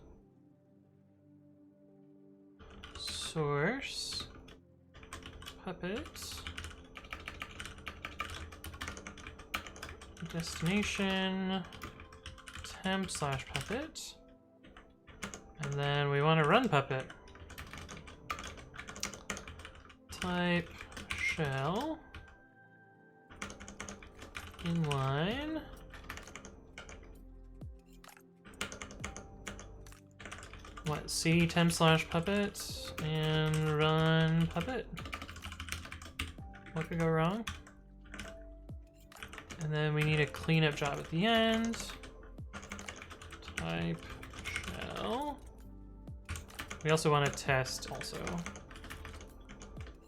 puppet destination temp/puppet, and then we want to run puppet. Type shell inline what, C temp/puppet and run puppet. What could go wrong? And then we need a cleanup job at the end. Type shell. We also want to test also.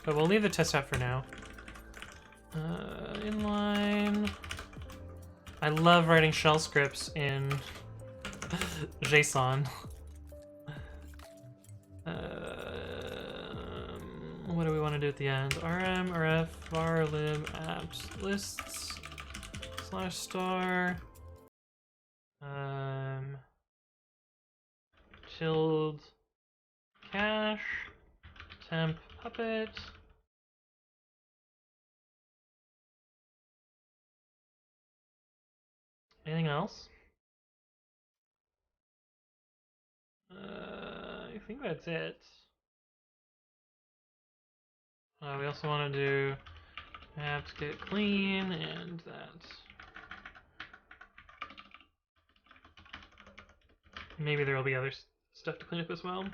But we'll leave the test out for now. Inline. I love writing shell scripts in JSON. What do we want to do at the end? rm, rf, var, lib, apps, lists, /star, tilde, cache, temp, puppet. Anything else? I think that's it. We also want to do apps get clean and that. Maybe there will be other stuff to clean up as well.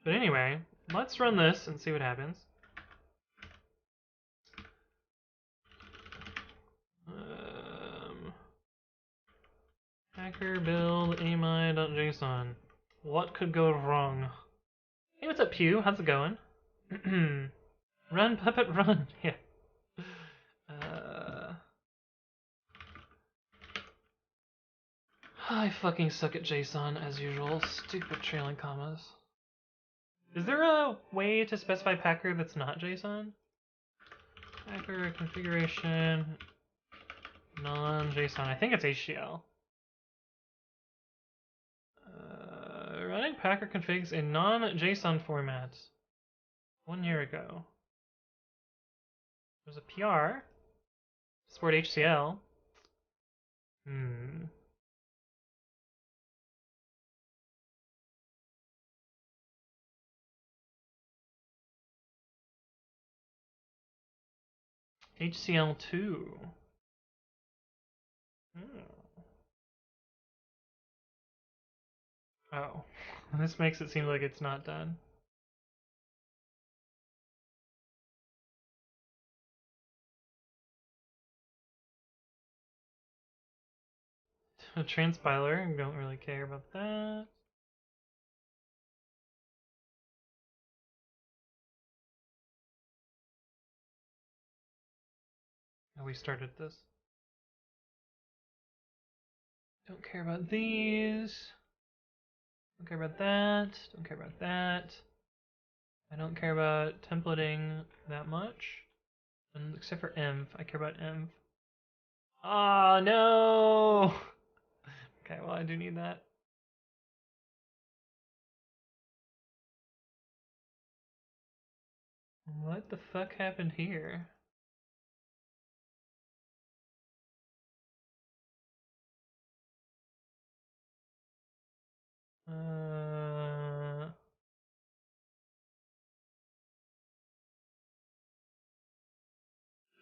But anyway, let's run this and see what happens. Hacker build ami.json. What could go wrong? Hey, what's up, Pew? How's it going? Run, puppet, run. Yeah. I fucking suck at JSON as usual. Stupid trailing commas. Is there a way to specify Packer that's not JSON? Packer configuration non-JSON. I think it's HTML. Running Packer configs in non-JSON formats. 1 year ago. There's a PR. Support HCL. HCL2. Oh. This makes it seem like it's not done. A transpiler, don't really care about that. Oh, we started this. Don't care about these. Don't care about that. Don't care about that. I don't care about templating that much. And except for env. I care about env. Ah, no! Okay, well, I do need that. What the fuck happened here?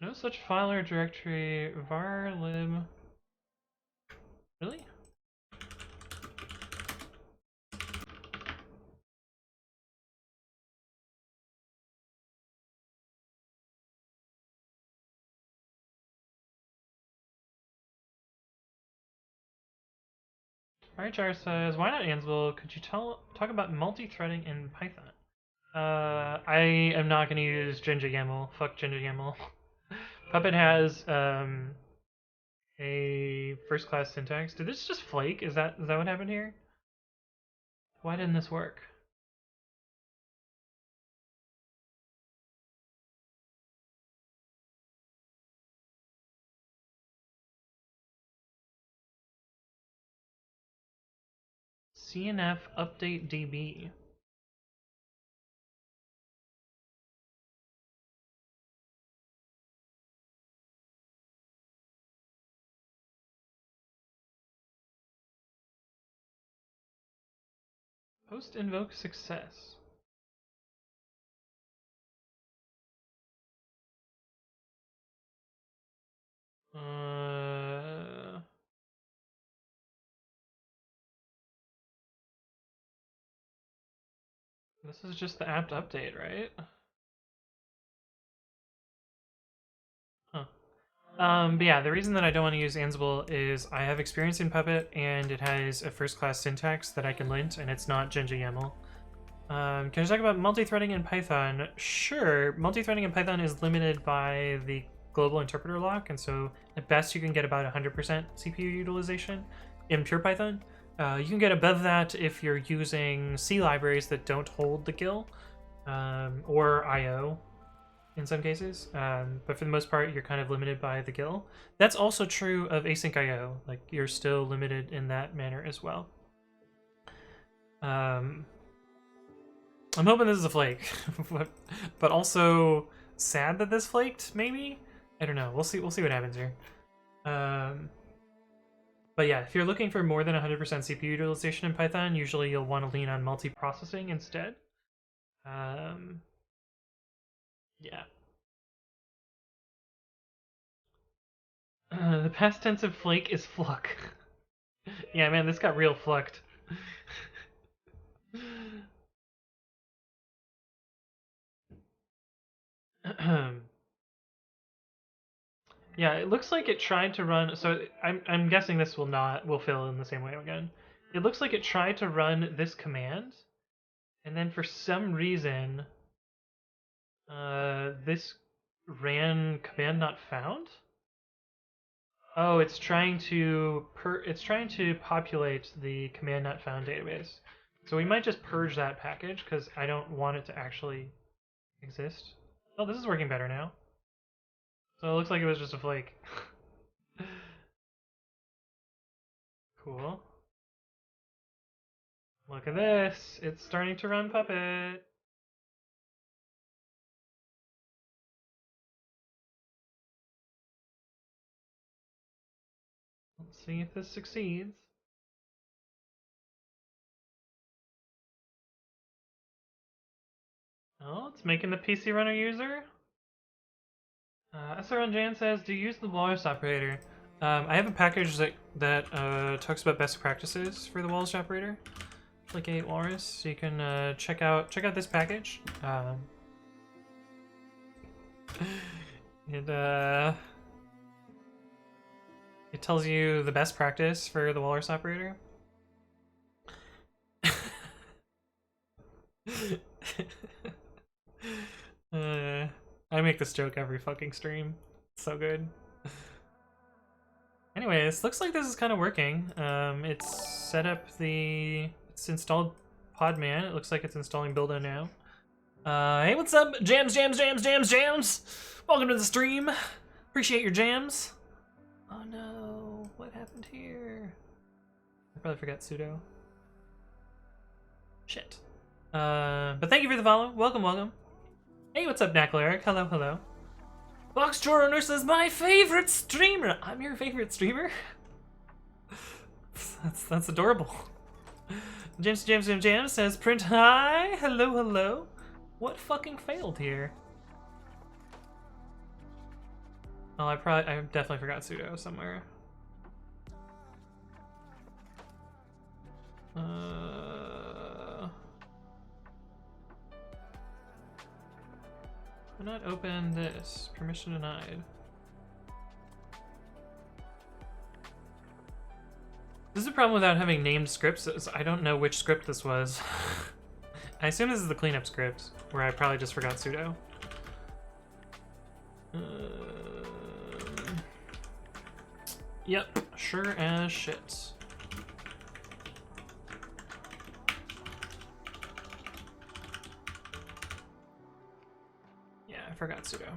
No such file or directory var lib. Really? RHR says, why not Ansible? Could you talk about multi-threading in Python? I am not going to use JinjaYAML. Fuck JinjaYAML. Puppet has a first-class syntax. Did this just flake? Is that what happened here? Why didn't this work? CNF update DB. Post invoke success. This is just the apt update, right? Huh. But yeah, the reason that I don't want to use Ansible is I have experience in Puppet, and it has a first-class syntax that I can lint, and it's not Genji YAML. Can I talk about multi-threading in Python? Sure. Multi-threading in Python is limited by the global interpreter lock, and so at best you can get about 100% CPU utilization in pure Python. You can get above that if you're using C libraries that don't hold the GIL, or I/O in some cases. But for the most part, you're kind of limited by the GIL. That's also true of async I/O. Like, you're still limited in that manner as well. I'm hoping this is a flake, but also sad that this flaked. Maybe, I don't know. We'll see. We'll see what happens here. But yeah, if you're looking for more than 100% CPU utilization in Python, usually you'll want to lean on multiprocessing instead. Yeah. The past tense of flake is fluck. Yeah, man, this got real flucked. Yeah, it looks like it tried to run. So I'm guessing this will fail in the same way again. It looks like it tried to run this command, and then for some reason, this ran command not found. Oh, it's trying to populate the command not found database. So we might just purge that package because I don't want it to actually exist. Oh, this is working better now. So it looks like it was just a flake. Cool. Look at this. It's starting to run Puppet. Let's see if this succeeds. Oh, it's making the PC runner user. SRN Jan says, do you use the walrus operator? I have a package that talks about best practices for the walrus operator. Like a walrus, so you can check out this package. It tells you the best practice for the walrus operator. I make this joke every fucking stream. It's so good. Anyways, looks like this is kind of working. It's set up it's installed Podman. It looks like it's installing Buildo now. Hey, what's up? Jams! Welcome to the stream. Appreciate your jams. Oh no, what happened here? I probably forgot sudo. Shit. But thank you for the follow. Welcome. Hey, what's up, Nakaleric? Hello. Box Drawer Nurse is my favorite streamer. I'm your favorite streamer? That's adorable. James says, print hi. Hello. What fucking failed here? Oh, I definitely forgot sudo somewhere. Why not open this? Permission denied. This is a problem without having named scripts. I don't know which script this was. I assume this is the cleanup script, where I probably just forgot sudo. Yep, sure as shit. Yeah, I forgot sudo.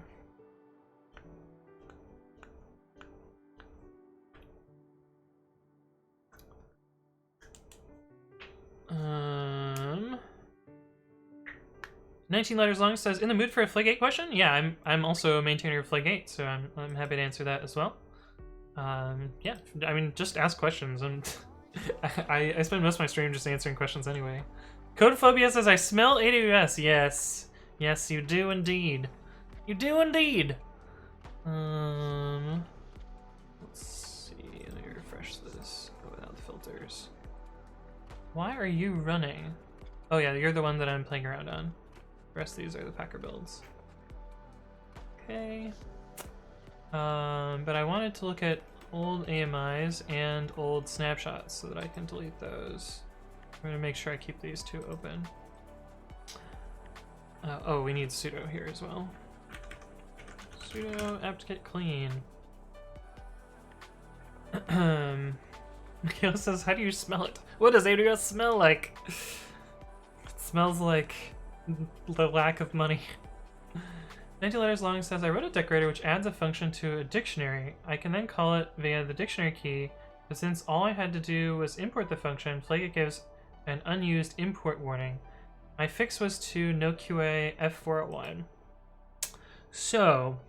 Um, 19 letters long says, in the mood for a Flagate question? Yeah, I'm also a maintainer of Flagate, so I'm happy to answer that as well. Yeah, I mean, just ask questions. I spend most of my stream just answering questions anyway. Codephobia says, I smell AWS. Yes, you do indeed. You do indeed. Let's see. Let me refresh this. Go without the filters. Why are you running? Oh yeah, you're the one that I'm playing around on. The rest of these are the Packer builds. Okay. But I wanted to look at old AMIs and old snapshots so that I can delete those. I'm gonna make sure I keep these two open. Oh, we need sudo here as well. Sudo apt-get clean. Mikhail says, how do you smell it? What does AWS smell like? It smells like the lack of money. 90 letters long says, I wrote a decorator which adds a function to a dictionary. I can then call it via the dictionary key, but since all I had to do was import the function, Flake gives an unused import warning. My fix was to noqa f401. So,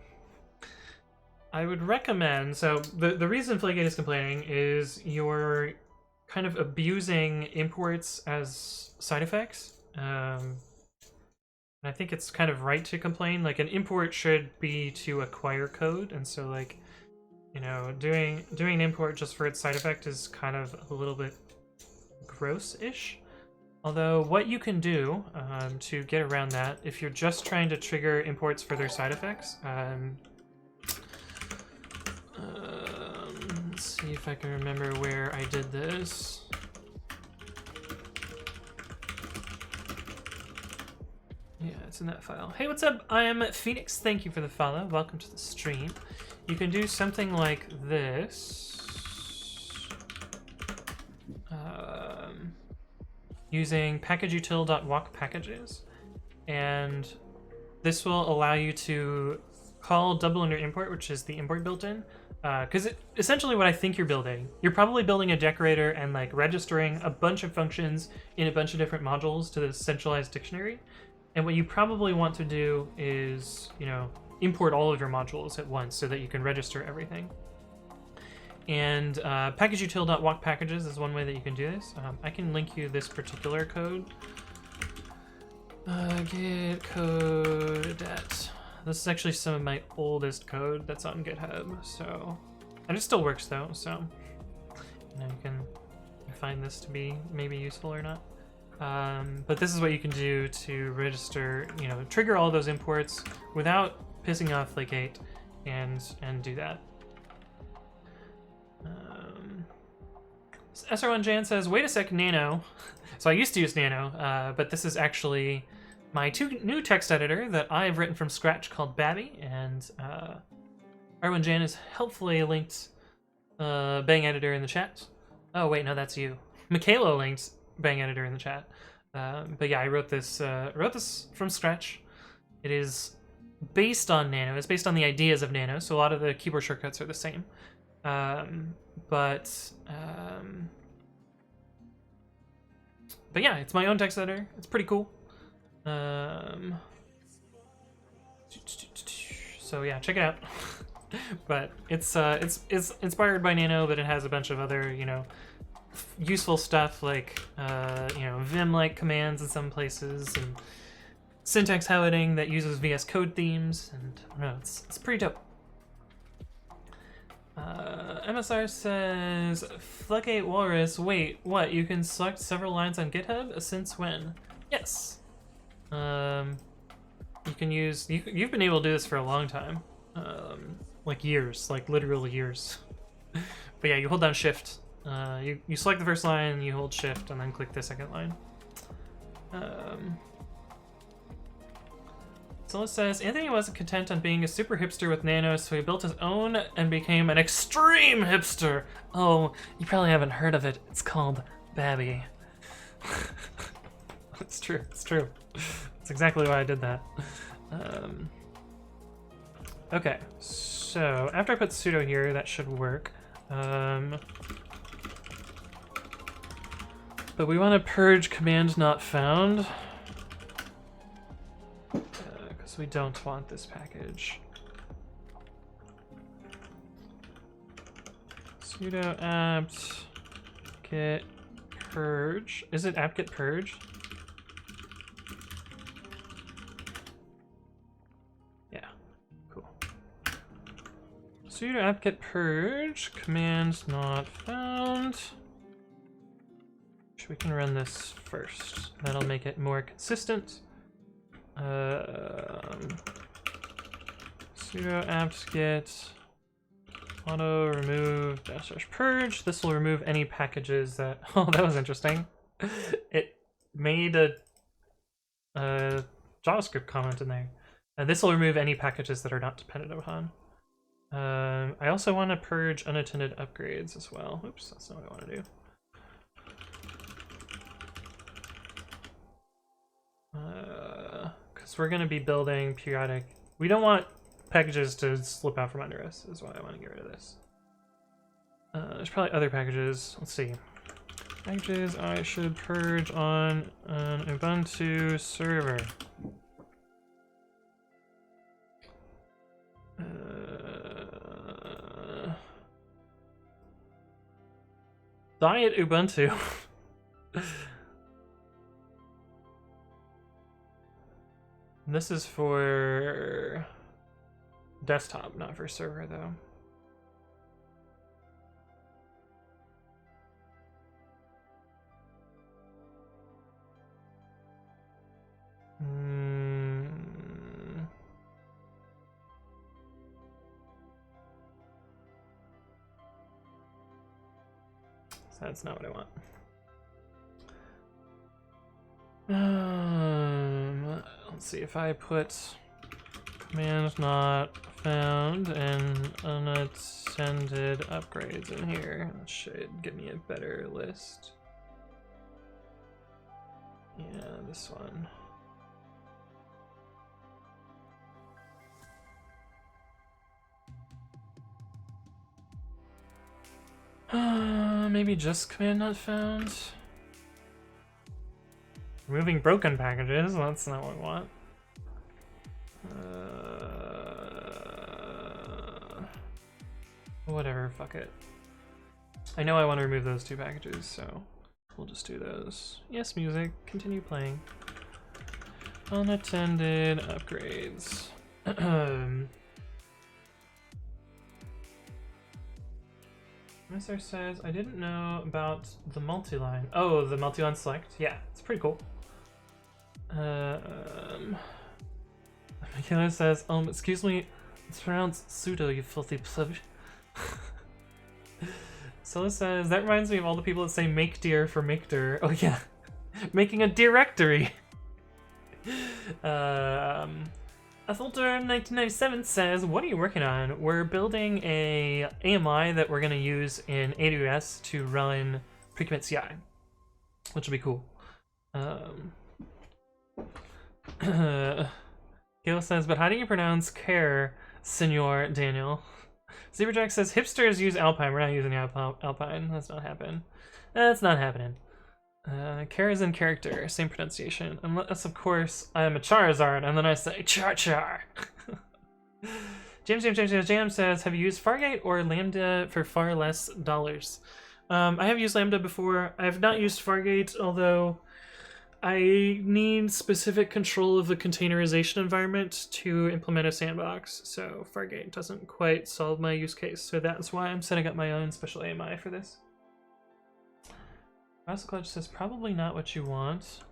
I would recommend, so the reason Flake is complaining is you're kind of abusing imports as side effects. And I think it's kind of right to complain. Like, an import should be to acquire code, and so, like, you know, doing an import just for its side effect is kind of a little bit gross-ish. Although, what you can do to get around that, if you're just trying to trigger imports for their side effects, let's see if I can remember where I did this. Yeah, it's in that file. Hey, what's up? I am Phoenix. Thank you for the follow. Welcome to the stream. You can do something like this. Using packageutil.walk packages. And this will allow you to call double under import, which is the import built-in. Because essentially what I think you're probably building a decorator and like registering a bunch of functions in a bunch of different modules to the centralized dictionary. And what you probably want to do is, you know, import all of your modules at once so that you can register everything. And packageutil.walk packages is one way that you can do this. I can link you this particular code. Git code dat. This is actually some of my oldest code that's on GitHub, so, and it still works though, so, you know, you can find this to be maybe useful or not. But this is what you can do to register, you know, trigger all those imports without pissing off Flake8 and do that. SR1 Jan says, wait a sec, Nano. So I used to use Nano, but this is actually my new text editor that I've written from scratch called Babby, and R1 Jan has helpfully linked Bang Editor in the chat. Oh wait, no, that's you. Michaela linked Bang Editor in the chat. But yeah, I wrote this from scratch. It is based on Nano. It's based on the ideas of Nano, so a lot of the keyboard shortcuts are the same. But yeah, it's my own text editor. It's pretty cool. So yeah, check it out. But it's inspired by Nano, but it has a bunch of other, you know, useful stuff like you know, Vim-like commands in some places, and syntax highlighting that uses VS Code themes, and I don't know, it's pretty dope. MSR says, Flake8 Walrus, wait, what? You can select several lines on GitHub? Since when? Yes. You can use, you've been able to do this for a long time. Like years, like literal years. But yeah, you hold down shift. You select the first line, you hold shift, and then click the second line. So it says, Anthony wasn't content on being a super hipster with Nano, so he built his own and became an extreme hipster. Oh, you probably haven't heard of it. It's called Babby. It's true, it's true. That's exactly why I did that. Okay, so after I put sudo here, that should work. But we want to purge command not found. We don't want this package. Sudo apt get purge. Is it apt get purge? Yeah, cool. Sudo apt get purge, command not found. we can run this first. That'll make it more consistent. Sudo apt-get auto remove -- purge. This will remove any packages that. Oh, that was interesting. It made a JavaScript comment in there. This will remove any packages that are not dependent upon. I also want to purge unattended upgrades as well. Oops, that's not what I want to do. Because we're going to be building periodic. We don't want packages to slip out from under us, is why I want to get rid of this. There's probably other packages. Let's see. Packages I should purge on an Ubuntu server. Diet Ubuntu. This is for desktop, not for server, though. So that's not what I want. Let's see if I put command not found and unattended upgrades in here. That should give me a better list. Yeah, this one. Maybe just command not found. Removing broken packages, that's not what we want. Whatever, fuck it. I know I want to remove those two packages, so we'll just do those. Yes, music, continue playing. Unattended upgrades. Mr. says, I didn't know about the multi-line. Oh, the multi-line select? Yeah, it's pretty cool. Michaela says, excuse me, it's pronounced sudo, you filthy pleb. Scylla says, that reminds me of all the people that say make dir for make dir. Oh yeah, making a directory. Athelter1997 says, what are you working on? We're building a AMI that we're going to use in AWS to run pre-commit.ci, which will be cool. Gail says, but how do you pronounce care, Senor Daniel? Zebrajack says, hipsters use Alpine. We're not using Alpine. That's not happening. That's not happening. Care is in character, same pronunciation. Unless, of course, I am a Charizard, and then I say Char-Char. James says, have you used Fargate or Lambda for far less dollars? I have used Lambda before. I have not used Fargate, although I need specific control of the containerization environment to implement a sandbox, so Fargate doesn't quite solve my use case, so that's why I'm setting up my own special AMI for this. Clutch says probably not what you want,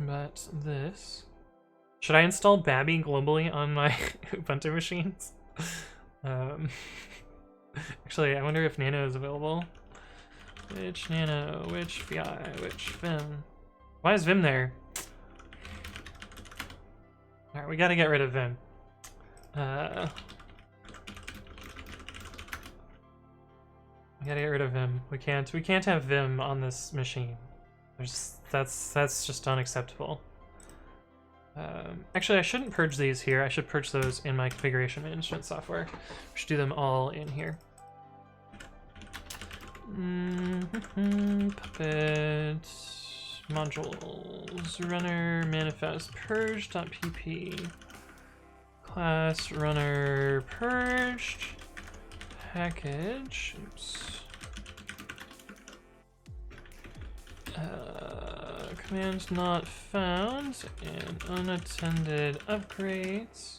but this. Should I install Babby globally on my Ubuntu machines? Actually, I wonder if Nano is available. Which Nano, which VI, which Vim? Why is Vim there? Alright, we gotta get rid of Vim. We gotta get rid of Vim. We can't have Vim on this machine. That's just unacceptable. Actually, I shouldn't purge these here. I should purge those in my configuration management software. We should do them all in here. Puppet modules runner manifest purge.pp class runner purged. Package, oops. Command not found and unattended upgrades.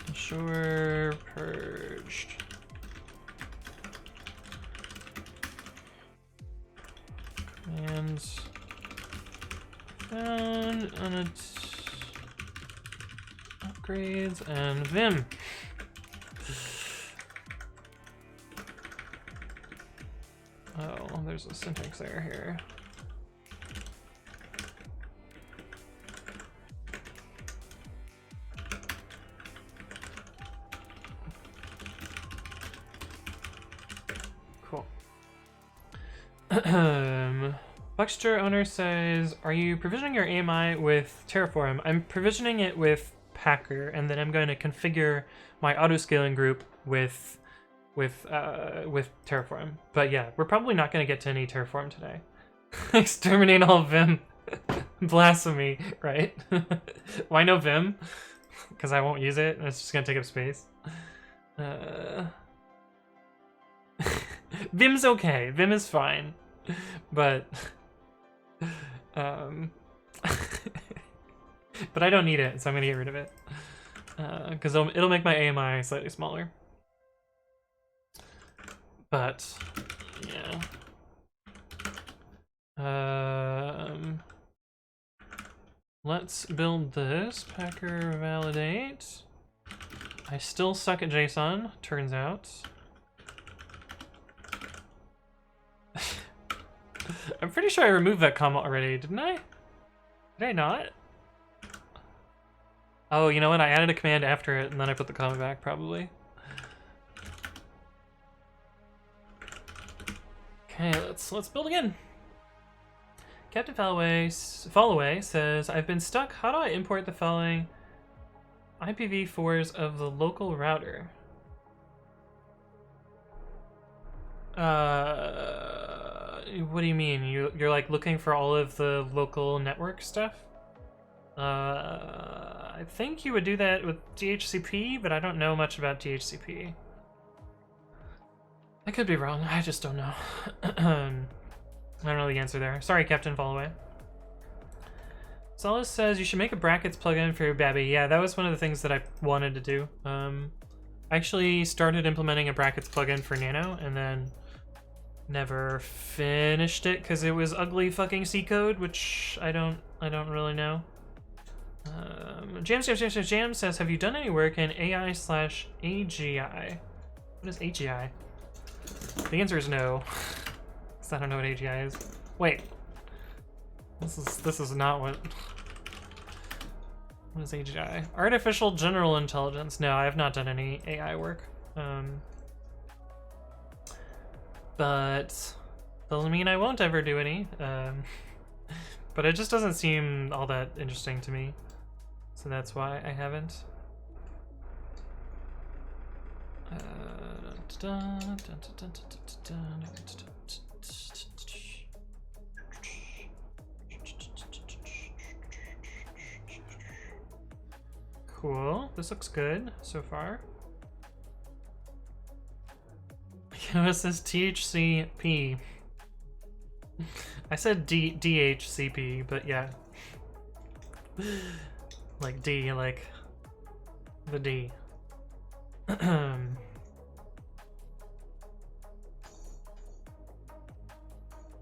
Ensure purged. And upgrades and Vim. Oh, there's a syntax error here. Cool. Buckster owner says, are you provisioning your AMI with Terraform? I'm provisioning it with Packer, and then I'm going to configure my auto-scaling group with Terraform. But yeah, we're probably not going to get to any Terraform today. Exterminate all Vim. Blasphemy, right? Why no Vim? Because I won't use it, and it's just going to take up space. Vim's okay. Vim is fine. But but I don't need it, so I'm gonna get rid of it. Because it'll make my AMI slightly smaller. But yeah. Let's build this. Packer validate. I still suck at JSON, turns out. I'm pretty sure I removed that comma already, didn't I? Did I not? Oh, you know what? I added a command after it, and then I put the comma back, probably. Okay, let's build again. Captain Fallaway says, I've been stuck. How do I import the following IPv4s of the local router? What do you mean? You're like looking for all of the local network stuff? I think you would do that with DHCP, but I don't know much about DHCP. I could be wrong. I just don't know. I don't know the answer there. Sorry, Captain Fallaway. Solus says you should make a brackets plugin for your Babby. Yeah, that was one of the things that I wanted to do. I actually started implementing a brackets plugin for Nano, and then never finished it because it was ugly fucking C code, which I don't really know. Jam says, have you done any work in AI/AGI? What is AGI? The answer is no. Because I don't know what AGI is. Wait. This is not what. What is AGI? Artificial General Intelligence. No, I have not done any AI work. But doesn't mean I won't ever do any. But it just doesn't seem all that interesting to me. So that's why I haven't. Cool. This looks good so far. This is THCP. I said DHCP, but yeah. Like D, like the D.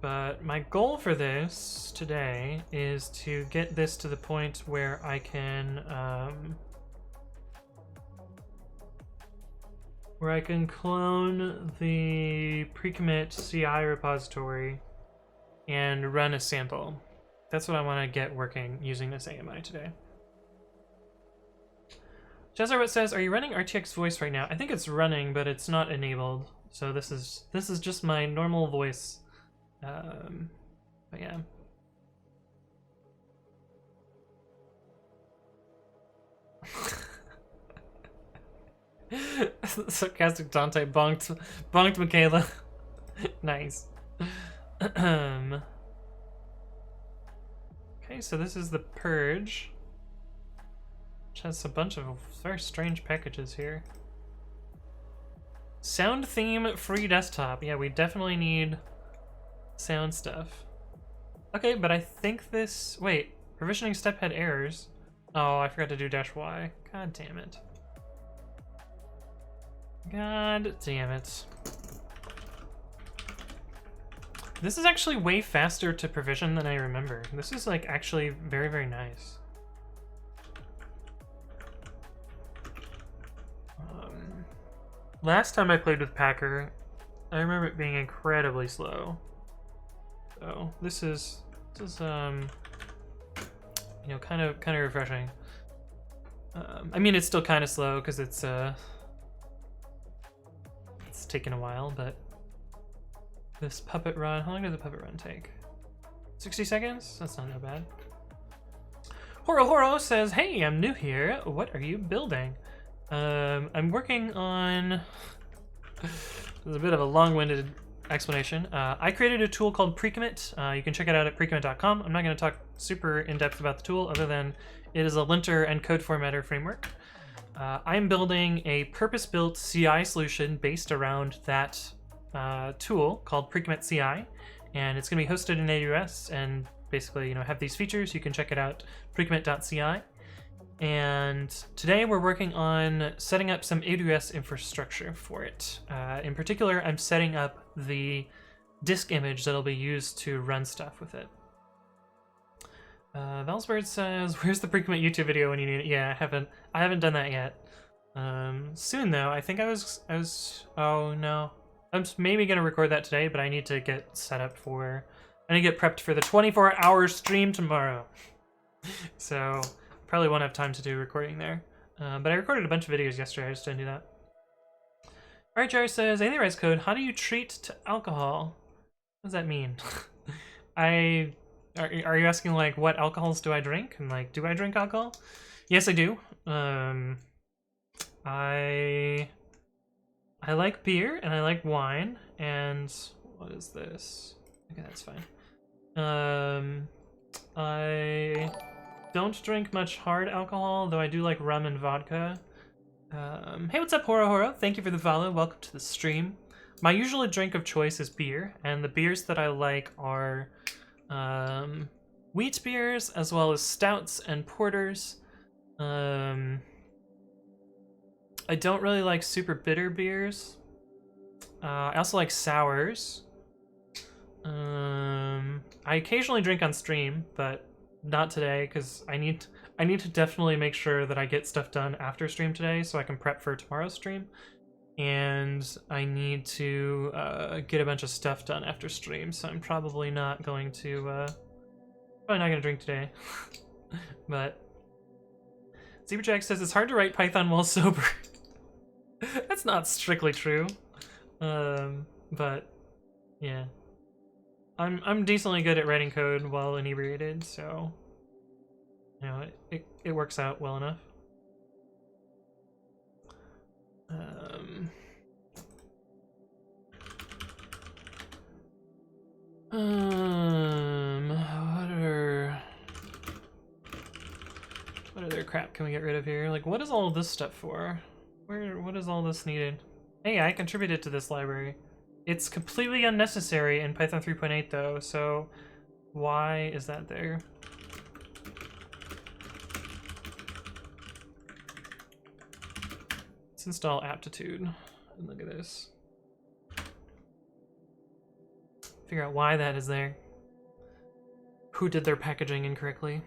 But my goal for this today is to get this to the point where I can clone the pre-commit.ci repository and run a sample. That's what I want to get working using this AMI today. Jezarwit says, are you running RTX voice right now? I think it's running, but it's not enabled. So this is just my normal voice. But yeah. Sarcastic Dante bonked Michaela. Nice. Okay, so this is the purge, which has a bunch of very strange packages here. Sound theme free desktop. Yeah, we definitely need sound stuff. Okay, but I think this... Wait, provisioning step had errors. Oh, I forgot to do -y. God damn it. God damn it. This is actually way faster to provision than I remember. This is like actually very, very nice. Last time I played with Packer, I remember it being incredibly slow. So this is you know, kind of refreshing. I mean, it's still kind of slow because it's taken a while, but this puppet run, how long does the puppet run take? 60 seconds? That's not that bad. Horo says, hey, I'm new here. What are you building? I'm working on... There's a bit of a long-winded explanation. I created a tool called pre-commit. You can check it out at pre-commit.com. I'm not going to talk super in-depth about the tool other than it is a linter and code formatter framework. I'm building a purpose-built CI solution based around that tool called pre-commit.ci, and it's going to be hosted in AWS and basically, you know, have these features. You can check it out, pre-commit.ci. And today we're working on setting up some AWS infrastructure for it. In particular, I'm setting up the disk image that'll be used to run stuff with it. Valsbird says, "Where's the pre-commit YouTube video when you need it?" Yeah, I haven't done that yet. Soon though. I think I was. Oh no, I'm maybe gonna record that today, but I need to get set up for. I need to get prepped for the 24-hour stream tomorrow. So. Probably won't have time to do recording there. But I recorded a bunch of videos yesterday, I just didn't do that. Alright, Jerry says, Alienrise code, how do you treat to alcohol? What does that mean? Are you asking, like, what alcohols do I drink? And, like, do I drink alcohol? Yes, I do. I like beer, and I like wine, and... What is this? Okay, that's fine. I... don't drink much hard alcohol, though I do like rum and vodka. Hey, what's up, Horo? Thank you for the follow. Welcome to the stream. My usual drink of choice is beer, and the beers that I like are wheat beers, as well as stouts and porters. I don't really like super bitter beers. I also like sours. I occasionally drink on stream, but not today, because I need to definitely make sure that I get stuff done after stream today so I can prep for tomorrow's stream. And I need to get a bunch of stuff done after stream, so I'm probably not going to drink today. But Zebrajack says it's hard to write Python while sober. That's not strictly true. But yeah. I'm decently good at writing code while inebriated, so you know it works out well enough. What other crap can we get rid of here? Like, what is all this stuff for? What is all this needed? Hey, I contributed to this library. It's completely unnecessary in Python 3.8 though, so why is that there? Let's install aptitude and look at this. Figure out why that is there. Who did their packaging incorrectly?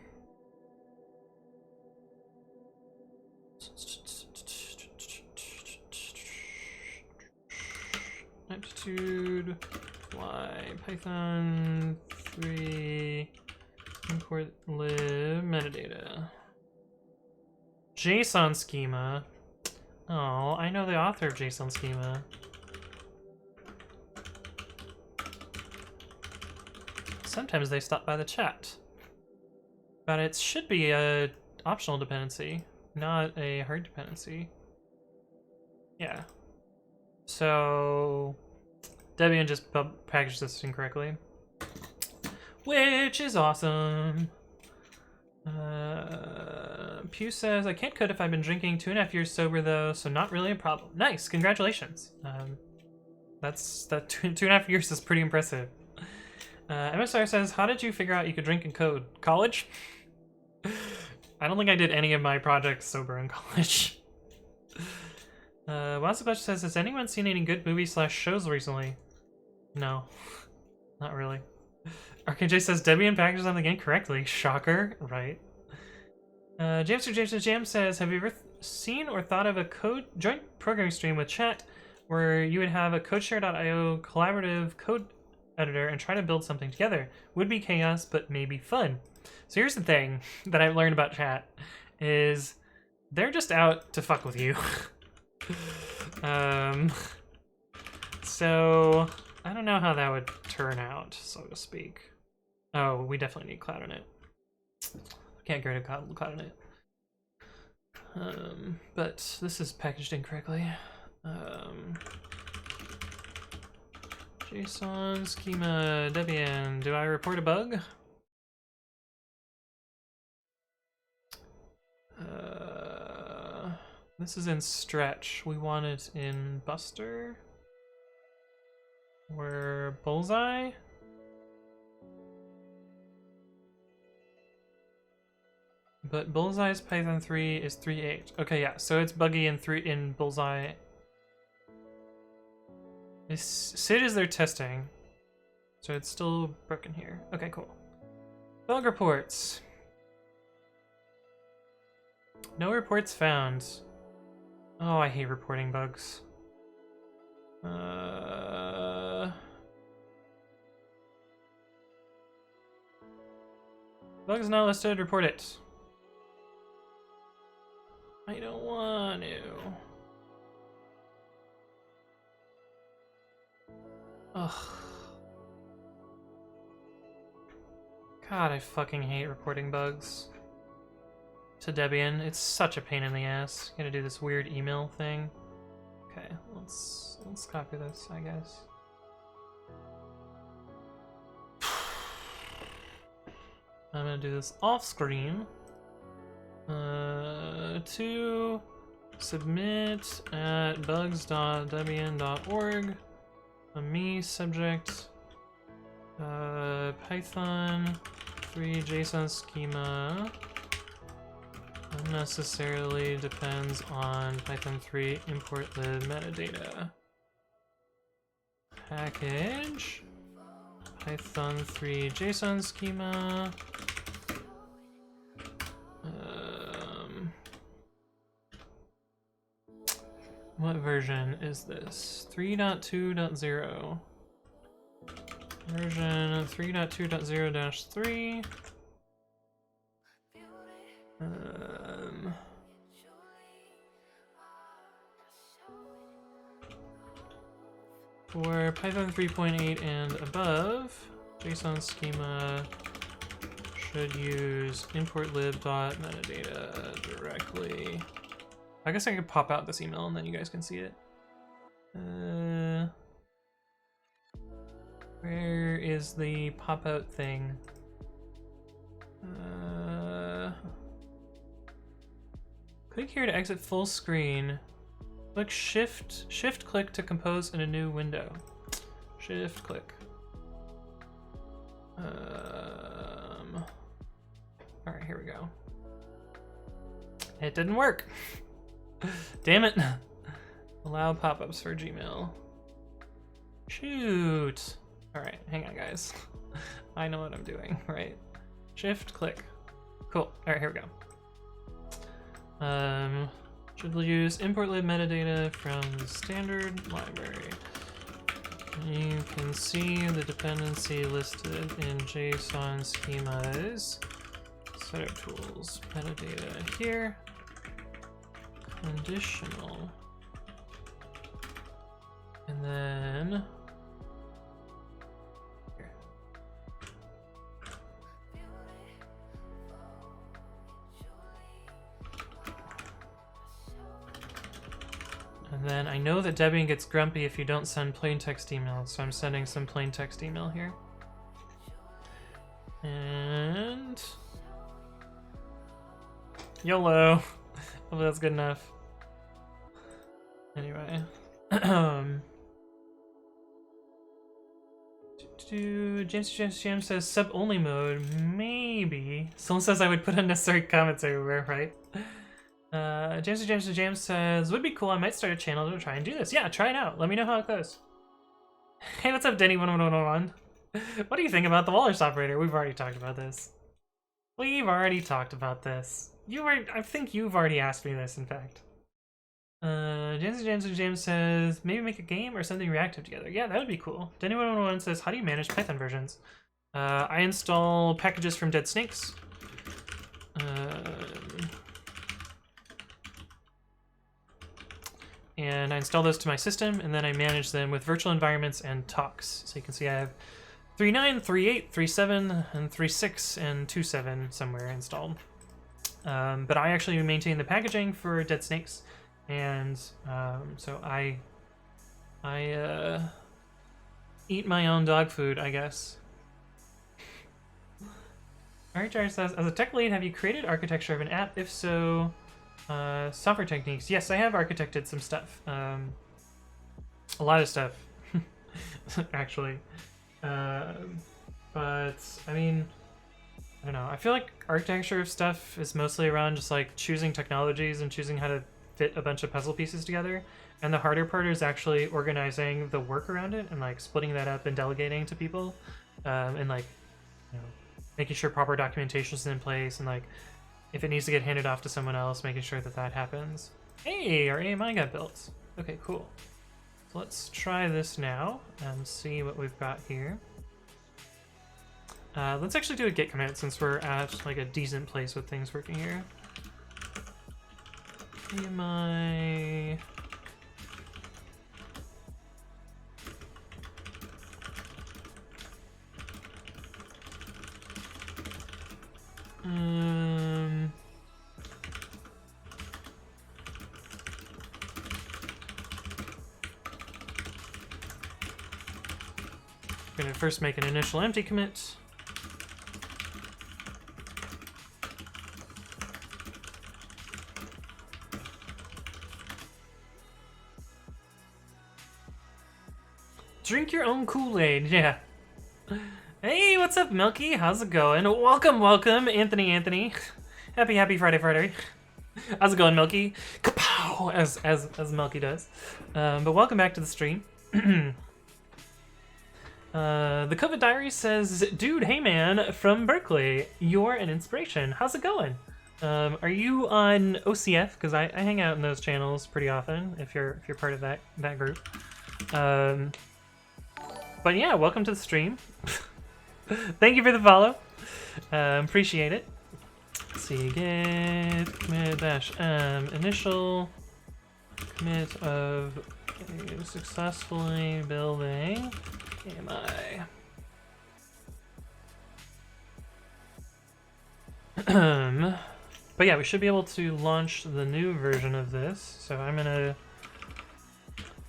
Aptitude, y, Python 3, import lib metadata. JSON schema. Oh, I know the author of JSON schema. Sometimes they stop by the chat. But it should be a optional dependency, not a hard dependency. Yeah. So Debian just packaged this incorrectly, which is awesome. Pew says, I can't code if I've been drinking 2.5 years sober though, so not really a problem. Nice, congratulations. That's 2.5 years is pretty impressive. MSR says, how did you figure out you could drink and code? College? I don't think I did any of my projects sober in college. Wazaglush says, has anyone seen any good movies/shows recently? No. Not really. RKJ says Debian packages something incorrectly. Shocker, right? Jam says, have you ever seen or thought of a joint programming stream with chat where you would have a codeshare.io collaborative code editor and try to build something together? Would be chaos, but maybe fun. So here's the thing that I've learned about chat is they're just out to fuck with you. So I don't know how that would turn out, so to speak. Oh, we definitely need Cloud on it. Can't get rid of Cloud on it. But this is packaged incorrectly. JSON schema Debian. Do I report a bug? This is in stretch. We want it in Buster. Or Bullseye. But Bullseye's Python 3 is 3.8. Okay, yeah, so it's buggy in Bullseye. SID is their testing. So it's still broken here. Okay, cool. Bug reports. No reports found. Oh, I hate reporting bugs. Bugs not listed, report it. I don't want to. Ugh. God, I fucking hate reporting bugs to Debian. It's such a pain in the ass. Gotta do this weird email thing. Okay, let's copy this, I guess. I'm gonna do this off screen. To submit at bugs.debian.org. Me subject Python 3 JSON schema unnecessarily depends on Python 3 import lib metadata. Package Python 3 JSON schema. What version is this? 3.2.0. Version 3.2.0-3. For Python 3.8 and above, JSON schema should use import lib.metadata directly. I guess I could pop out this email and then you guys can see it. Where is the pop out thing? Click here to exit full screen. Click shift click to compose in a new window. Shift click. Alright, here we go. It didn't work. Damn it. Allow pop-ups for Gmail. Shoot. Alright, hang on guys. I know what I'm doing, right? Shift click. Cool. Alright, here we go. Should use import lib metadata from the standard library. You can see the dependency listed in JSON schemas. Setup tools, metadata here. Conditional. And then here. And then I know that Debian gets grumpy if you don't send plain text emails, so I'm sending some plain text email here. And YOLO. Hopefully that's good enough. Anyway. James says sub-only mode. Maybe. Someone says I would put unnecessary comments everywhere, right? James says, would be cool, I might start a channel to try and do this. Yeah, try it out. Let me know how it goes. Hey, what's up, Denny1111? What do you think about the Walrus operator? We've already talked about this. We've already talked about this. I think you've already asked me this, in fact. James says, maybe make a game or something reactive together. Yeah, that would be cool. Denny111 says, how do you manage Python versions? I install packages from Dead Snakes. And I install those to my system, and then I manage them with virtual environments and talks. So you can see I have 3.9, 3.8, 3.7, and 3.6, and 2.7 somewhere installed. But I actually maintain the packaging for Dead Snakes, and so I eat my own dog food, I guess. Alright, Jar says, as a tech lead, have you created architecture of an app? If so, software techniques. Yes, I have architected some stuff. A lot of stuff, actually. But, I mean, I don't know. I feel like architecture of stuff is mostly around just like choosing technologies and choosing how to fit a bunch of puzzle pieces together. And the harder part is actually organizing the work around it and like splitting that up and delegating to people. And like, you know, making sure proper documentation is in place and like, if it needs to get handed off to someone else, making sure that that happens. Hey, our AMI got built. Okay, cool. So let's try this now and see what we've got here. Let's actually do a git commit since we're at like a decent place with things working here. AMI. Gonna first make an initial empty commit. Drink your own Kool-Aid, yeah. Hey, what's up, Milky? How's it going? Welcome, Anthony. Happy Friday. How's it going, Milky? Kapow! As Milky does. But welcome back to the stream. The COVID Diary says, dude, hey man, from Berkeley, you're an inspiration. How's it going? Are you on OCF? Because I hang out in those channels pretty often. If you're part of that group. But yeah, welcome to the stream. Thank you for the follow. Appreciate it. Let's see, git commit dash initial commit of successfully building AMI. But yeah, we should be able to launch the new version of this. So I'm gonna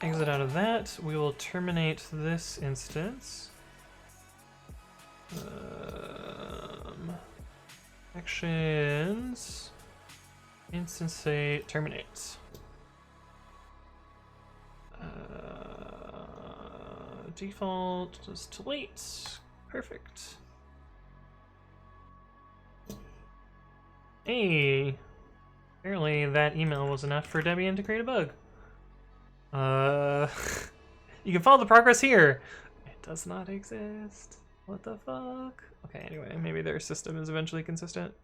exit out of that. We will terminate this instance. Actions. Instancate. Terminate. Default. Just delete. Perfect. Hey. Apparently that email was enough for Debian to create a bug. You can follow the progress here. It does not exist. What the fuck? Okay, anyway, maybe their system is eventually consistent.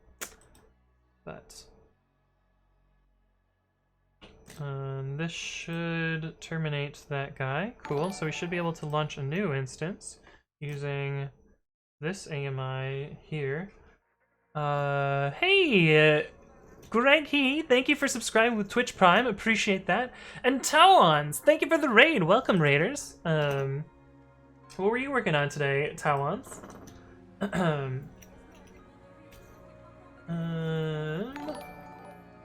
But this should terminate that guy. Cool, so we should be able to launch a new instance using this AMI here. Hey, Greg He, thank you for subscribing with Twitch Prime, appreciate that. And Tawans, thank you for the raid. Welcome, raiders. What were you working on today, Tawans?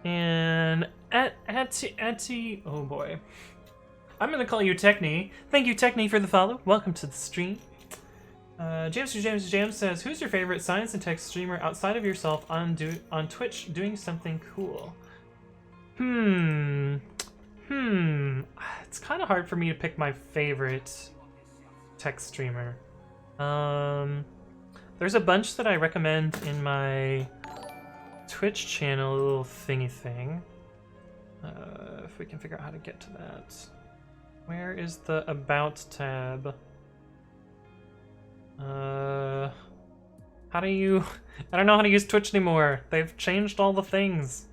And Ati, oh boy. I'm gonna call you Techni. Thank you, Techni, for the follow. Welcome to the stream. James says, who's your favorite science and tech streamer outside of yourself on Twitch doing something cool? It's kind of hard for me to pick my favorite tech streamer. There's a bunch that I recommend in my Twitch channel, a little thingy thing. If we can figure out how to get to that. Where is the About tab? How do you... I don't know how to use Twitch anymore. They've changed all the things.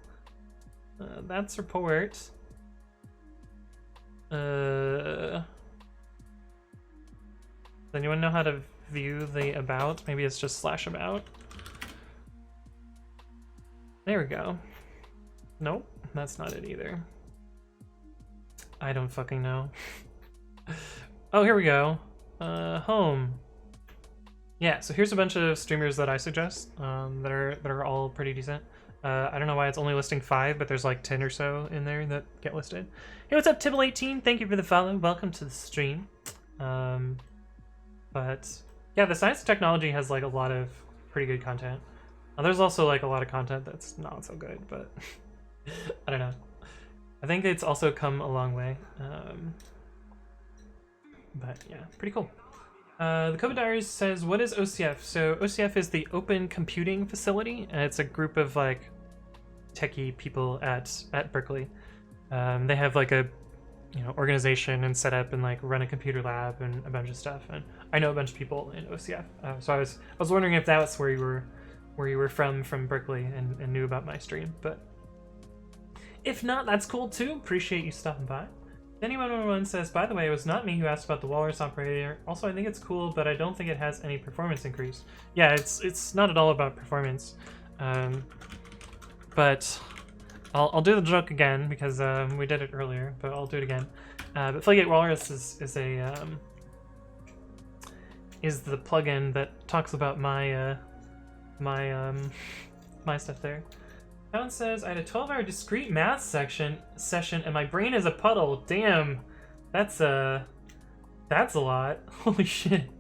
That's report. Does anyone know how to view the about? Maybe it's just /about. There we go. Nope, that's not it either. I don't fucking know. Oh, here we go. Home. Yeah, so here's a bunch of streamers that I suggest that are all pretty decent. I don't know why it's only listing 5, but there's like 10 or so in there that get listed. Hey, what's up, Tibble18? Thank you for the follow. Welcome to the stream. But yeah, the Science of Technology has like a lot of pretty good content. There's also like a lot of content that's not so good, but I don't know. I think it's also come a long way. But yeah, pretty cool. The COVID Diaries says, what is OCF? So OCF is the Open Computing Facility, and it's a group of like techie people at Berkeley. They have like a organization and set up and like run a computer lab and a bunch of stuff. And I know a bunch of people in OCF, so I was wondering if that's where you were from Berkeley and knew about my stream. But if not, that's cool too. Appreciate you stopping by. Anyone says, by the way, it was not me who asked about the Walrus operator. Also, I think it's cool, but I don't think it has any performance increase. Yeah, it's not at all about performance. But I'll do the joke again because we did it earlier, but I'll do it again. But Flygate Walrus is the plugin that talks about my my stuff there. Alan says, I had a 12-hour discrete math session and my brain is a puddle. Damn, that's a lot. Holy shit.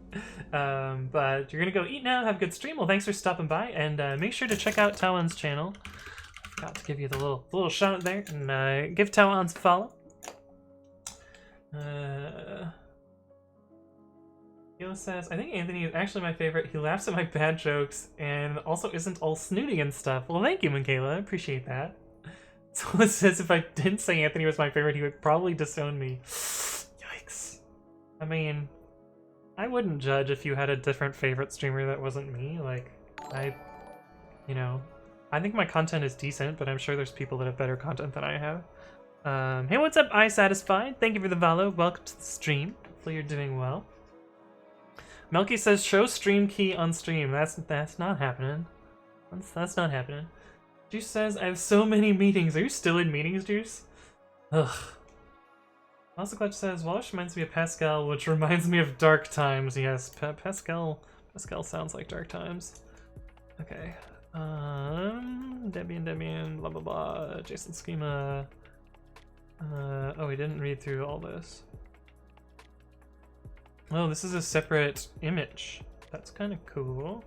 But you're gonna go eat now, have a good stream. Well, thanks for stopping by, and make sure to check out Talon's channel. I forgot to give you the little shout out there, and give Talon's a follow. Gil says, I think Anthony is actually my favorite. He laughs at my bad jokes and also isn't all snooty and stuff. Well, thank you, Michaela. I appreciate that. So it says if I didn't say Anthony was my favorite, he would probably disown me. Yikes. I mean, I wouldn't judge if you had a different favorite streamer that wasn't me. Like, I think my content is decent, but I'm sure there's people that have better content than I have. Hey, what's up, iSatisfied? Thank you for the follow. Welcome to the stream. Hopefully you're doing well. Melky says, show stream key on stream. That's not happening. That's not happening. Juice says, I have so many meetings. Are you still in meetings, Juice? Ugh. Also Clutch says, Walsh reminds me of Pascal, which reminds me of Dark Times. Yes, Pascal sounds like Dark Times. Okay. Debian, blah blah blah. Jason Schema. Oh, we didn't read through all this. Oh, this is a separate image. That's kind of cool.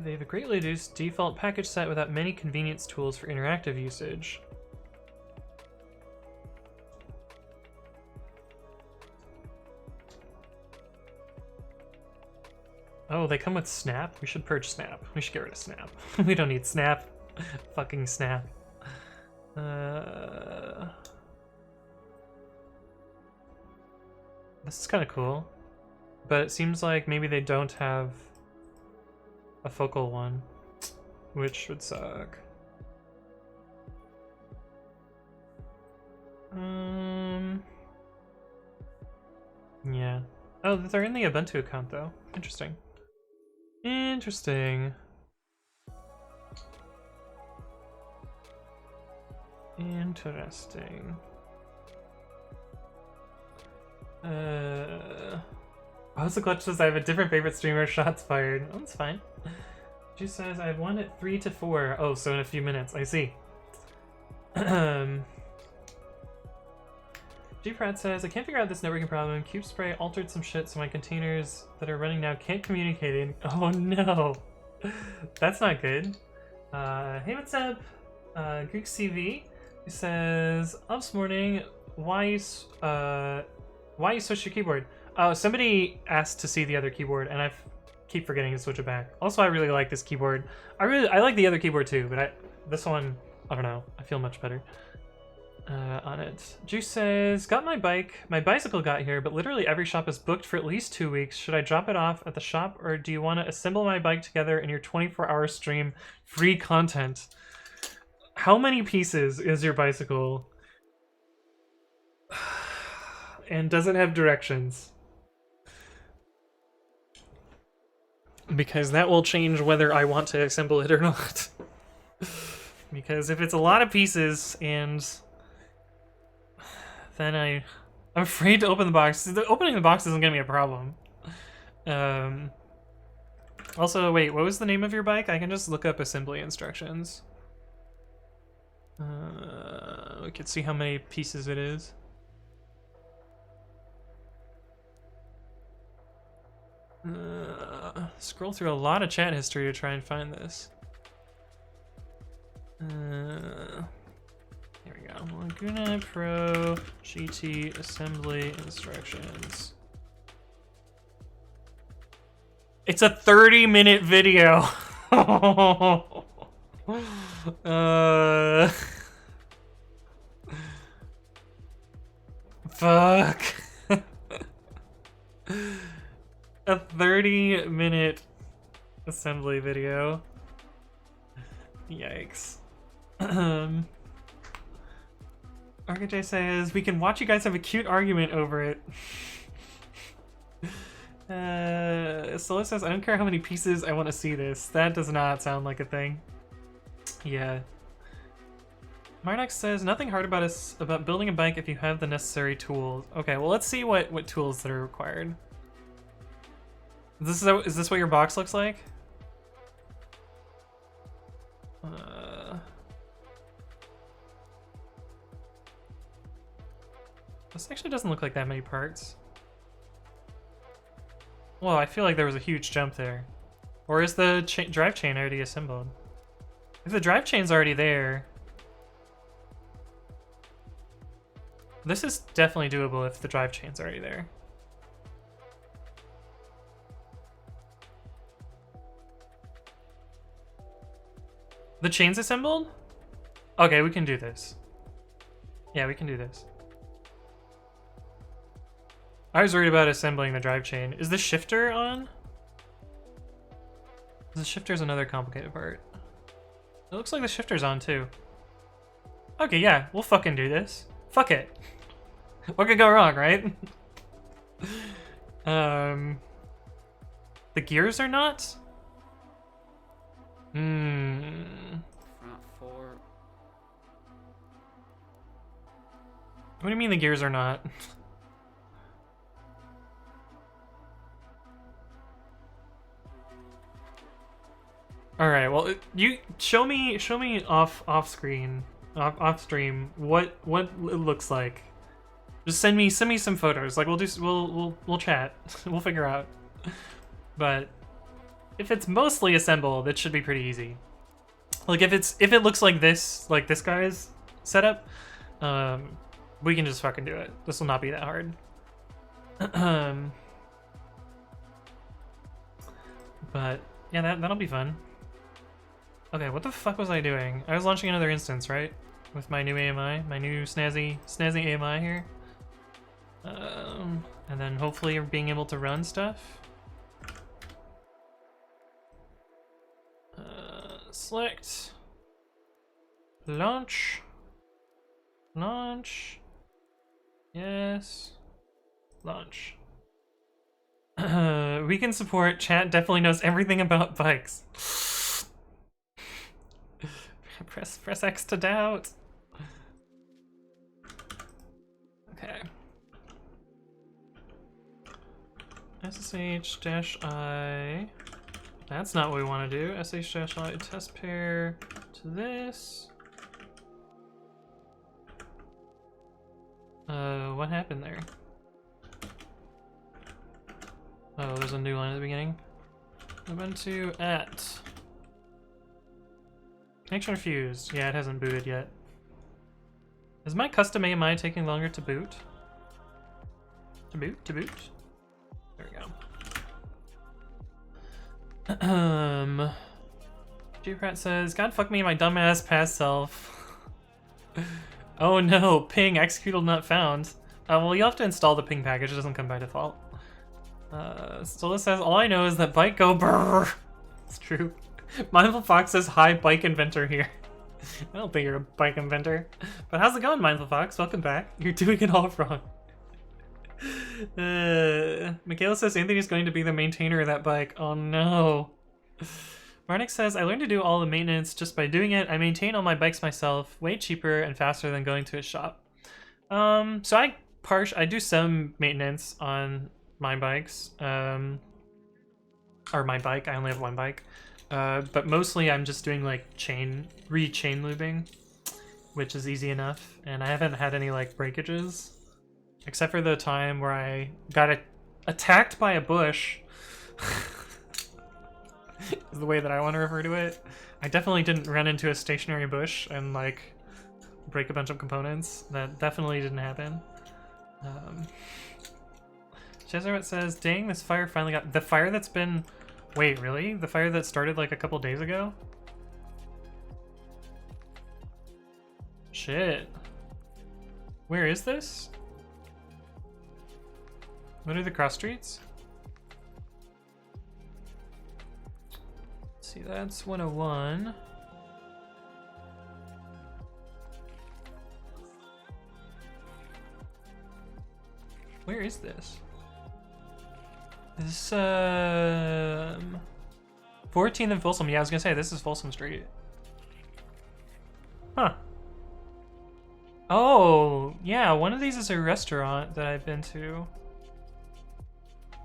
They have a greatly reduced default package set without many convenience tools for interactive usage. Oh, they come with Snap? We should purge Snap. We should get rid of Snap. We don't need Snap. Fucking Snap. This is kind of cool. But it seems like maybe they don't have a focal one, which would suck. Yeah. Oh, they're in the Ubuntu account though. Interesting. Interesting. Also Clutch says I have a different favorite streamer, shots fired. Oh, that's fine. She says I have one at 3 to 4. Oh, so in a few minutes. I see. G-Prat says, I can't figure out this networking problem. CubeSpray altered some shit so my containers that are running now can't communicate. Oh no. That's not good. Hey, what's up? Greek CV, who says, Ops morning, why you switch your keyboard? Somebody asked to see the other keyboard, and I keep forgetting to switch it back. Also, I really like this keyboard. I like the other keyboard too, but this one, I don't know. I feel much better on it. Juice says, got my bike. My bicycle got here, but literally every shop is booked for at least 2 weeks. Should I drop it off at the shop, or do you want to assemble my bike together in your 24-hour stream? Free content. How many pieces is your bicycle? And does it have directions? Because that will change whether I want to assemble it or not. Because if it's a lot of pieces, and then I'm afraid to open the box. Opening the box isn't gonna be a problem. Also, wait, what was the name of your bike? I can just look up assembly instructions. We can see how many pieces it is. Scroll through a lot of chat history to try and find this. Here we go. Laguna Pro GT assembly instructions. It's a 30-minute video. Fuck. A 30-minute assembly video. Yikes. RKJ says, we can watch you guys have a cute argument over it. Solar says, I don't care how many pieces, I want to see this. That does not sound like a thing. Yeah. Marnox says, nothing hard about building a bike if you have the necessary tools. Okay, well let's see what tools that are required. Is this what your box looks like? This actually doesn't look like that many parts. Well, I feel like there was a huge jump there. Or is the drive chain already assembled? If the drive chain's already there, this is definitely doable if the drive chain's already there. The chain's assembled? Okay, we can do this. Yeah, we can do this. I was worried about assembling the drive chain. Is the shifter on? The shifter's another complicated part. It looks like the shifter's on too. Okay, yeah, we'll fucking do this. Fuck it. What could go wrong, right? The gears are not? Front 4. What do you mean the gears are not? All right. Well, you show me off stream what it looks like. Just send me some photos. Like we'll chat. We'll figure out. But if it's mostly assembled, it should be pretty easy. Like if it looks like this guy's setup, we can just fucking do it. This will not be that hard. But yeah, that'll be fun. Okay, what the fuck was I doing? I was launching another instance, right? With my new AMI, my new snazzy AMI here. And then hopefully being able to run stuff. Select. Launch. Yes. Launch. We can support. Chat definitely knows everything about bikes. Press X to doubt. Okay. SSH-I. That's not what we want to do. SSH-I test pair to this. What happened there? Oh, there's a new line at the beginning. Ubuntu at. Connection refused. Yeah, it hasn't booted yet. Is my custom AMI taking longer to boot? To boot? There we go. G-Prat says, God fuck me, my dumbass past self. Oh no, ping, executable not found. Well, you have to install the ping package, it doesn't come by default. Stola says, all I know is that bike go brrr. It's true. Mindful Fox says, hi, bike inventor here. I don't think you're a bike inventor. But how's it going, Mindful Fox? Welcome back. You're doing it all wrong. Michaela says Anthony's going to be the maintainer of that bike. Oh no. Marnik says, I learned to do all the maintenance just by doing it. I maintain all my bikes myself, way cheaper and faster than going to a shop. So I do some maintenance on my bikes. Or my bike, I only have one bike. But mostly I'm just doing like chain lubing, which is easy enough. And I haven't had any like breakages, except for the time where I got attacked by a bush. Is the way that I want to refer to it. I definitely didn't run into a stationary bush and like break a bunch of components. That definitely didn't happen. Chezarot says, dang, this fire finally got... The fire that's been... Wait, really? The fire that started like a couple days ago? Shit. Where is this? What are the cross streets? Let's see, that's 101. Where is this? This 14th and Folsom. Yeah, I was gonna say this is Folsom Street. Huh. Oh, yeah, one of these is a restaurant that I've been to.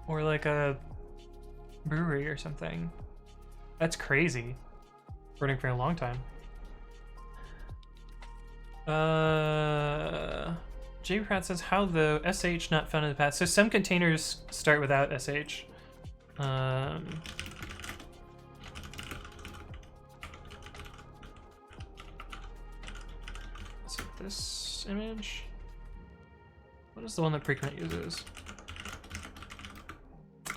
Or like a brewery or something. That's crazy. Running for a long time. J. Pratt says, how the SH not found in the past? So some containers start without SH. So this image. What is the one that pre-commit uses?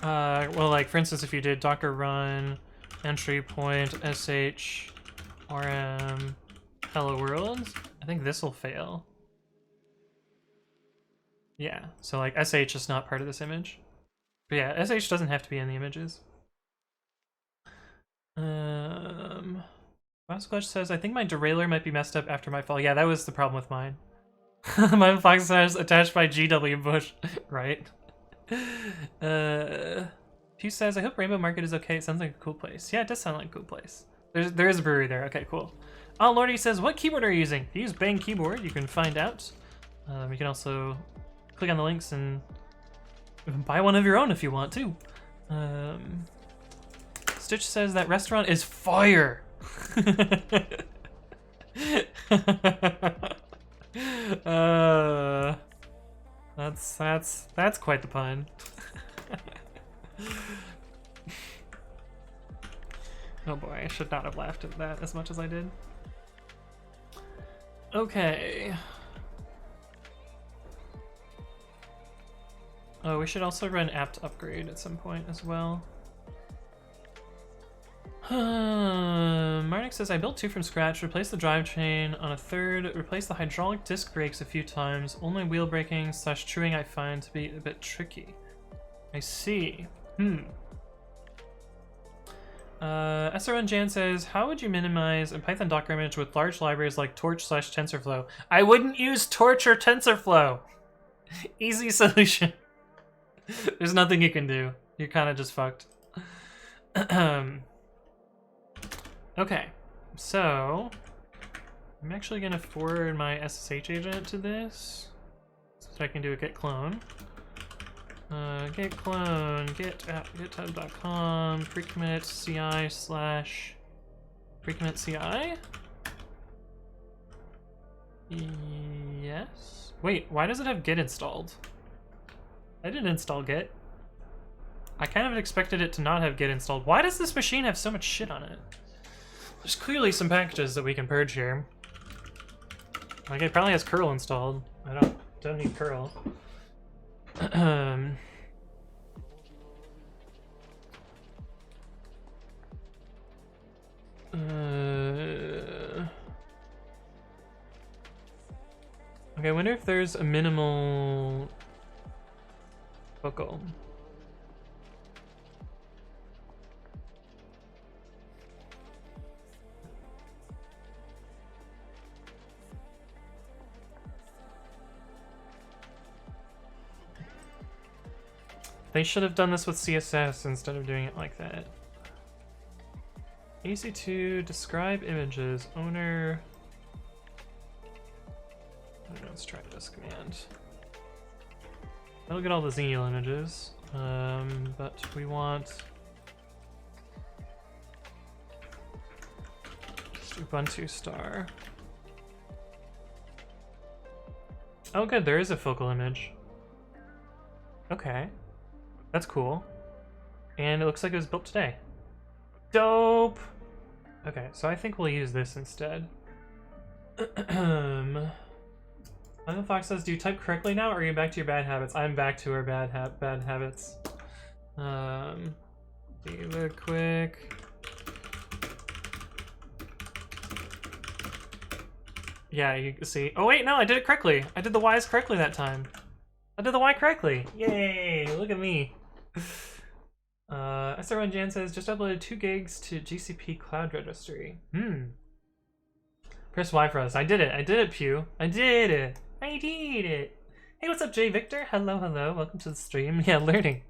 Well, like for instance, if you did docker run entry point sh rm hello world, I think this will fail. Yeah, so like sh is not part of this image. But yeah, sh doesn't have to be in the images. Vasquez says, I think my derailleur might be messed up after my fall. Yeah, that was the problem with mine. My Fox says attached by GW Bush. Right. Hugh says, I hope Rainbow Market is okay. It sounds like a cool place. Yeah, it does sound like a cool place. There is a brewery there. Okay, cool. Oh, Lordy says, what keyboard are you using? If you use Bang keyboard, you can find out. You can also click on the links and buy one of your own if you want to. Stitch says that restaurant is fire. That's quite the pun. Oh boy, I should not have laughed at that as much as I did. Okay. Oh, we should also run apt upgrade at some point as well. Marnik says, I built 2 from scratch, replaced the drivetrain on a 3rd, replaced the hydraulic disc brakes a few times, only wheel braking / truing I find to be a bit tricky. I see. SRN Jan says, how would you minimize a Python Docker image with large libraries like Torch / TensorFlow? I wouldn't use Torch or TensorFlow. Easy solution. There's nothing you can do. You're kind of just fucked. Okay, so I'm actually gonna forward my SSH agent to this so that I can do a git clone. Git clone git at github.com pre-commit.ci / pre-commit.ci. Yes. Wait, why does it have git installed? I didn't install git. I kind of expected it to not have git installed. Why does this machine have so much shit on it? There's clearly some packages that we can purge here. Like it probably has curl installed. I don't need curl. Okay, I wonder if there's a minimal focal. They should have done this with CSS instead of doing it like that. AC2, describe images, owner. Let's try this command. That'll get all the Xenial images, but we want just Ubuntu star. Oh good, there is a focal image. Okay. That's cool. And it looks like it was built today. Dope! Okay, so I think we'll use this instead. Michael Fox says, do you type correctly now, or are you back to your bad habits? I'm back to our bad habits. Give it quick. Yeah, you see. Oh wait, no, I did it correctly. I did the Y's correctly that time. I did the Y correctly. Yay! Look at me. SR1 Jan says, just uploaded 2 gigs to GCP Cloud Registry. Press Y for us. I did it, Pew. I did it. Hey, what's up, Jay Victor? Hello, hello. Welcome to the stream. Yeah, learning.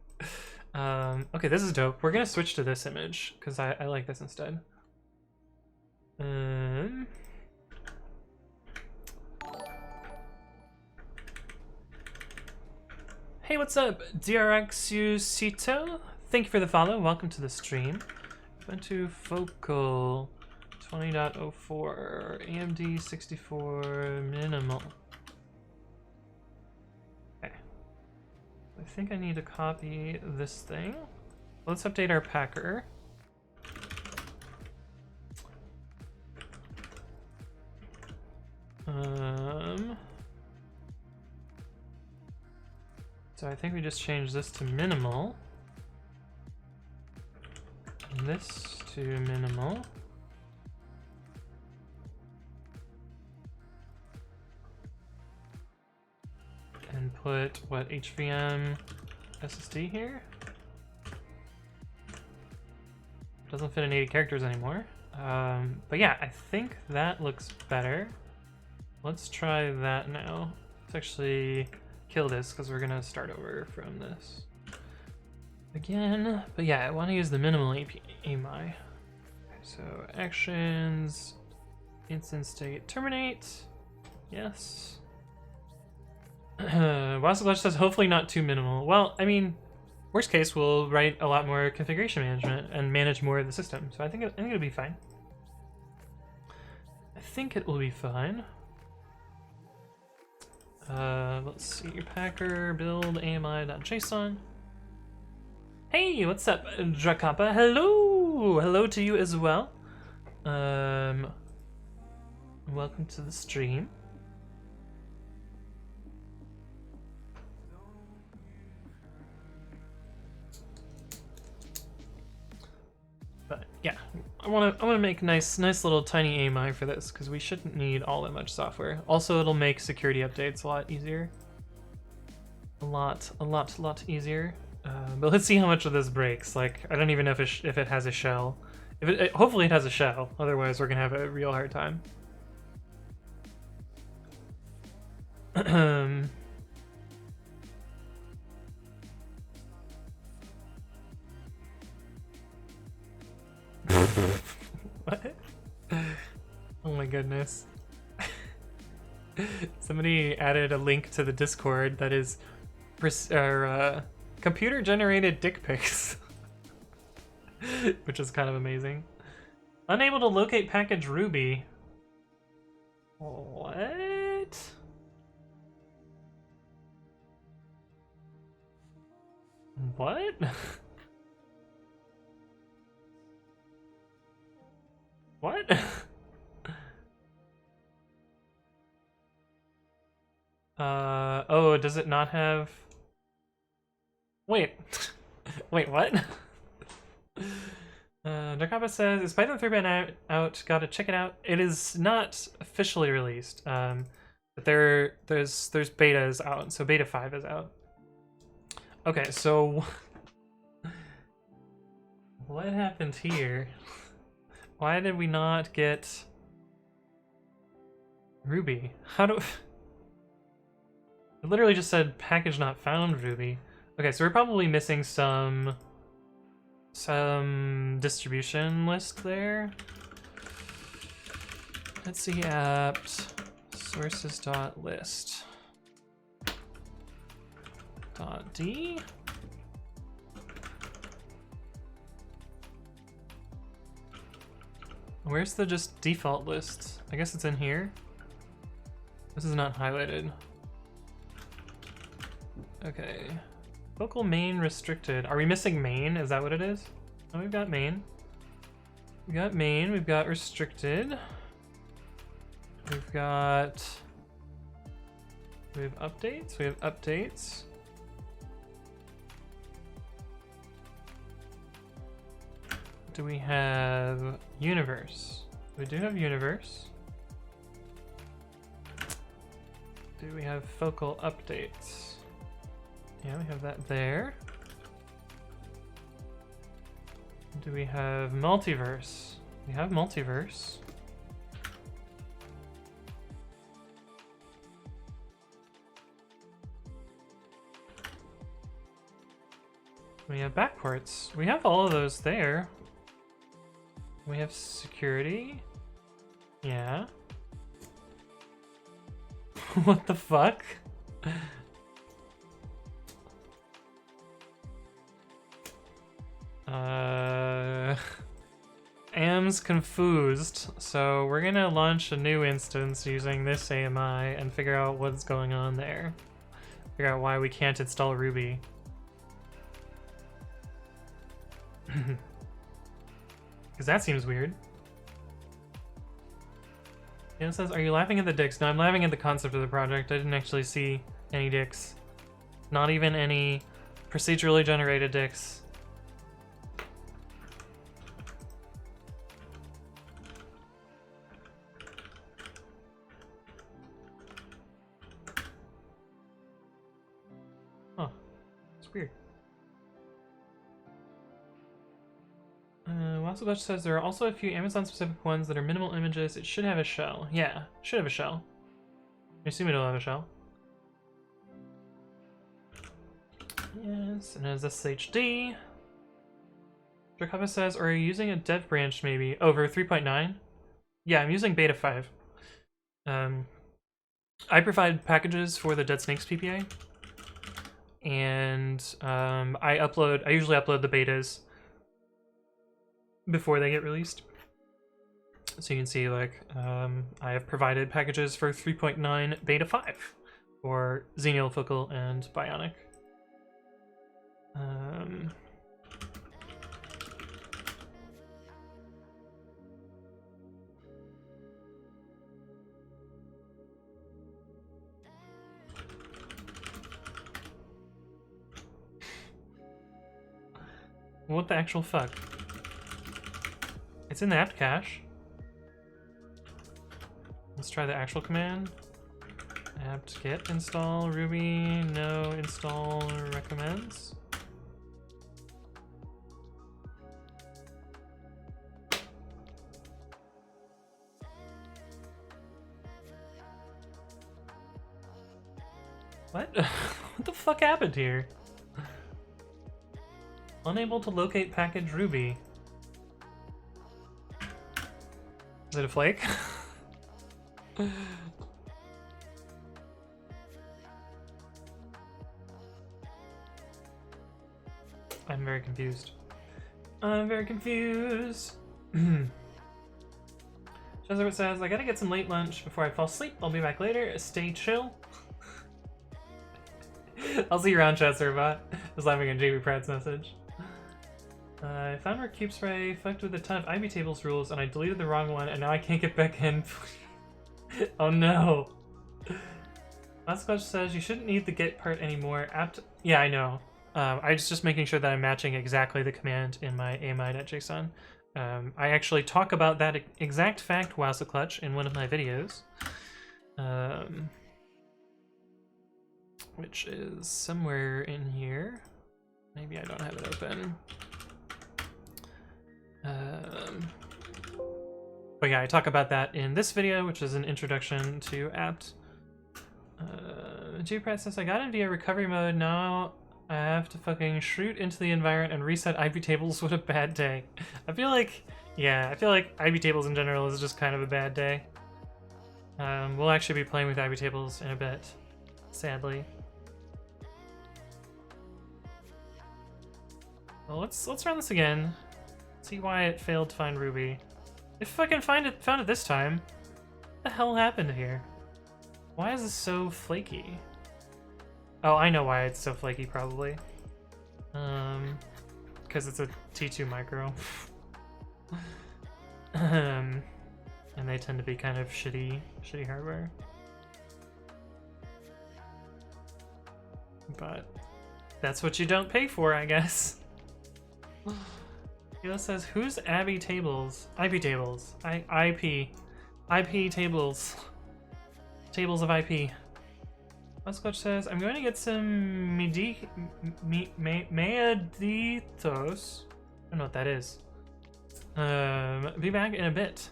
Okay, this is dope. We're gonna switch to this image, because I like this instead. Hey, what's up, DRXUcito? Thank you for the follow. Welcome to the stream. Ubuntu Focal 20.04 AMD 64 minimal. Okay. I think I need to copy this thing. Let's update our packer. So I think we just change this to minimal. And this to minimal. And put, what, HVM SSD here? Doesn't fit in 80 characters anymore. But yeah, I think that looks better. Let's try that now. Let's actually kill this because we're gonna start over from this again. But yeah, I want to use the minimal AMI. So actions, instant state, terminate. Yes. Wascalash says hopefully not too minimal. Well, I mean, worst case, we'll write a lot more configuration management and manage more of the system. So I think it'll be fine. I think it will be fine. Let's see, packer build ami.json. Hey, what's up, Drakappa? Hello! Hello to you as well. Welcome to the stream. But yeah, I wanna make nice little tiny AMI for this because we shouldn't need all that much software. Also, it'll make security updates a lot easier. A lot easier. But let's see how much of this breaks. Like, I don't even know if it has a shell. Hopefully it has a shell. Otherwise, we're gonna have a real hard time. What? Oh my goodness. Somebody added a link to the Discord that is computer generated dick pics. Which is kind of amazing. Unable to locate package Ruby. What? What? What? does it not have... Wait. Wait, what? Darkapa says, is Python 3 out? Gotta check it out. It is not officially released, but there's betas out, so beta 5 is out. Okay, so what happened here? Why did we not get Ruby? How do... It literally just said package not found Ruby. Okay, so we're probably missing some distribution list there. Let's see, apt sources.list .d. Where's the just default list? I guess it's in here. This is not highlighted. Okay. Local main restricted. Are we missing main? Is that what it is? Oh, we've got main. We got main, we've got restricted. We've got... We have updates, we have updates. Do we have universe? We do have universe. Do we have focal updates? Yeah, we have that there. Do we have multiverse? We have multiverse. We have backports. We have all of those there. We have security. Yeah. What the fuck? Am's confused, so we're gonna launch a new instance using this AMI and figure out what's going on there. Figure out why we can't install Ruby. Because that seems weird. It says, are you laughing at the dicks? No, I'm laughing at the concept of the project. I didn't actually see any dicks. Not even any procedurally generated dicks. Huh. It's weird. Wasabach says there are also a few Amazon-specific ones that are minimal images. It should have a shell. Yeah, should have a shell. I assume it'll have a shell. Yes, and as SSHD. Drakava says, are you using a dev branch maybe? Over 3.9? Yeah, I'm using beta 5. I provide packages for the Dead Snakes PPA. And I usually upload the betas before they get released. So you can see, like, I have provided packages for 3.9 beta 5 for Xenial, Focal, and Bionic. What the actual fuck? It's in the apt cache. Let's try the actual command. Apt get install Ruby, no install recommends. What? What the fuck happened here? Unable to locate package Ruby. Is it a flake? I'm very confused. I'm very confused. Jesuit says, I gotta get some late lunch before I fall asleep. I'll be back later. Stay chill. I'll see you around, Chatserbot. I was laughing at JB Pratt's message. I found where CubeSpray fucked with a ton of IB tables rules and I deleted the wrong one and now I can't get back in. Oh no. Oscotch says you shouldn't need the get part anymore. Yeah, I know. I was just making sure that I'm matching exactly the command in my ami.json. I actually talk about that exact fact, Wowza Clutch, in one of my videos. Which is somewhere in here. Maybe I don't have it open. But yeah, I talk about that in this video, which is an introduction to apt. G-Press says, I got in via recovery mode, now I have to fucking shoot into the environment and reset IP tables. What a bad day. I feel like IP tables in general is just kind of a bad day. We'll actually be playing with IP tables in a bit, sadly. Well, let's run this again. See why it failed to find Ruby. It fucking found it this time. What the hell happened here? Why is this so flaky? Oh, I know why it's so flaky, probably. Because it's a T2 micro. And they tend to be kind of shitty hardware. But that's what you don't pay for, I guess. Hilo says, who's Abby Tables? IP tables. IP tables. Tables of IP. Oscotch says, I'm going to get some Meaditos. I don't know what that is. Be back in a bit.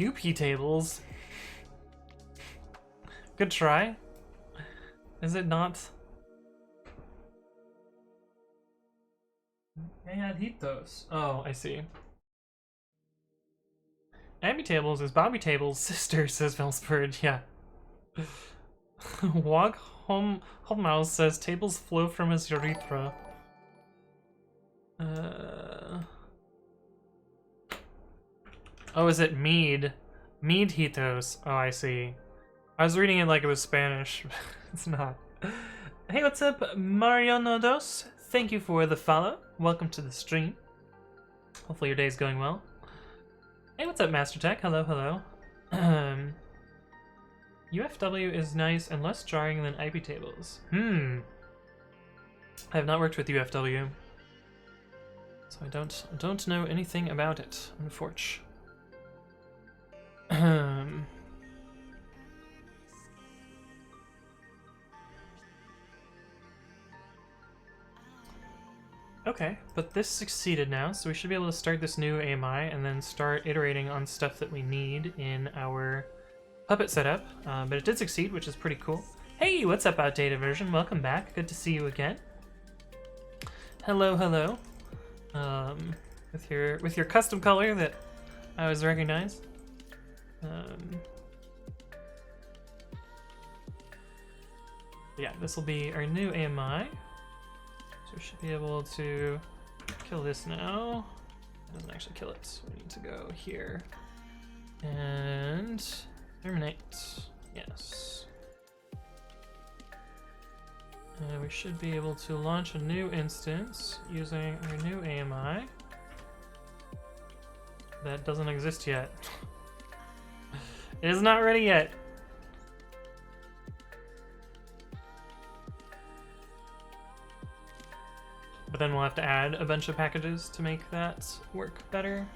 UP tables. Good try. Is it not? Meaditos. Oh, I see. Abby Tables is Bobby Tables' sister, says Velsperd. Yeah. Wog Holmouse says tables flow from his urethra. Oh, is it mead? Meaditos. Oh, I see. I was reading it like it was Spanish. It's not. Hey, what's up, Marionodos? Thank you for the follow. Welcome to the stream. Hopefully your day's going well. Hey, what's up, Master Tech? Hello, hello. UFW is nice and less jarring than IP tables. I have not worked with UFW, so I don't know anything about it, unfortunately. Okay, but this succeeded now, so we should be able to start this new AMI and then start iterating on stuff that we need in our Puppet setup. But it did succeed, which is pretty cool. Hey, what's up, Outdated Version? Welcome back. Good to see you again. Hello, hello. With your custom color that I always recognize. Yeah, this will be our new AMI. So we should be able to kill this now. It doesn't actually kill it, so we need to go here. And terminate. Yes. We should be able to launch a new instance using our new AMI. That doesn't exist yet. It is not ready yet. But then we'll have to add a bunch of packages to make that work better.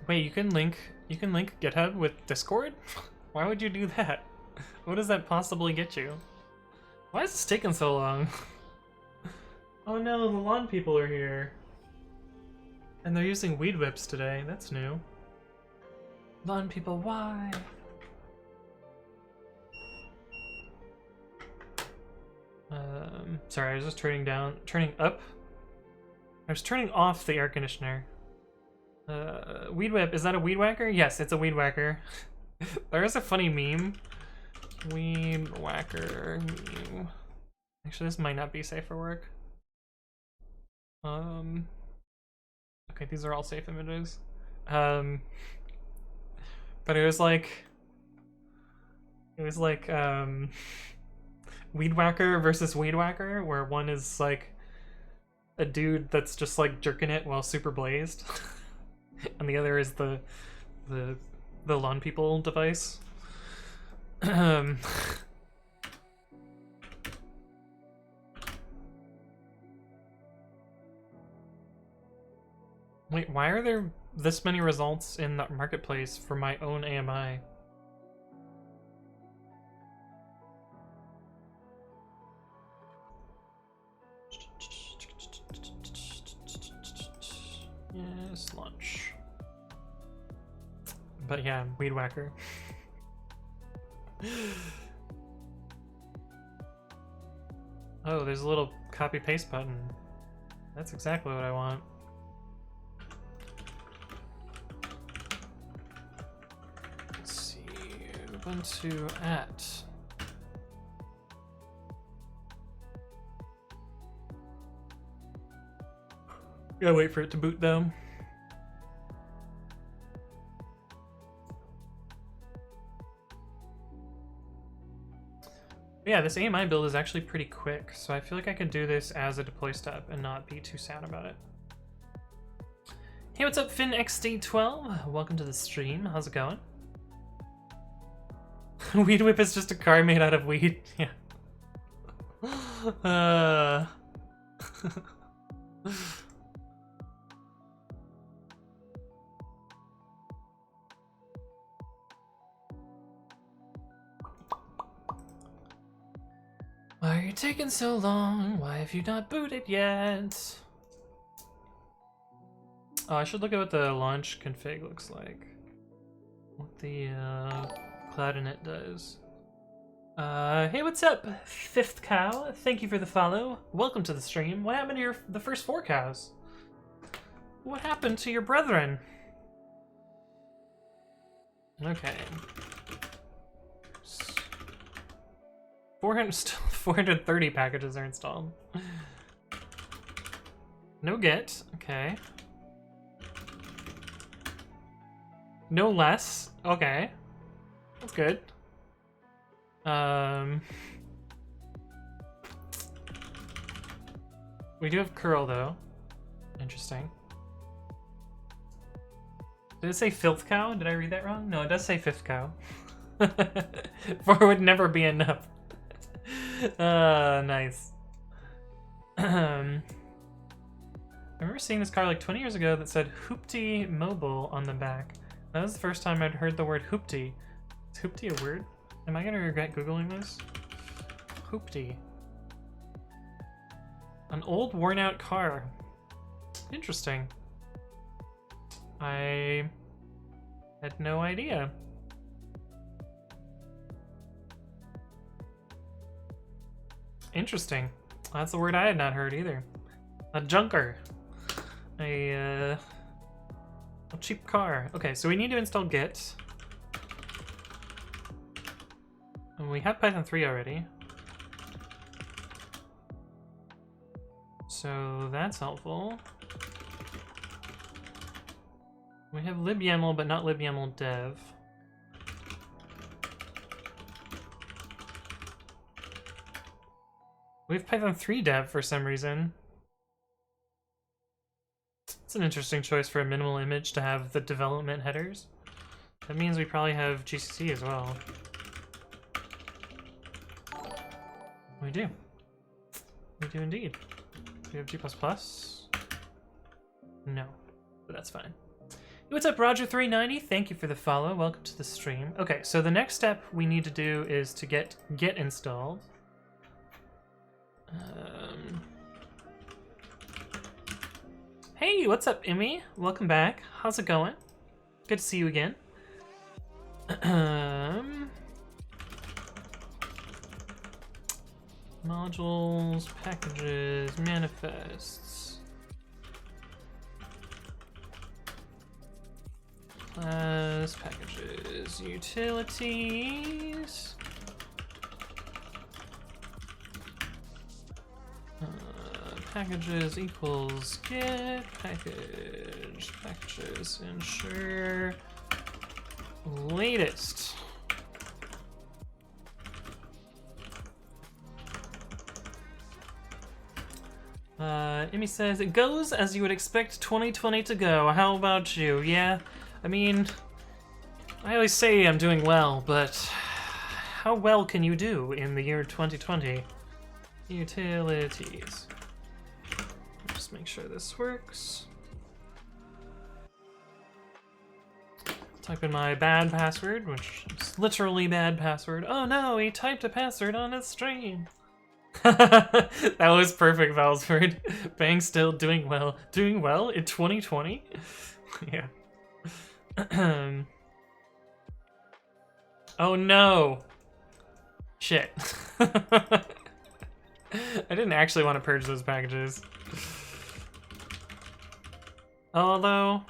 Wait, you can link GitHub with Discord? Why would you do that? What does that possibly get you? Why is this taking so long? Oh no, the lawn people are here. And they're using weed whips today. That's new. Lawn people, why? Sorry, I was just turning up. I was turning off the air conditioner. Weed whip, is that a weed whacker? Yes, it's a weed whacker. There is a funny meme Weed whacker. Actually, this might not be safe for work. Okay, these are all safe images. But it was like Weed Whacker versus Weed Whacker, where one is like a dude that's just like jerking it while super blazed, and the other is the lawn people device. Wait, why are there this many results in the marketplace for my own AMI? Yes, lunch. But yeah, Weed Whacker. Oh, there's a little copy paste button. That's exactly what I want. Let's see, ubuntu at. Gotta wait for it to boot though. Yeah, this AMI build is actually pretty quick, so I feel like I can do this as a deploy step and not be too sad about it. Hey, what's up, FinnXD12? Welcome to the stream. How's it going? Weed Whip is just a car made out of weed. Yeah. Why are you taking so long? Why have you not booted yet? Oh, I should look at what the launch config looks like. What the Cloud Init does. Hey, what's up, Fifth Cow? Thank you for the follow. Welcome to the stream. What happened to the first 4 cows? What happened to your brethren? Okay. 430 packages are installed. No get, okay. No less, okay. That's good. We do have curl though. Interesting. Did it say filth cow? Did I read that wrong? No, it does say fifth cow. 4 would never be enough. Nice. I remember seeing this car like 20 years ago that said Hoopty Mobile on the back. That was the first time I'd heard the word Hoopty. Is Hoopty a word? Am I gonna regret Googling this? Hoopty. An old worn out car. Interesting. I had no idea. Interesting. That's a word I had not heard either. A junker. A cheap car. Okay, so we need to install Git. And we have Python 3 already. So that's helpful. We have libyaml, but not libyaml dev. We have Python 3 dev for some reason. It's an interesting choice for a minimal image to have the development headers. That means we probably have GCC as well. We do. We do indeed. Do we have G++? No, but that's fine. What's up, Roger390? Thank you for the follow. Welcome to the stream. Okay, so the next step we need to do is to get Git installed. Hey, what's up, Emmy? Welcome back. How's it going? Good to see you again. Modules, packages, manifests. Class, packages, utilities. packages equals get package packages ensure latest. Emmy says, it goes as you would expect 2020 to go. How about you? Yeah, I mean, I always say I'm doing well, but how well can you do in the year 2020? Utilities. Just make sure this works. Type in my bad password, which is literally bad password. Oh no, he typed a password on his stream. That was perfect, Valsford. Bang still doing well. Doing well in 2020? Yeah. Oh no! Shit. I didn't actually want to purge those packages. Although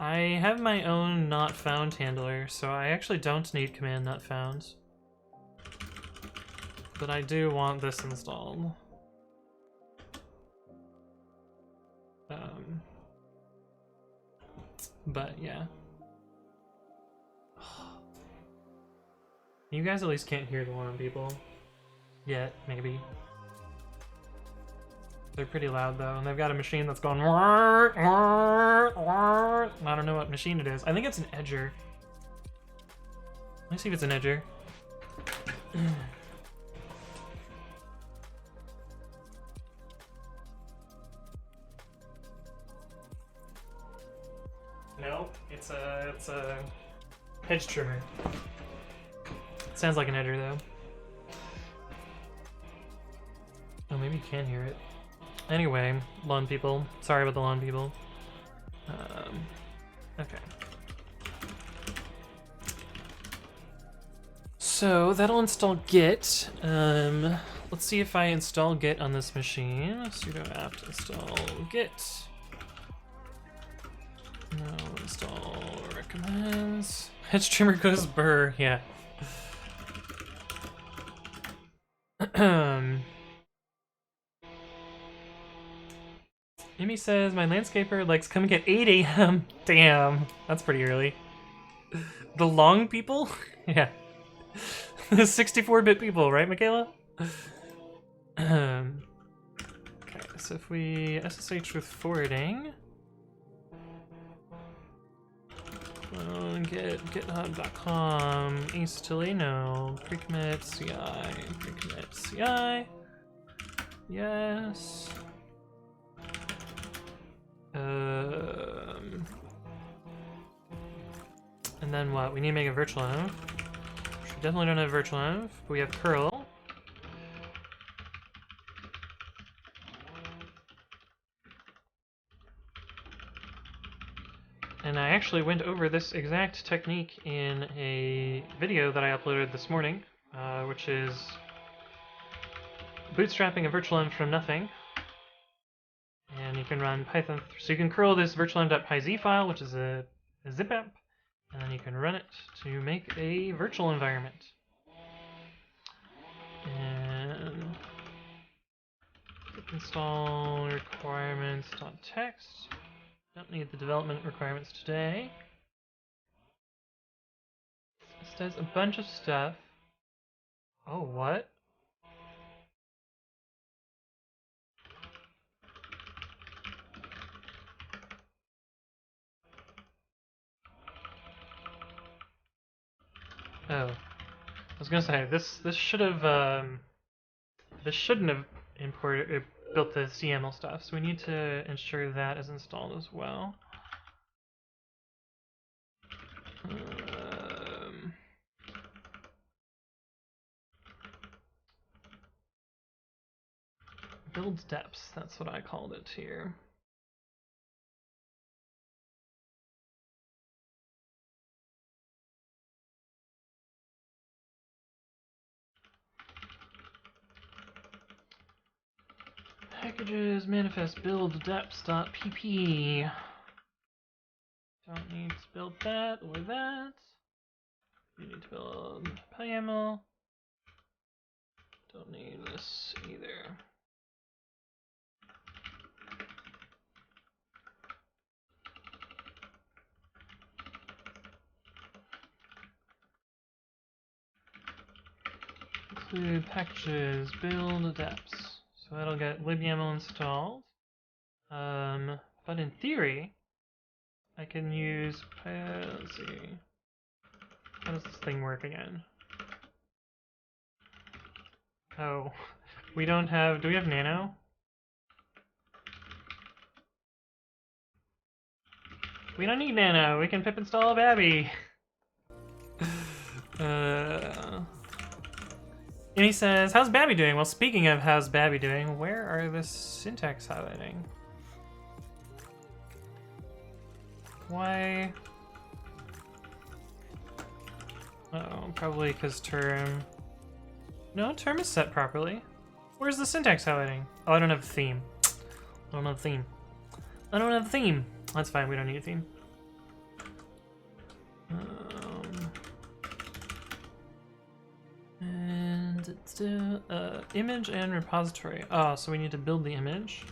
I have my own not found handler, so I actually don't need command not found. But I do want this installed. But yeah. You guys at least can't hear the alarm people. Yet, maybe. They're pretty loud though, and they've got a machine that's going. I don't know what machine it is. I think it's an edger. Let me see if it's an edger. No, it's a hedge trimmer. Sounds like an edger though. Oh, maybe you can hear it. Anyway, lawn people. Sorry about the lawn people. Okay. So that'll install Git. Let's see if I install Git on this machine. Sudo apt install Git. No, install recommends. Hedge trimmer goes burr, yeah. Amy says, my landscaper likes coming at 8 a.m. Damn, that's pretty early. The long people? Yeah. The 64-bit people, right, Michaela? Okay, so if we SSH with forwarding, get github.com, no, pre-commit.ci, yes. And then what? We need to make a virtual env. We definitely don't have virtual env, but we have curl. And I actually went over this exact technique in a video that I uploaded this morning, which is bootstrapping a virtual env from nothing. And you can run Python, so you can curl this virtualenv.pyz file, which is a zip app, and then you can run it to make a virtual environment. And install requirements.txt. Don't need the development requirements today. This does a bunch of stuff. Oh, what? Oh, I was gonna say this should have this shouldn't have imported built the CML stuff. So we need to ensure that is installed as well. Build depths, that's what I called it here. Packages manifest build depths.pp. Don't need to build that or that. You need to build YAML Don't need this either. Include packages, build adapts. So that'll get libyaml installed. But in theory, I can use, let's see, how does this thing work again? Oh, we don't have, do we have nano? We don't need nano, we can pip install Babby. And he says, how's Babby doing? Well, speaking of how's Babby doing, where are the syntax highlighting? Why? Uh-oh, probably because term... No, term is set properly. Where's the syntax highlighting? Oh, I don't have a theme. I don't have a theme. I don't have a theme. That's fine, we don't need a theme. And it's image and repository. Oh, so we need to build the image.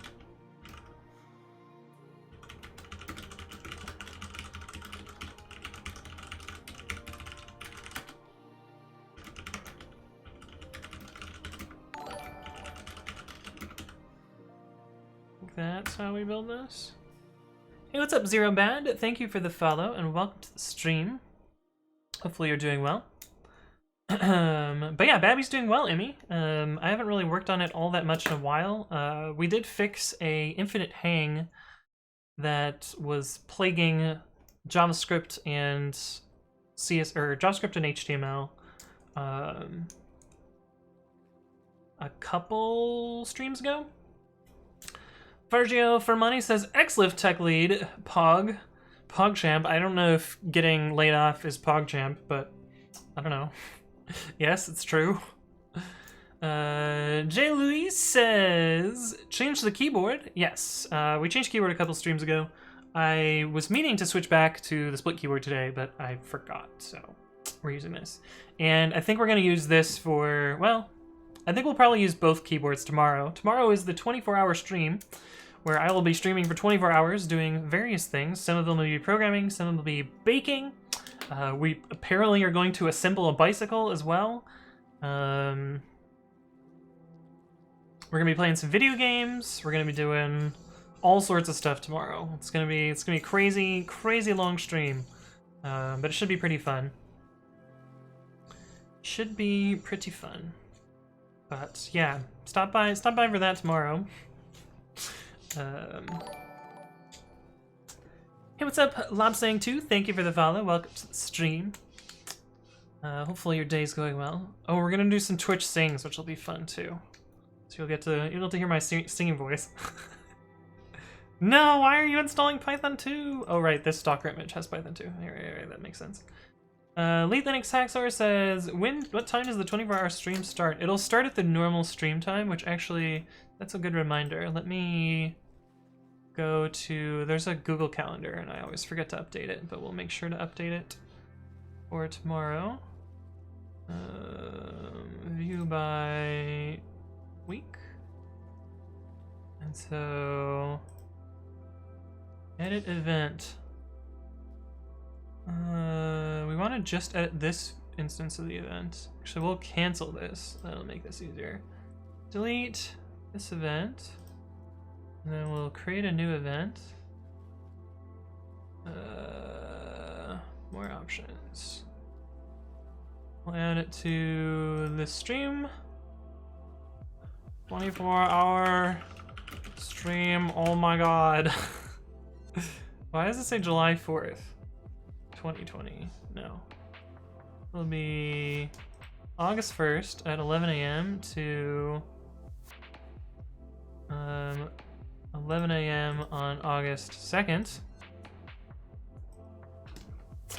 That's how we build this. Hey, what's up, Zero Bad? Thank you for the follow and welcome to the stream. Hopefully you're doing well. But yeah, Babby's doing well, Emmy. I haven't really worked on it all that much in a while. We did fix a infinite hang that was plaguing JavaScript and JavaScript and HTML a couple streams ago. Fargio for money says XLift tech lead PogChamp. I don't know if getting laid off is PogChamp, but I don't know. Yes, it's true. J. Louis says change the keyboard. Yes, we changed keyboard a couple streams ago. I was meaning to switch back to the split keyboard today, but I forgot, so we're using this. And I think we're going to use this for, well, I think we'll probably use both keyboards tomorrow. Tomorrow is the 24-hour stream, where I will be streaming for 24 hours doing various things. Some of them will be programming, some of them will be baking. We apparently are going to assemble a bicycle as well. We're gonna be playing some video games. We're gonna be doing all sorts of stuff tomorrow. It's gonna be crazy, crazy long stream, but it should be pretty fun. Should be pretty fun. But yeah, stop by for that tomorrow. Hey, what's up, Lobsang2? Thank you for the follow. Welcome to the stream. Hopefully your day's going well. Oh, we're gonna do some Twitch sings, which will be fun too. So you'll get to hear my singing voice. No, why are you installing Python 2? Oh right, this Docker image has Python 2. Right, that makes sense. Late Linux Haxor says, what time does the 24-hour stream start? It'll start at the normal stream time, which actually, that's a good reminder. Let me go to, there's a Google Calendar, and I always forget to update it, but we'll make sure to update it for tomorrow. View by week. And so, edit event. We want to just edit this instance of the event. Actually, we'll cancel this. That'll make this easier. Delete this event. And then we'll create a new event. More options. We'll add it to the stream. 24-hour stream. Oh my god. Why does it say July 4th? 2020. No. It'll be August 1st at 11 a.m. to 11 a.m. on August 2nd.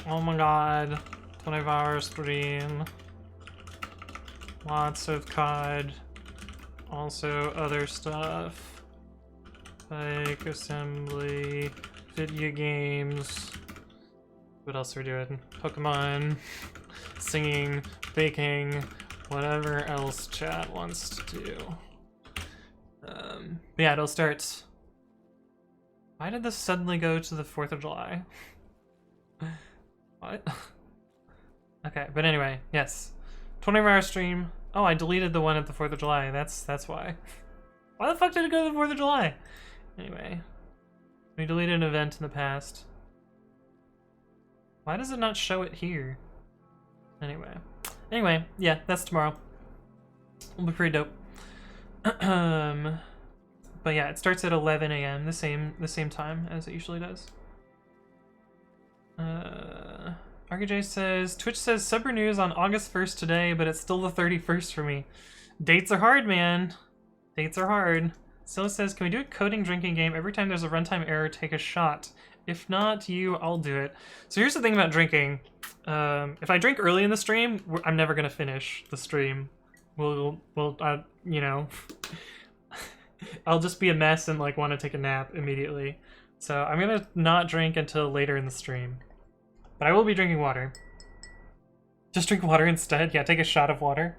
Oh my god. 24-hour stream. Lots of COD. Also other stuff. Like assembly, video games. What else are we doing? Pokemon, singing, baking, whatever else chat wants to do. But yeah, it'll start. Why did this suddenly go to the 4th of July? What? Okay, but anyway, yes. 24-hour stream. Oh, I deleted the one at the 4th of July. That's why. Why the fuck did it go to the 4th of July? Anyway. We deleted an event in the past. Why does it not show it here? Anyway, yeah, that's tomorrow. Will be pretty dope. But yeah, it starts at 11 a.m. the same time as it usually does. RKJ says Twitch says sub renews on August 1st today, but it's still the 31st for me. Dates are hard, man. Dates are hard. Scylla says, can we do a coding drinking game? Every time there's a runtime error, take a shot. If not you, I'll do it. So here's the thing about drinking. If I drink early in the stream, I'm never gonna finish the stream. You know, I'll just be a mess and like want to take a nap immediately. So I'm gonna not drink until later in the stream. But I will be drinking water. Just drink water instead. Yeah, take a shot of water.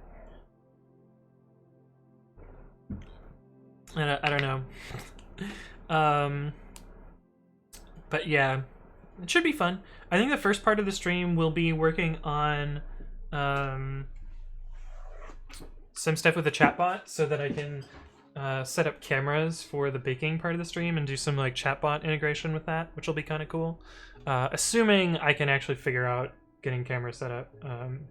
I don't know. But yeah, it should be fun. I think the first part of the stream will be working on some stuff with the chatbot so that I can set up cameras for the baking part of the stream and do some like chatbot integration with that, which will be kind of cool. Assuming I can actually figure out getting cameras set up. I'm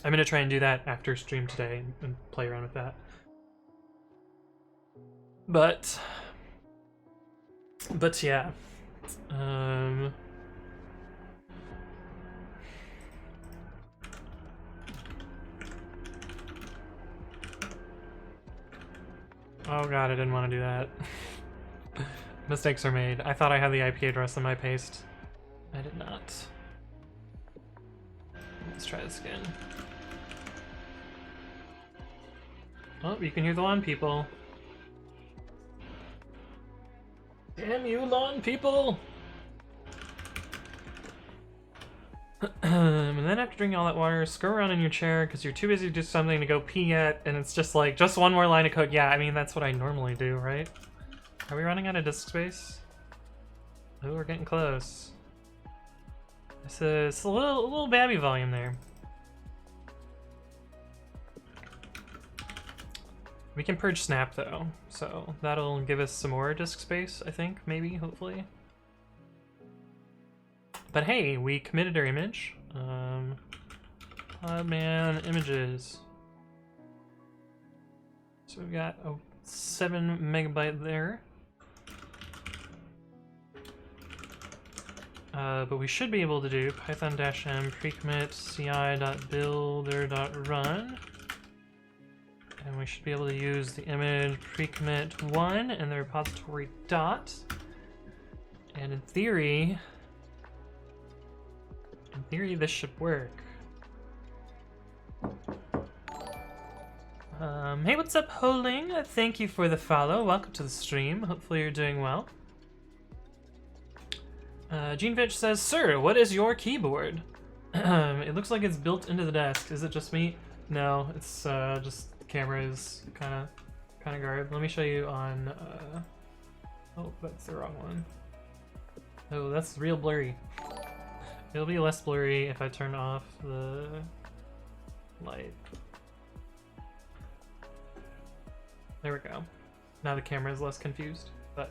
gonna try and do that after stream today and play around with that. But yeah. Oh god, I didn't want to do that. Mistakes are made. I thought I had the IP address on my paste. I did not. Let's try this again. Oh, you can hear the lawn people. Damn you, lawn people! And then after drinking all that water, screw around in your chair because you're too busy to do something to go pee yet, and it's just like, just one more line of code. Yeah, I mean, that's what I normally do, right? Are we running out of disk space? Oh, we're getting close. It's a little babby volume there. We can purge snap though, so that'll give us some more disk space, I think, maybe, hopefully. But hey, we committed our image. Man, images. So we've got a 7 megabyte there. But we should be able to do python-m pre-commit.ci.builder.run. And we should be able to use the image pre-commit1 and the repository dot. And in theory, this should work. Hey, what's up, Holing? Thank you for the follow. Welcome to the stream. Hopefully you're doing well. GeneFitch says, sir, what is your keyboard? It looks like it's built into the desk. Is it just me? No, it's just the camera is kind of garb. Let me show you on. Oh, that's the wrong one. Oh, that's real blurry. It'll be less blurry if I turn off the light. There we go. Now the camera is less confused, but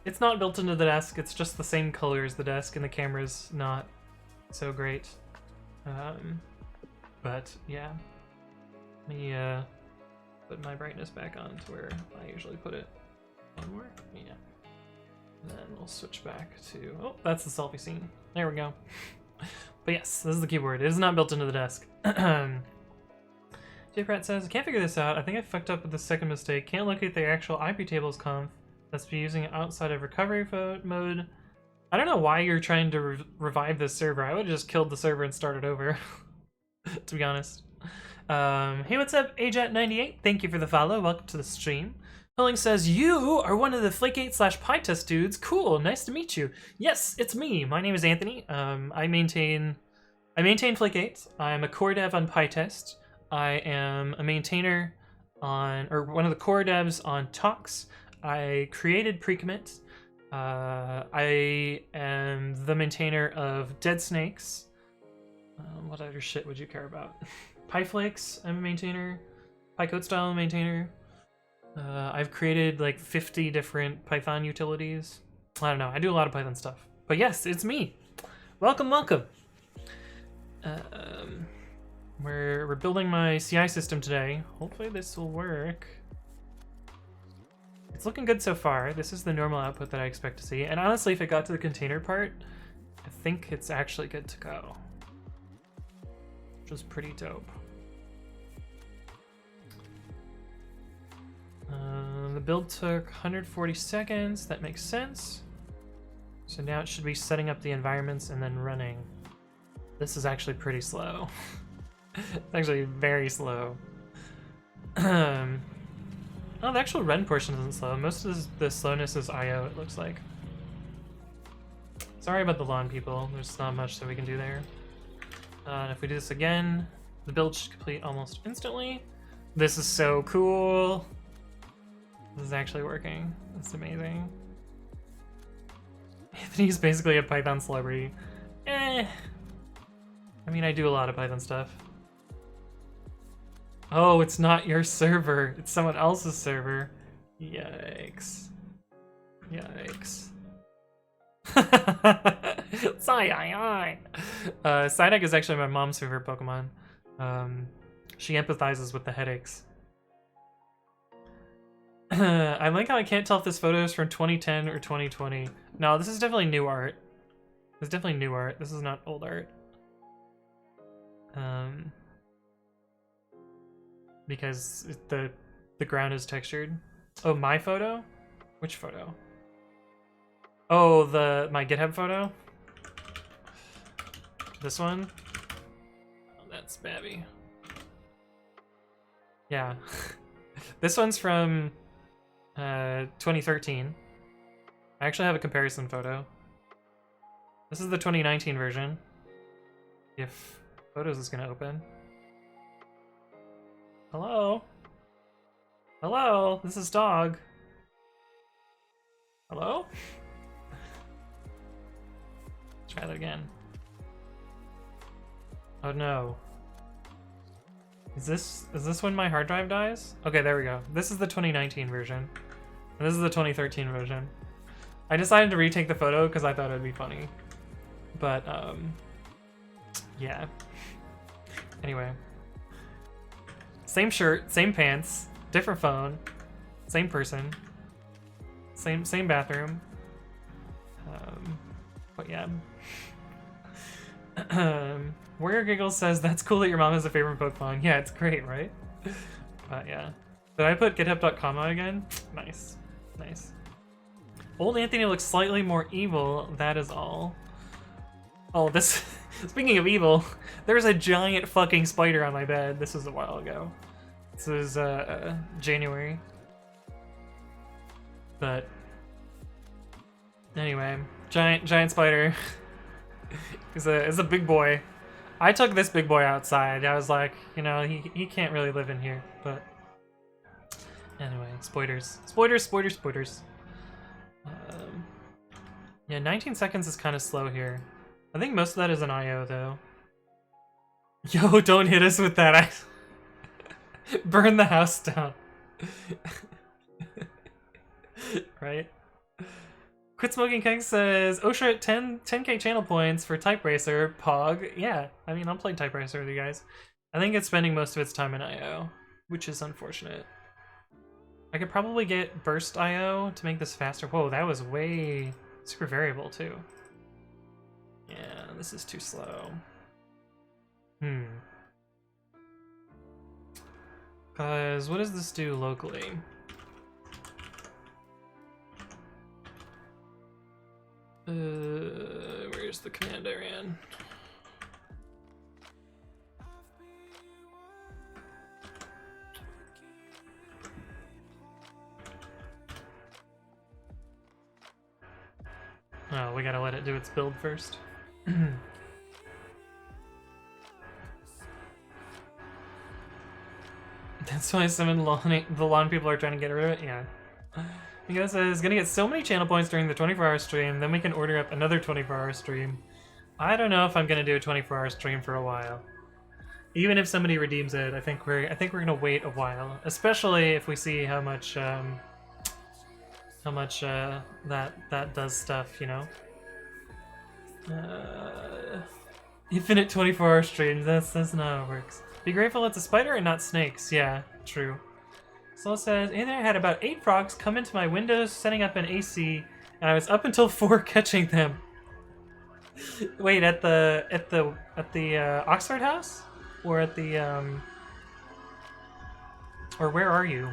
it's not built into the desk. It's just the same color as the desk, and the camera's not so great. But yeah, let me put my brightness back on to where I usually put it. One more, yeah. And then we'll switch back to, oh, that's the selfie scene. There we go. But yes, this is the keyboard. It is not built into the desk. JPrat says, I can't figure this out. I think I fucked up with the second mistake. Can't locate the actual IP tables conf. Let's be using it outside of recovery mode. I don't know why you're trying to revive this server. I would have just killed the server and started over, to be honest. Hey, what's up, AJat98? Thank you for the follow. Welcome to the stream. Hilling says, you are one of the Flake8/PyTest dudes. Cool, nice to meet you. Yes, it's me. My name is Anthony. I maintain Flake8. I'm a core dev on PyTest. I am a maintainer on, or one of the core devs on Tox. I created pre-commit. I am the maintainer of Dead Snakes. What other shit would you care about? PyFlakes, I'm a maintainer. PyCode style, I'm a maintainer. I've created like 50 different Python utilities. I don't know, I do a lot of Python stuff. But yes, it's me. Welcome, welcome. We're building my CI system today. Hopefully this will work. It's looking good so far. This is the normal output that I expect to see. And honestly, if it got to the container part, I think it's actually good to go. Which was pretty dope. The build took 140 seconds. That makes sense. So now it should be setting up the environments and then running. This is actually pretty slow. It's actually very slow. Oh, the actual run portion isn't slow. Most of the slowness is I/O, it looks like. Sorry about the lawn, people. There's not much that we can do there. And if we do this again, the build should complete almost instantly. This is so cool. This is actually working. That's amazing. Anthony's basically a Python celebrity. I mean, I do a lot of Python stuff. Oh, it's not your server. It's someone else's server. Yikes. Yikes. Psyduck is actually my mom's favorite Pokemon. She empathizes with the headaches. I like how I can't tell if this photo is from 2010 or 2020. No, this is definitely new art. It's definitely new art. This is not old art. Because the ground is textured. Oh, my photo? Which photo? Oh, my GitHub photo? This one? Oh, that's Babby. Yeah. This one's from 2013. I actually have a comparison photo. This is the 2019 version. If Photos is gonna open. Hello? Hello? This is Dog. Hello? Try that again. Oh no. Is this when my hard drive dies? Okay, there we go. This is the 2019 version. And this is the 2013 version. I decided to retake the photo because I thought it'd be funny. But, yeah. Anyway. Same shirt, same pants, different phone, same person, same bathroom. But yeah. Warrior Giggles says, that's cool that your mom has a favorite Pokemon. Yeah, it's great, right? But yeah. Did I put github.com out again? Nice. Nice. Old Anthony looks slightly more evil, that is all. Oh, this... Speaking of evil, there's a giant fucking spider on my bed. This was a while ago. This was, January. But... Anyway, giant spider. He's a big boy. I took this big boy outside. I was like, you know, he can't really live in here, but... Anyway, spoilers. Spoilers. Yeah, 19 seconds is kind of slow here. I think most of that is an IO, though. Yo, don't hit us with that. Burn the house down. Right? Quit Smoking Keg says, Osha, 10k channel points for Type Racer. Pog. Yeah, I mean, I'll play Type Racer with you guys. I think it's spending most of its time in IO, which is unfortunate. I could probably get Burst IO to make this faster. Whoa, that was way super variable, too. Yeah, this is too slow. Cause what does this do locally? Where's the command I ran? Oh, we gotta let it do its build first. That's why some of the lawn people are trying to get rid of it. Yeah. Because it's gonna get so many channel points during the 24-hour stream, then we can order up another 24-hour stream. I don't know if I'm gonna do a 24-hour stream for a while. Even if somebody redeems it, I think we're gonna wait a while, especially if we see how much that does stuff, you know. Infinite 24-hour streams. That's not how it works. Be grateful it's a spider and not snakes. Yeah, true. Slow says, and I had about 8 frogs come into my windows setting up an AC, and I was up until 4 catching them. Wait, at the Oxford house? Or at the or where are you?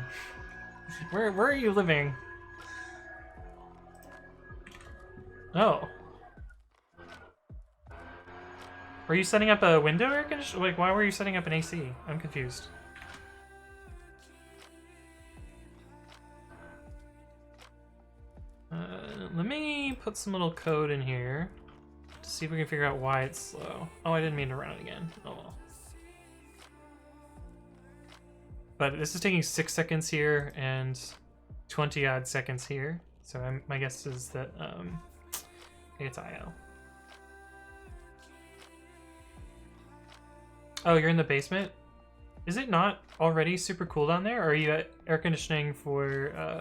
Where are you living? Oh. Were you setting up a window air conditioner? Like, why were you setting up an AC? I'm confused. Let me put some little code in here to see if we can figure out why it's slow. Oh, I didn't mean to run it again. Oh well. But this is taking 6 seconds here and 20 odd seconds here. So my guess is that I think it's IO. Oh, you're in the basement? Is it not already super cool down there? Or are you at air conditioning for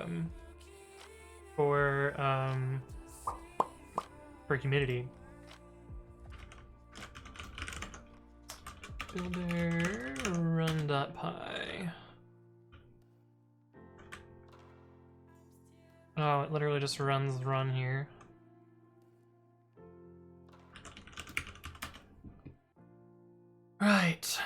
humidity? Builder run.py. Oh, it literally just runs run here. Right.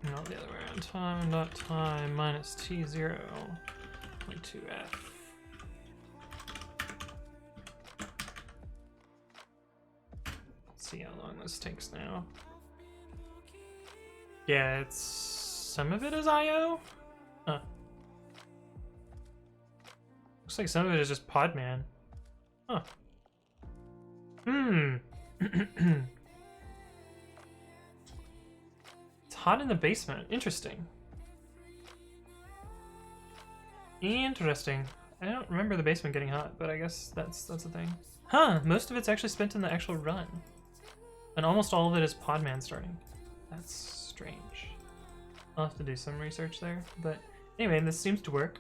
Not the other way around. Time minus t0 2f. Let's see how long this takes now. Yeah, it's some of it is IO. Huh. Looks like some of it is just Podman. Huh. Hot in the basement. Interesting. Interesting. I don't remember the basement getting hot, but I guess that's a thing. Huh, most of it's actually spent in the actual run. And almost all of it is Podman starting. That's strange. I'll have to do some research there. But anyway, this seems to work.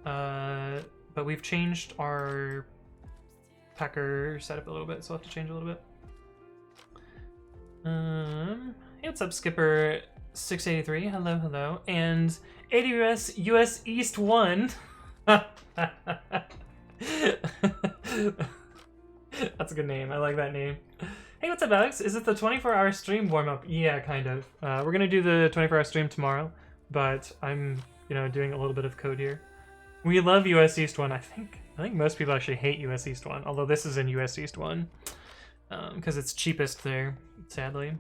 But we've changed our Packer setup a little bit, so I'll have to change a little bit. Hey, what's up, Skipper? 683, hello, and AWS US East 1. That's a good name, I like that name. Hey, what's up, Alex? Is it the 24-hour stream warm-up? Yeah, kind of. We're gonna do the 24-hour stream tomorrow, but I'm, doing a little bit of code here. We love US East 1. I think most people actually hate US East 1, although this is in US East 1, because it's cheapest there, sadly.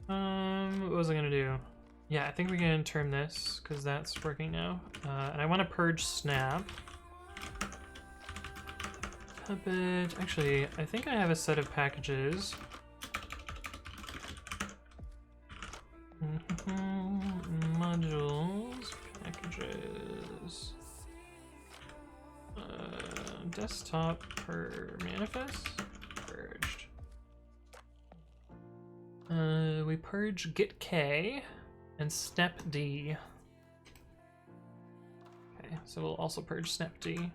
What was I gonna do? Yeah, I think we can term this because that's working now. And I want to purge snap. Puppet. Actually, I think I have a set of packages. Modules, packages. Desktop per manifest purged. We purge git k and snapd. Okay, so we'll also purge snapd.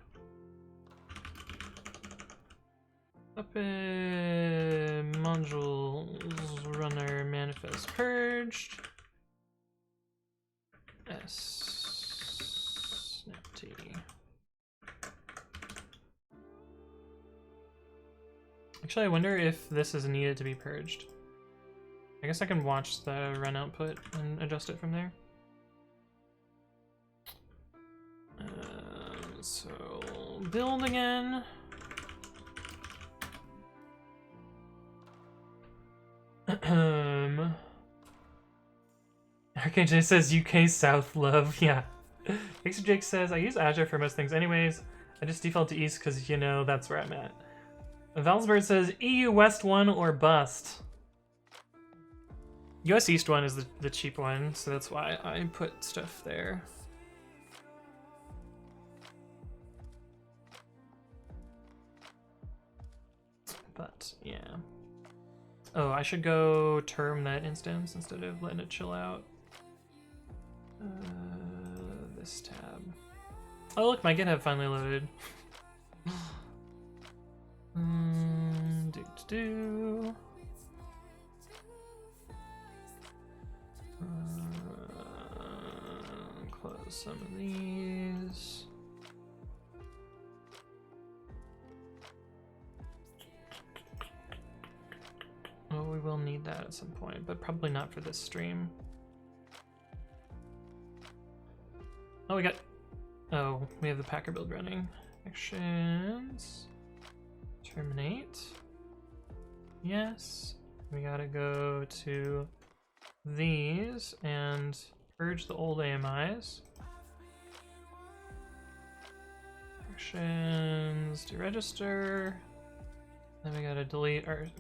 Modules runner manifest purged. S snapd. Actually, I wonder if this is needed to be purged. I guess I can watch the run output and adjust it from there. So, build again. RKJ says UK South love, yeah. Extra Jake says, I use Azure for most things anyways. I just default to East because, you know, that's where I'm at. Valsberg says, EU West 1 or bust. US East 1 is the cheap one, so that's why I put stuff there. But, yeah. Oh, I should go term that instance instead of letting it chill out. This tab. Oh look, my GitHub finally loaded. Do. Close some of these. Oh, we will need that at some point, but probably not for this stream. Oh, we have the Packer build running. Actions. Terminate. Yes. We gotta go to these and purge the old AMIs. Actions, deregister. Then we gotta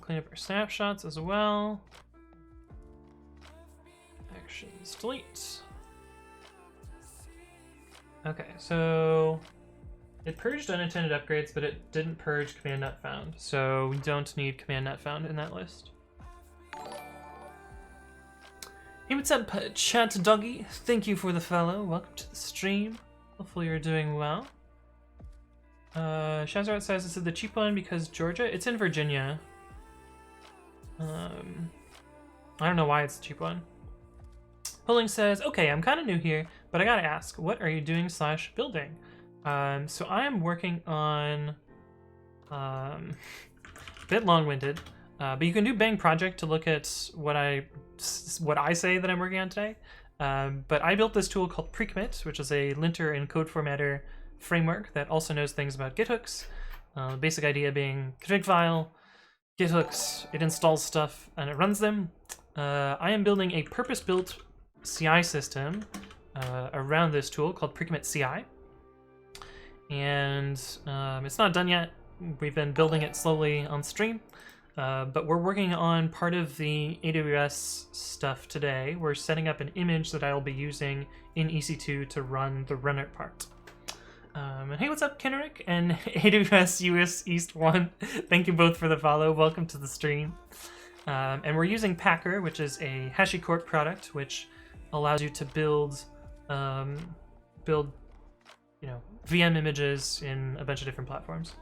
clean up our snapshots as well. Actions, delete. Okay, so it purged unintended upgrades, but it didn't purge command not found. So we don't need command not found in that list. Hey, what's up, chat doggy? Thank you for the follow. Welcome to the stream. Hopefully you're doing well. Shazrat says this is the cheap one because Georgia. It's in Virginia. I don't know why it's the cheap one. Pulling says, okay, I'm kind of new here, but I gotta ask, what are you doing / building? So I am working on, a bit long-winded, but you can do Bang Project to look at what I say that I'm working on today. But I built this tool called pre-commit, which is a linter and code formatter framework that also knows things about Git hooks. The basic idea being config file, Git hooks, it installs stuff and it runs them. I am building a purpose-built CI system around this tool called pre-commit.ci. And it's not done yet. We've been building it slowly on stream, but we're working on part of the AWS stuff today. We're setting up an image that I'll be using in EC2 to run the runner part. And hey, what's up, Kenrick and AWS US East 1? Thank you both for the follow. Welcome to the stream. And we're using Packer, which is a HashiCorp product, which allows you to build VM images in a bunch of different platforms.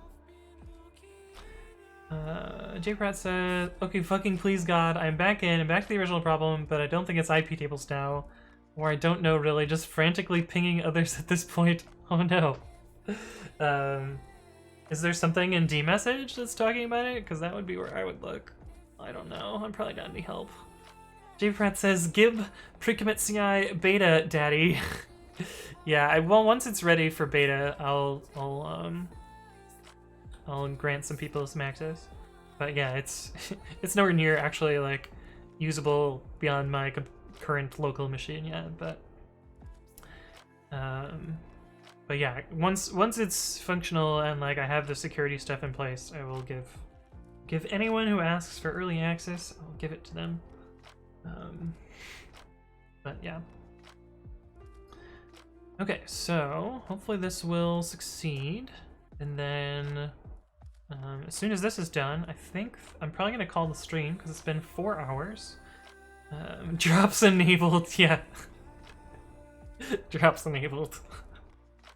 JPrat said, okay, fucking please God, I'm back to the original problem, but I don't think it's IP tables now, or I don't know really, just frantically pinging others at this point. Oh no. Is there something in dmessage that's talking about it? Because that would be where I would look. I don't know, I'm probably not any help. JPrat says, Gib pre-commit.ci beta, daddy. Yeah, well, once it's ready for beta, I'll grant some people some access. But yeah, it's nowhere near actually like usable beyond my current local machine yet. But yeah, once it's functional and like I have the security stuff in place, I will give anyone who asks for early access, I'll give it to them. But yeah. Okay, so hopefully this will succeed, and then as soon as this is done, I think I'm probably gonna call the stream because it's been 4 hours. Drops enabled, yeah. Drops enabled.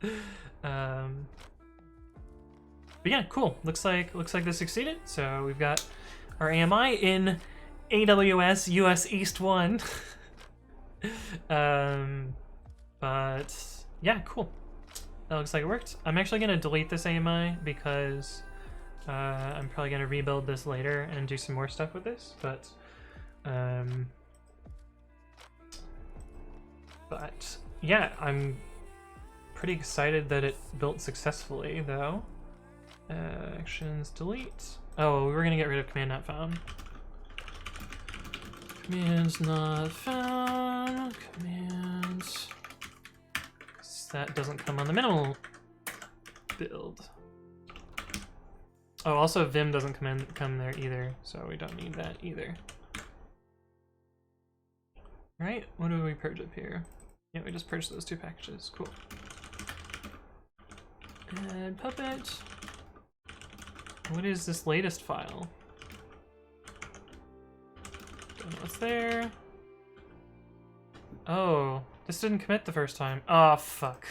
But yeah, cool. Looks like this succeeded. So we've got our AMI in AWS US East 1. But yeah, cool. That looks like it worked. I'm actually gonna delete this AMI because I'm probably gonna rebuild this later and do some more stuff with this, but yeah, I'm pretty excited that it built successfully, though. Actions, delete. Oh, we were gonna get rid of command not found. Commands not found. Commands. That doesn't come on the minimal build. Oh, also Vim doesn't come there either, so we don't need that either. Right? What do we purge up here? Yeah, we just purged those two packages. Cool. And Puppet. What is this latest file? Don't know what's there. Oh, this didn't commit the first time. Oh, fuck.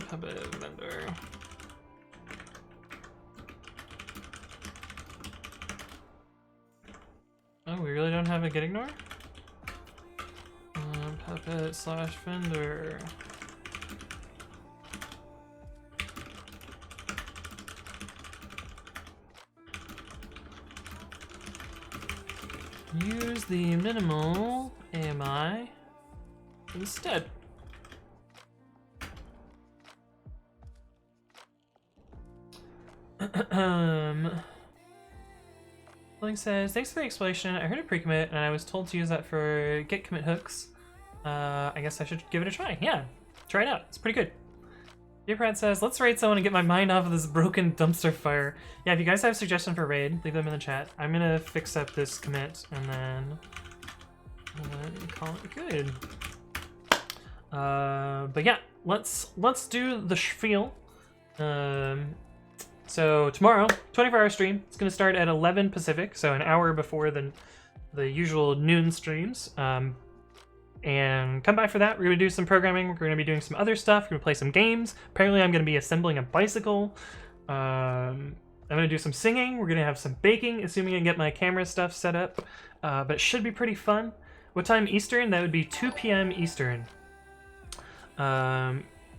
Puppet vendor. Oh, we really don't have a get ignore? Puppet slash vendor. Use the minimal AMI instead. Link says, thanks for the explanation. I heard a pre-commit and I was told to use that for get commit hooks. I guess I should give it a try. Yeah, try it out. It's pretty good. Dearprat says, let's raid someone and get my mind off of this broken dumpster fire. Yeah, if you guys have suggestions for raid, leave them in the chat. I'm gonna fix up this commit and then call it good. But yeah, let's do the spiel. So tomorrow, 24-hour stream. It's gonna start at 11 Pacific, so an hour before the usual noon streams. And come by for that. We're gonna do some programming. We're gonna be doing some other stuff. We're gonna play some games. Apparently, I'm gonna be assembling a bicycle. I'm gonna do some singing. We're gonna have some baking, assuming I can get my camera stuff set up. But it should be pretty fun. What time Eastern? That would be 2 p.m. Eastern.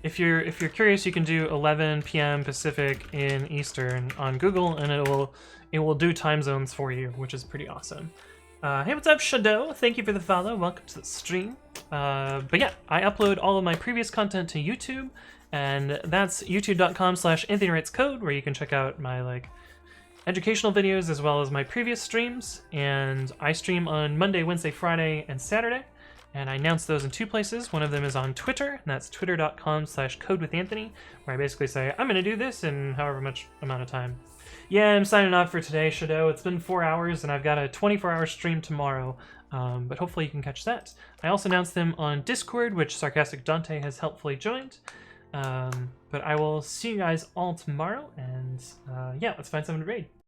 If you're curious, you can do 11 p.m. Pacific in Eastern on Google, and it will do time zones for you, which is pretty awesome. Hey, what's up, Shadow? Thank you for the follow. Welcome to the stream. But yeah, I upload all of my previous content to YouTube, and that's youtube.com/AnthonyWritesCode, where you can check out my educational videos as well as my previous streams. And I stream on Monday, Wednesday, Friday, and Saturday. And I announce those in two places. One of them is on Twitter, and that's twitter.com/codewithanthony, where I basically say, I'm going to do this in however much amount of time. Yeah, I'm signing off for today, Shadow. It's been 4 hours, and I've got a 24-hour stream tomorrow, but hopefully you can catch that. I also announced them on Discord, which Sarcastic Dante has helpfully joined. But I will see you guys all tomorrow, and yeah, let's find someone to raid.